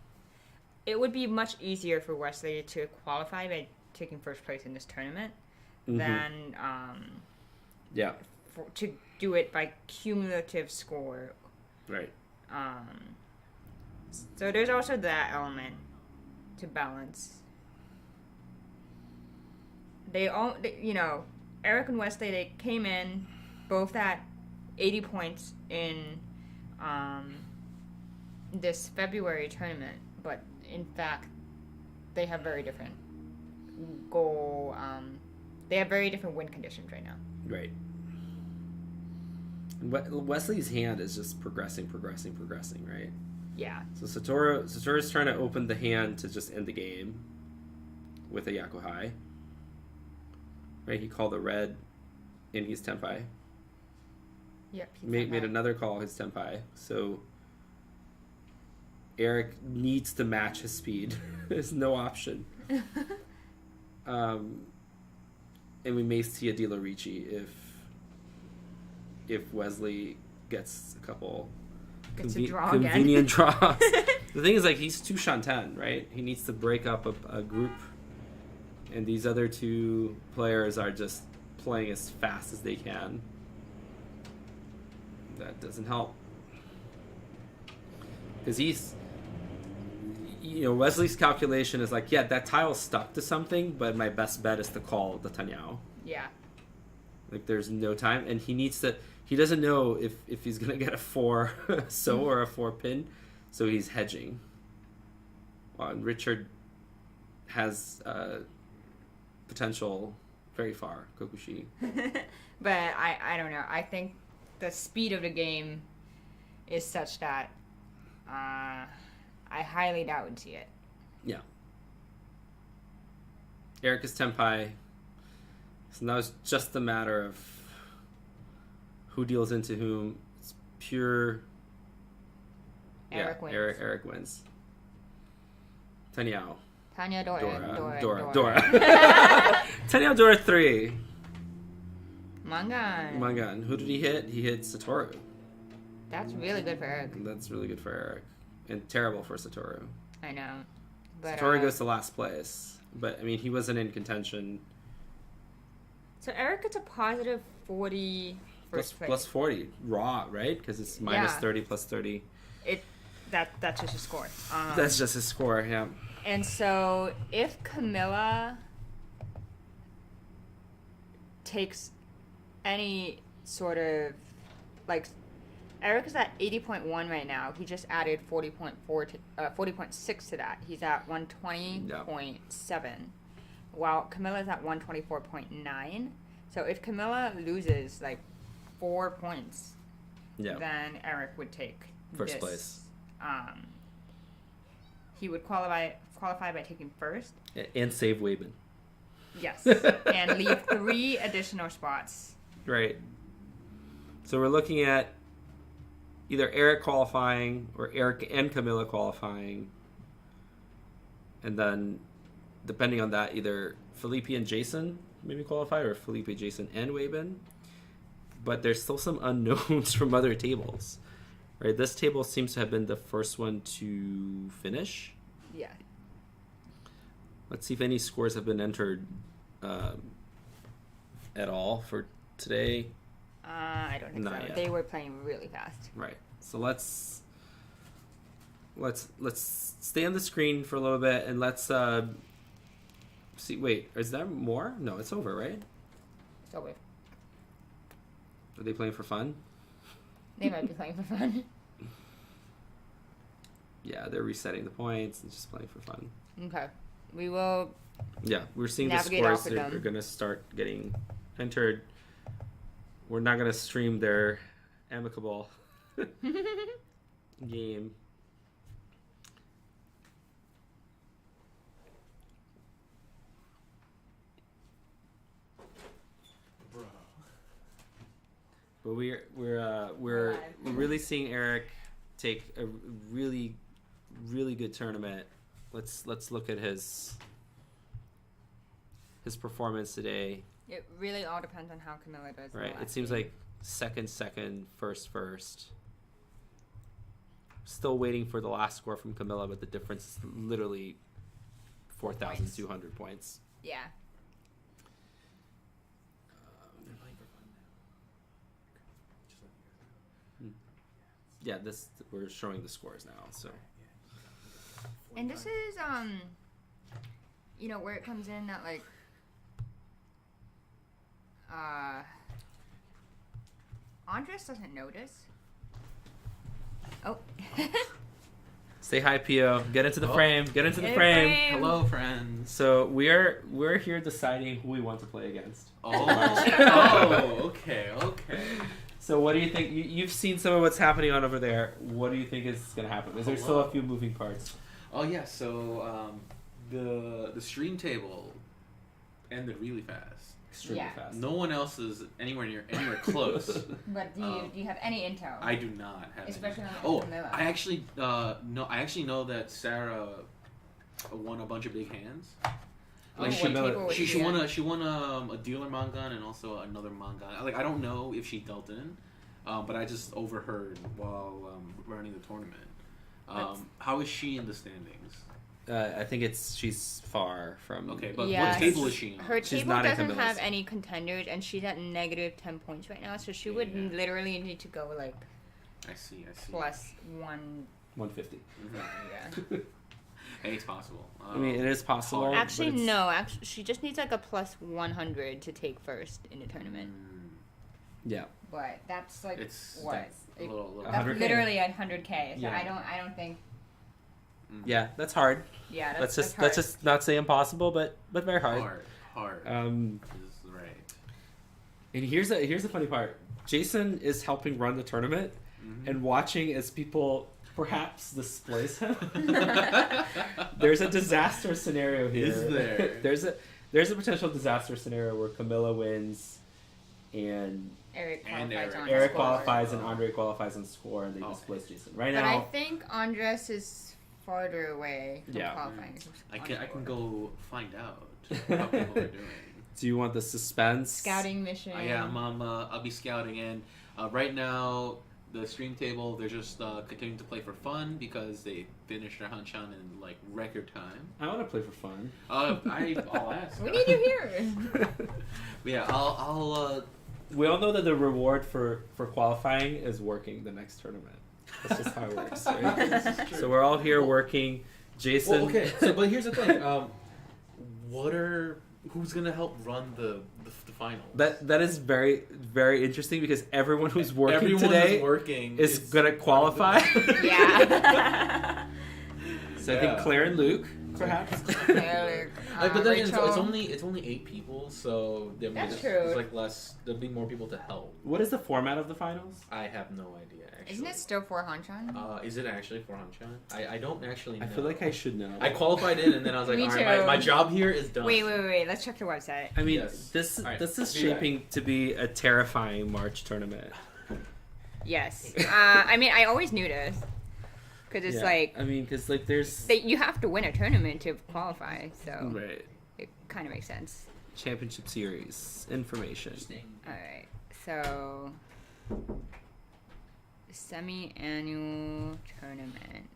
It would be much easier for Wesley to qualify by taking first place in this tournament than to do it by cumulative score. Right. So there's also that element to balance. Eric and Wesley, they came in both at 80 points in this February tournament, but in fact, they have very different they have very different win conditions right now. Right. Wesley's hand is just progressing, right? Yeah. So Satoru's trying to open the hand to just end the game with a Yakuhai. Right, he called a red in his Tenpai. Yep. Made another call his Tenpai. So Eric needs to match his speed. There's no option. And we may see a Dilo Riichi if Wesley gets a couple convenient draws. The thing is, like, he's too Shanten, right? He needs to break up a group, and these other two players are just playing as fast as they can. That doesn't help. Because Wesley's calculation is like, yeah, that tile's stuck to something, but my best bet is to call the Tanyao. Yeah. Like, there's no time, and he doesn't know if he's going to get a 4 or a 4 pin, so he's hedging. And Richard has potential very far, Kokushi. But I don't know. I think the speed of the game is such that I highly doubt we'd see it. Yeah. Eric is Tenpai. So now it's just a matter of who deals into whom. It's pure... Eric wins. Eric wins. Tanyao. Dora. Tanyao Dora 3. Mangan. Who did he hit? He hit Satoru. That's really good for Eric. That's really good for Eric. And terrible for Satoru. I know. But, Satoru goes to last place. But, I mean, he wasn't in contention. So Eric gets a positive 40 first place. Plus 40. Raw, right? Because it's minus 30 plus 30. That's just his score. That's just his score, yeah. And so if Camilla takes any sort of, like, Eric is at 80.1 right now. He just added 40.6 to that. He's at 120.7, while Camilla's at 124.9. So if Camilla loses like 4 points, then Eric would take first place. He would qualify by taking first and save Waben. Yes, and leave 3 additional spots. Right. So we're looking at either Eric qualifying or Eric and Camilla qualifying. And then, depending on that, either Felipe and Jason maybe qualify or Felipe, Jason, and Waben. But there's still some unknowns from other tables. Right? This table seems to have been the first one to finish. Yeah. Let's see if any scores have been entered at all for today. I don't think so. Yet. They were playing really fast. Right. So let's stay on the screen for a little bit and let's see. Wait, is there more? No, it's over, right? It's over. Are they playing for fun? They might be playing for fun. Yeah, they're resetting the points and just playing for fun. Okay. We will. Yeah, we're seeing the scores. They're going to start getting entered. We're not going to stream their amicable game. but we're really seeing Eric take a really good tournament. Let's look at his performance today. It really all depends on how Camilla does. Right. It seems like second, first. Still waiting for the last score from Camilla, but the difference is literally 4,200 points. Yeah. They're playing for fun now. Yeah, we're showing the scores now. So. And this is where it comes in that like Andres doesn't notice. Oh. Say hi, Pio. Get into the frame. Get into the frame. Hello, friends. So we're here deciding who we want to play against. Okay. So what do you think? You've seen some of what's happening on over there. What do you think is going to happen? Is there still a few moving parts? Oh yeah. So the stream table ended really fast. Extremely fast. No one else is anywhere close. But do you have any intel? I do not have. Especially any. on Camilla. I actually no. I actually know that Sarah won a bunch of big hands. Like she won a dealer mangan and also another mangan. Like I don't know if she dealt in, but I just overheard while running the tournament. How is she in the standings? I think she's far from. Okay, but what table is she on? Her table doesn't have any contenders, and she's at negative 10 points right now. So she would literally need to go like. I see. Plus 150. Mm-hmm. Yeah. Hey, it's possible. I mean, it is possible. Actually, no. Actually, she just needs like a plus 100 to take first in the tournament. Yeah. But that's like that's a little that's 100K. Literally at 100K. So yeah. I don't think. Yeah, that's hard. Yeah, let's hard. just not say impossible, but very hard. Hard. Is right. And here's the funny part. Jason is helping run the tournament and watching as people perhaps displace him. There's a disaster scenario here. Is there? There's a potential disaster scenario where Camilla wins and Eric qualifies and Andre qualifies on score and they displace Jason. Right now. But I think Andres is farther away from qualifying. I can go find out how people are doing. Do you want the suspense? Scouting mission. Yeah, I'll be scouting in. Right now, the stream table, they're just continuing to play for fun because they finished their hanchan in like record time. I want to play for fun. I'll ask. We need you here. Yeah, I'll we all know that the reward for qualifying is working the next tournament. That's just how it works, right? So we're all here working. Jason. Well, okay. So, but here's the thing. Who's gonna help run the finals? That is very, very interesting because everyone who's working today is gonna qualify. Yeah. So I think Claire and Luke, perhaps. But then it's only 8 people, so that's true. There's like less. There'll be more people to help. What is the format of the finals? I have no idea. Actually. Isn't it still for hanchan? Is it actually for hanchan? I don't actually know. I feel like I should know. I qualified in, and then I was like, all right, my job here is done. Wait. Let's check the website. I mean, this is shaping to be a terrifying March tournament. Yes. I mean, I always knew this. Because it's like... I mean, because like there's... You have to win a tournament to qualify, so... Right. It kind of makes sense. Championship Series. Information. Alright, so... Semi-annual tournament.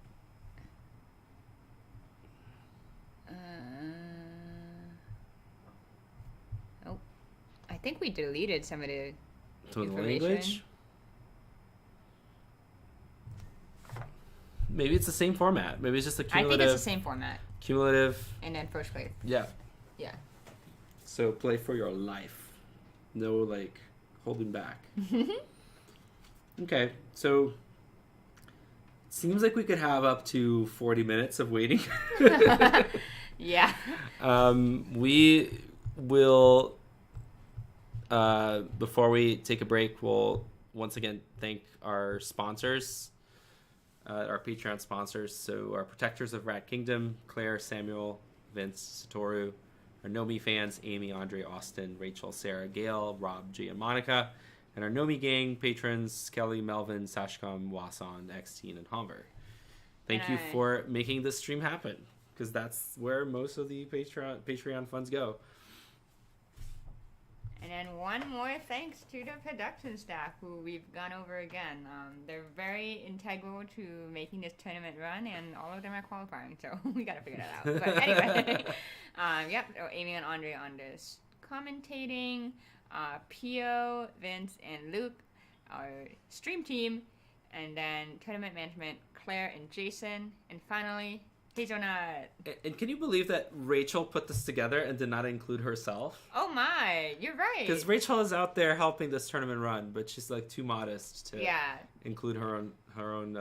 I think we deleted some of the language? Maybe it's the same format. Maybe it's just a cumulative... I think it's the same format. Cumulative... And then first place. Yeah. Yeah. So play for your life. No, like, holding back. Okay, so... Seems like we could have up to 40 minutes of waiting. Yeah. We will... before we take a break, we'll once again thank our sponsors. Our Patreon sponsors, so our protectors of Rat Kingdom, Claire, Samuel, Vince, Satoru, our Nomi fans, Amy, Andre, Austin, Rachel, Sarah, Gail, Rob, G, and Monica, and our Nomi gang patrons, Kelly, Melvin, Sashcom, Wasan, Xteen, and Homver. Thank you for making this stream happen, because that's where most of the Patreon funds go. And then one more thanks to the production staff, who we've gone over again. They're very integral to making this tournament run, and all of them are qualifying, so we gotta figure that out. But anyway, yep, so Amy and Andre on this commentating, Pio, Vince, and Luke, our stream team, and then tournament management, Claire and Jason, and finally, Hazelnut. And can you believe that Rachel put this together and did not include herself? Oh my, you're right. Because Rachel is out there helping this tournament run, but she's like too modest to include her own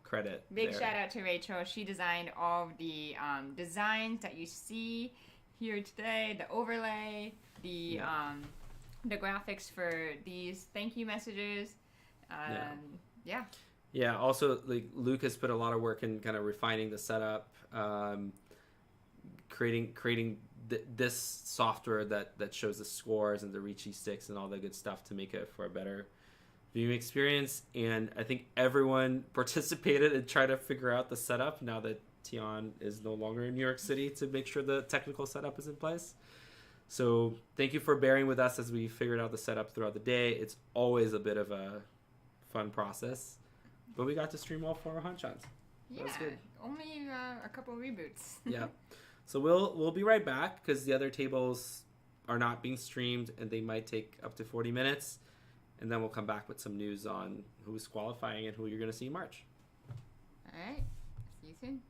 credit. Big shout out to Rachel. She designed all of the designs that you see here today, the overlay, the graphics for these thank you messages. Yeah, also, like, Luke has put a lot of work in kind of refining the setup, creating this software that shows the scores and the Riichi sticks and all the good stuff to make it for a better viewing experience. And I think everyone participated and tried to figure out the setup now that Tian is no longer in New York City, to make sure the technical setup is in place. So thank you for bearing with us as we figured out the setup throughout the day. It's always a bit of a fun process. But we got to stream all 4 hanchans. Yeah, was good. Only a couple reboots. Yeah. So we'll be right back, because the other tables are not being streamed, and they might take up to 40 minutes. And then we'll come back with some news on who's qualifying and who you're going to see in March. All right. See you soon.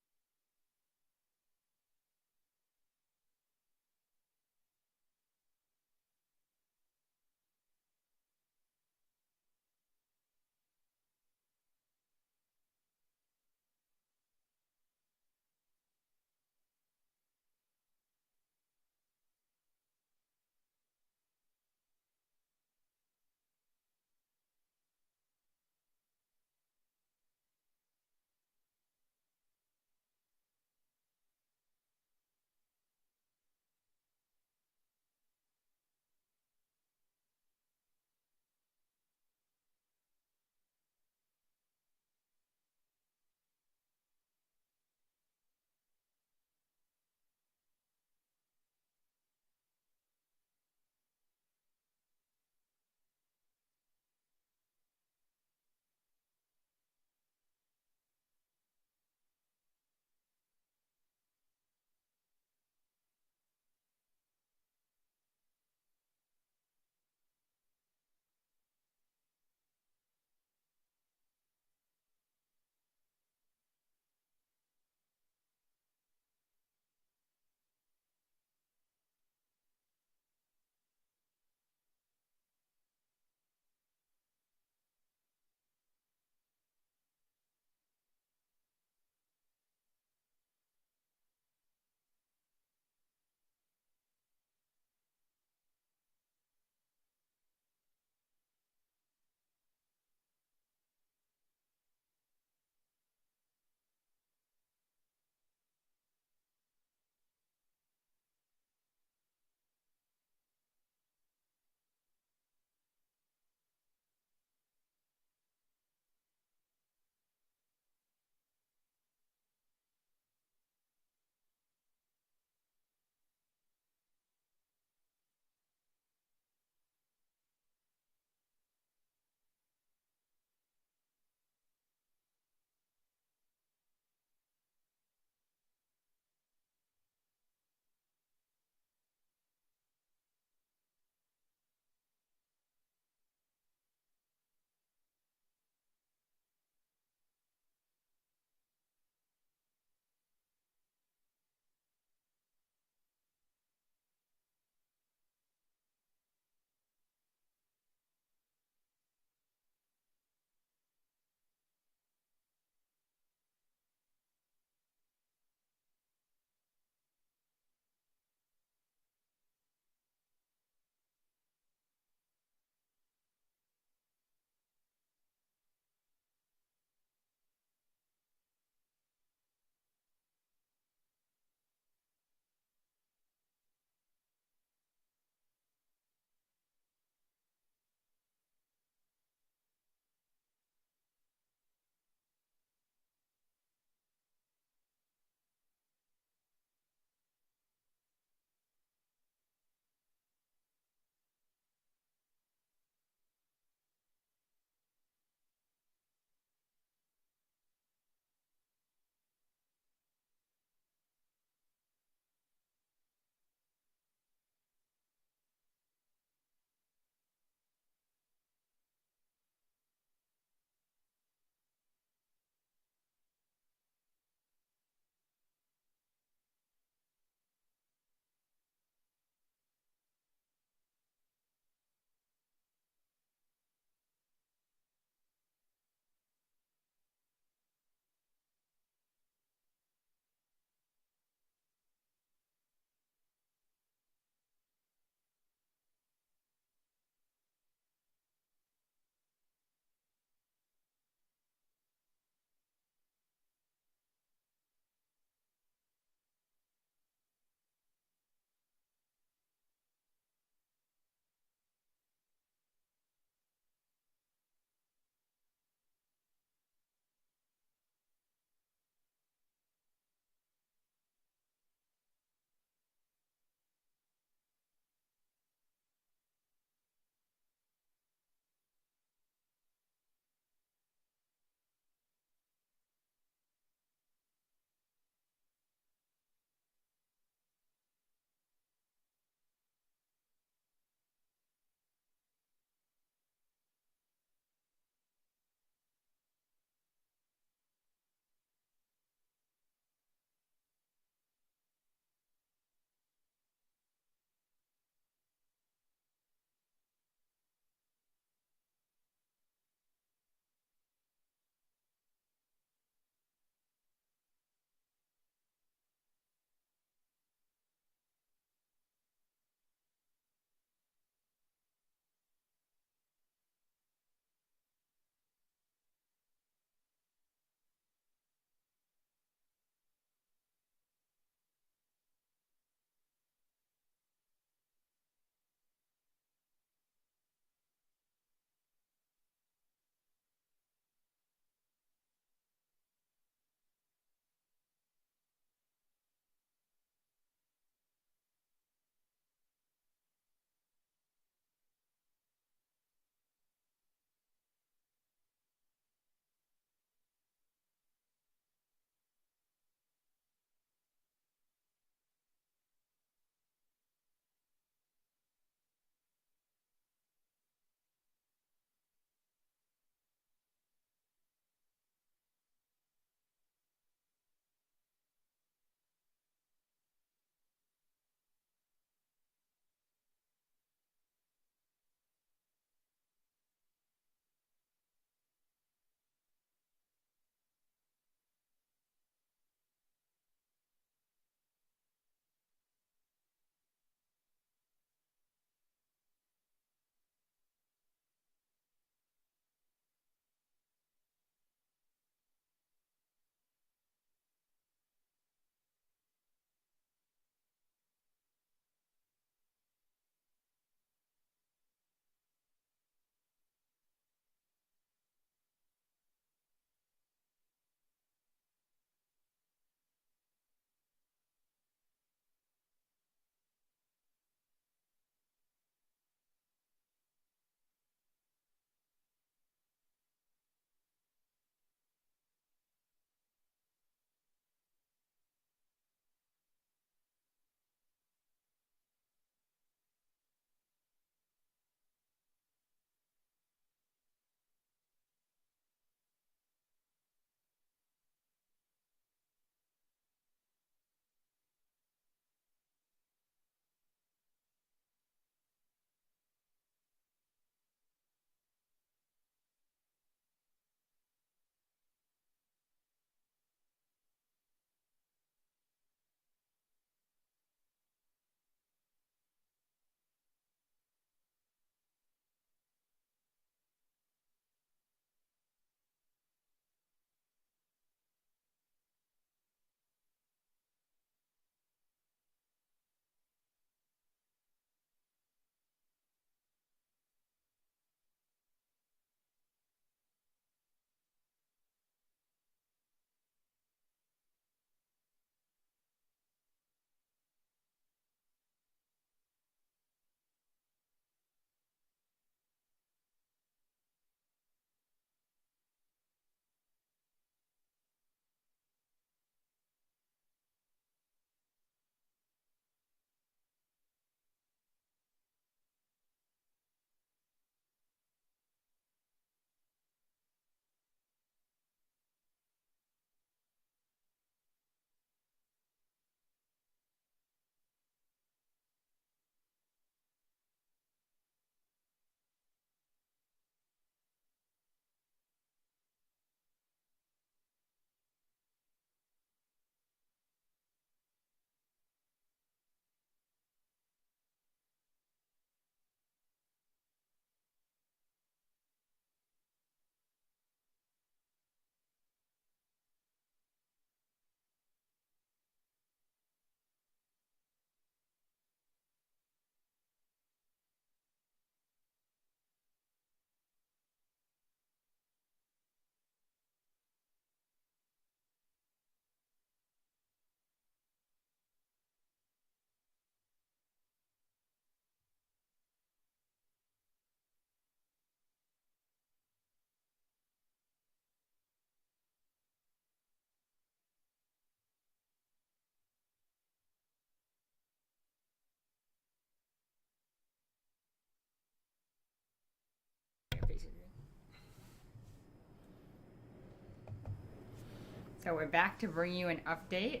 So we're back to bring you an update.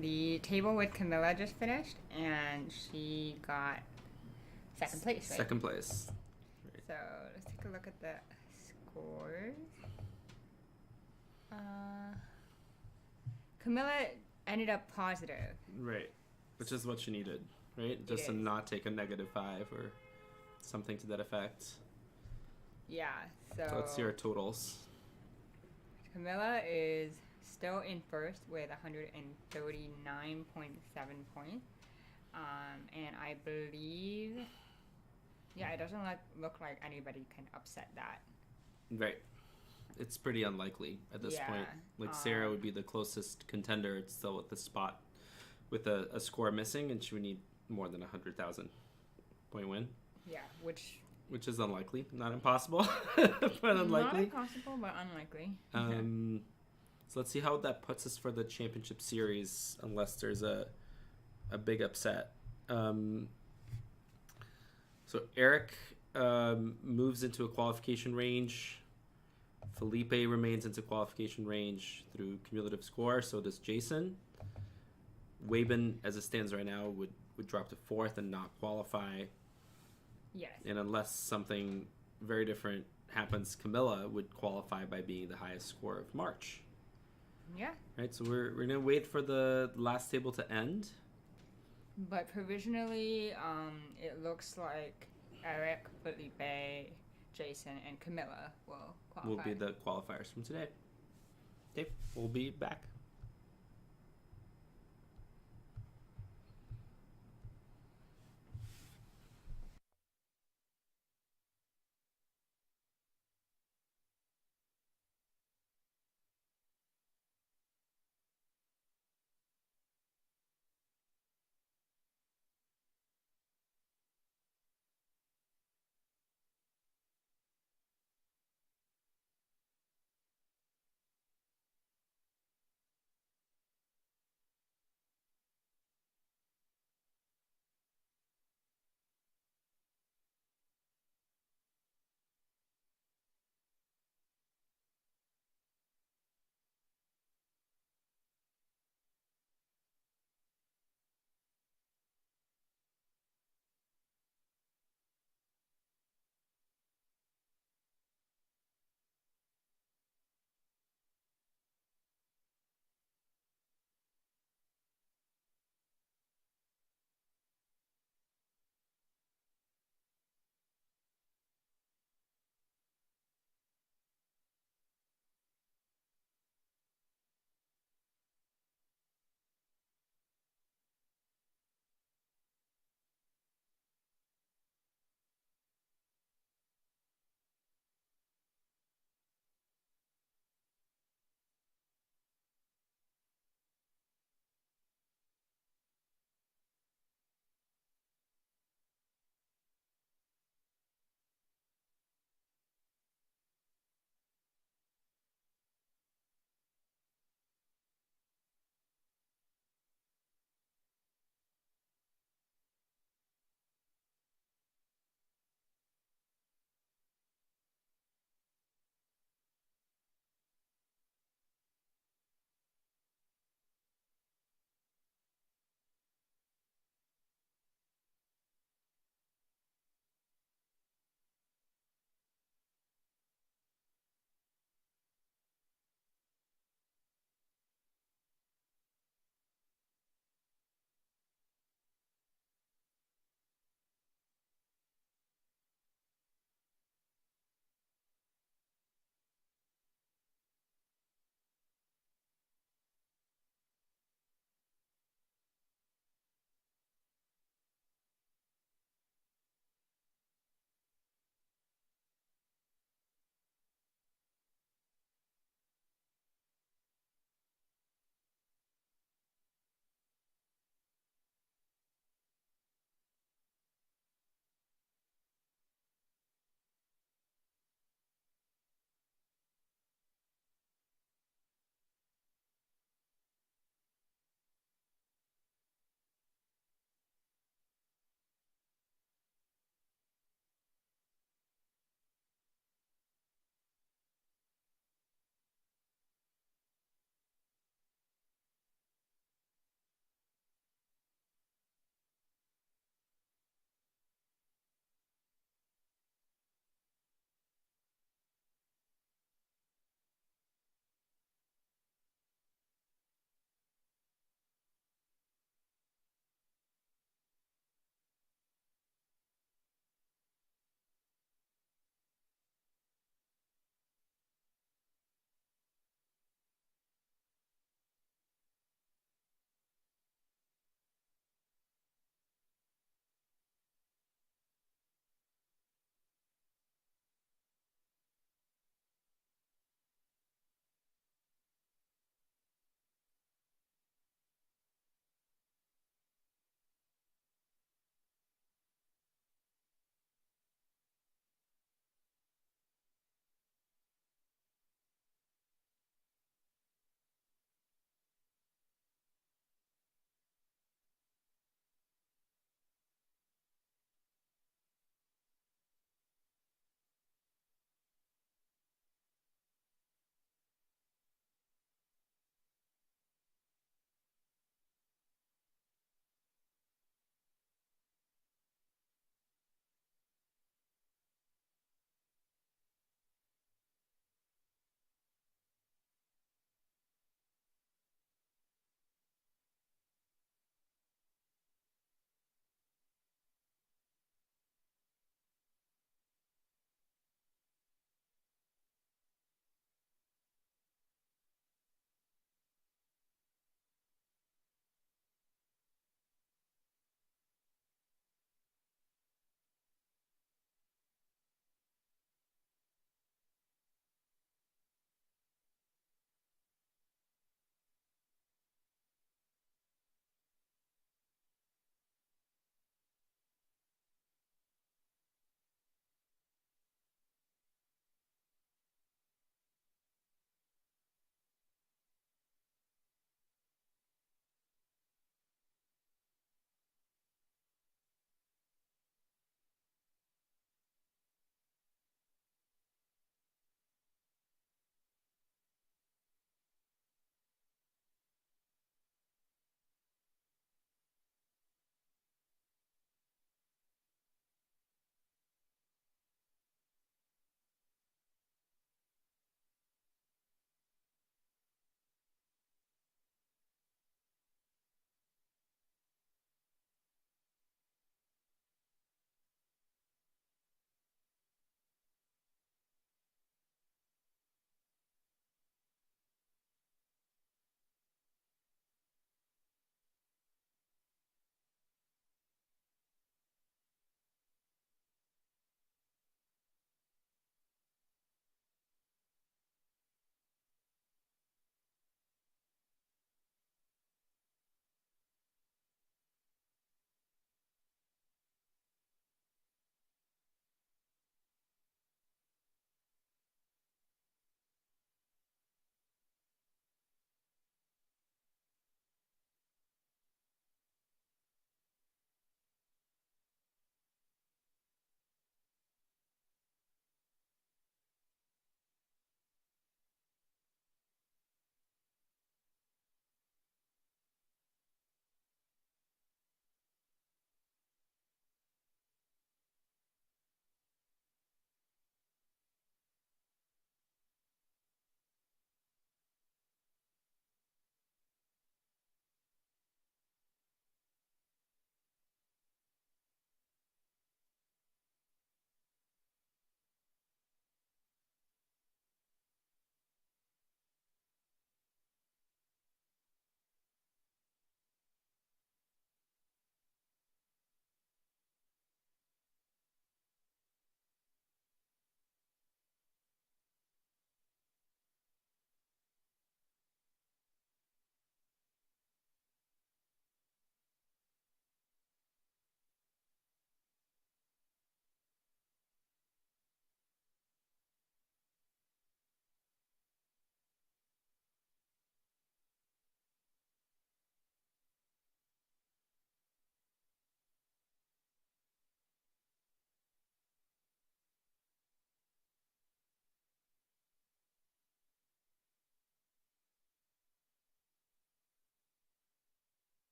The table with Camilla just finished, and she got second place, right? Second place. Right. So let's take a look at the scores. Camilla ended up positive. Right. Which is what she needed, right? Just to not take a -5 or something to that effect. Yeah, so let's see our totals. Camilla is still in first with 139.7 points. And I believe, it doesn't look like anybody can upset that. Right. It's pretty unlikely at this point. Like Sarah would be the closest contender. It's still at the spot with a score missing, and she would need more than 100,000 point win. Yeah, which is unlikely, not impossible, but unlikely. Not impossible, but unlikely. So let's see how that puts us for the championship series, unless there's a big upset. So Eric moves into a qualification range. Felipe remains into qualification range through cumulative score. So does Jason. Weiben, as it stands right now, would drop to 4th and not qualify. Yes. And unless something very different happens, Camilla would qualify by being the highest score of March. Yeah. Right, so we're going to wait for the last table to end. But provisionally, it looks like Eric, Felipe, Jason, and Camilla will qualify. Will be the qualifiers from today. Okay, we'll be back.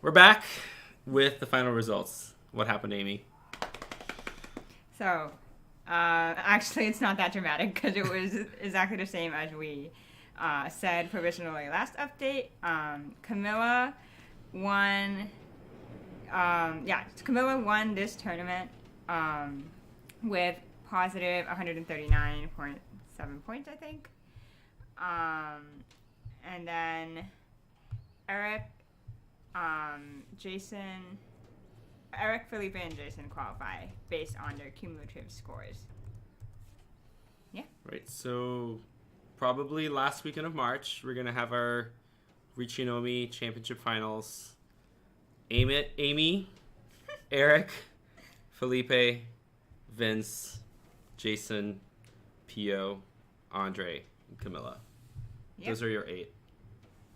We're back with the final results. What happened, Amy? So, actually, it's not that dramatic because it was exactly the same as we said provisionally last update. Camilla won. Camilla won this tournament with positive 139.7 points, I think. And then Eric, Felipe, and Jason qualify based on their cumulative scores. Yeah. Right. So probably last weekend of March, we're gonna have our Riichi Nomi Championship Finals. Amy, Eric, Felipe, Vince, Jason, Pio, Andre, and Camilla. Yep. Those are your 8.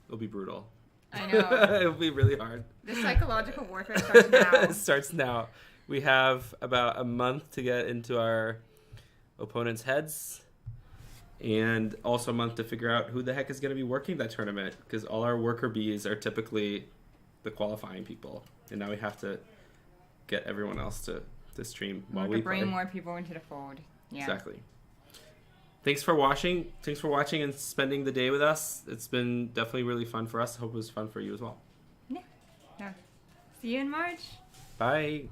It'll be brutal. I know. It'll be really hard. The psychological warfare starts now. It starts now. We have about a month to get into our opponents' heads. And also a month to figure out who the heck is going to be working that tournament. Because all our worker bees are typically the qualifying people. And now we have to get everyone else to stream while we bring more people into the fold. Yeah. Exactly. Thanks for watching and spending the day with us. It's been definitely really fun for us. I hope it was fun for you as well. Yeah. See you in March. Bye.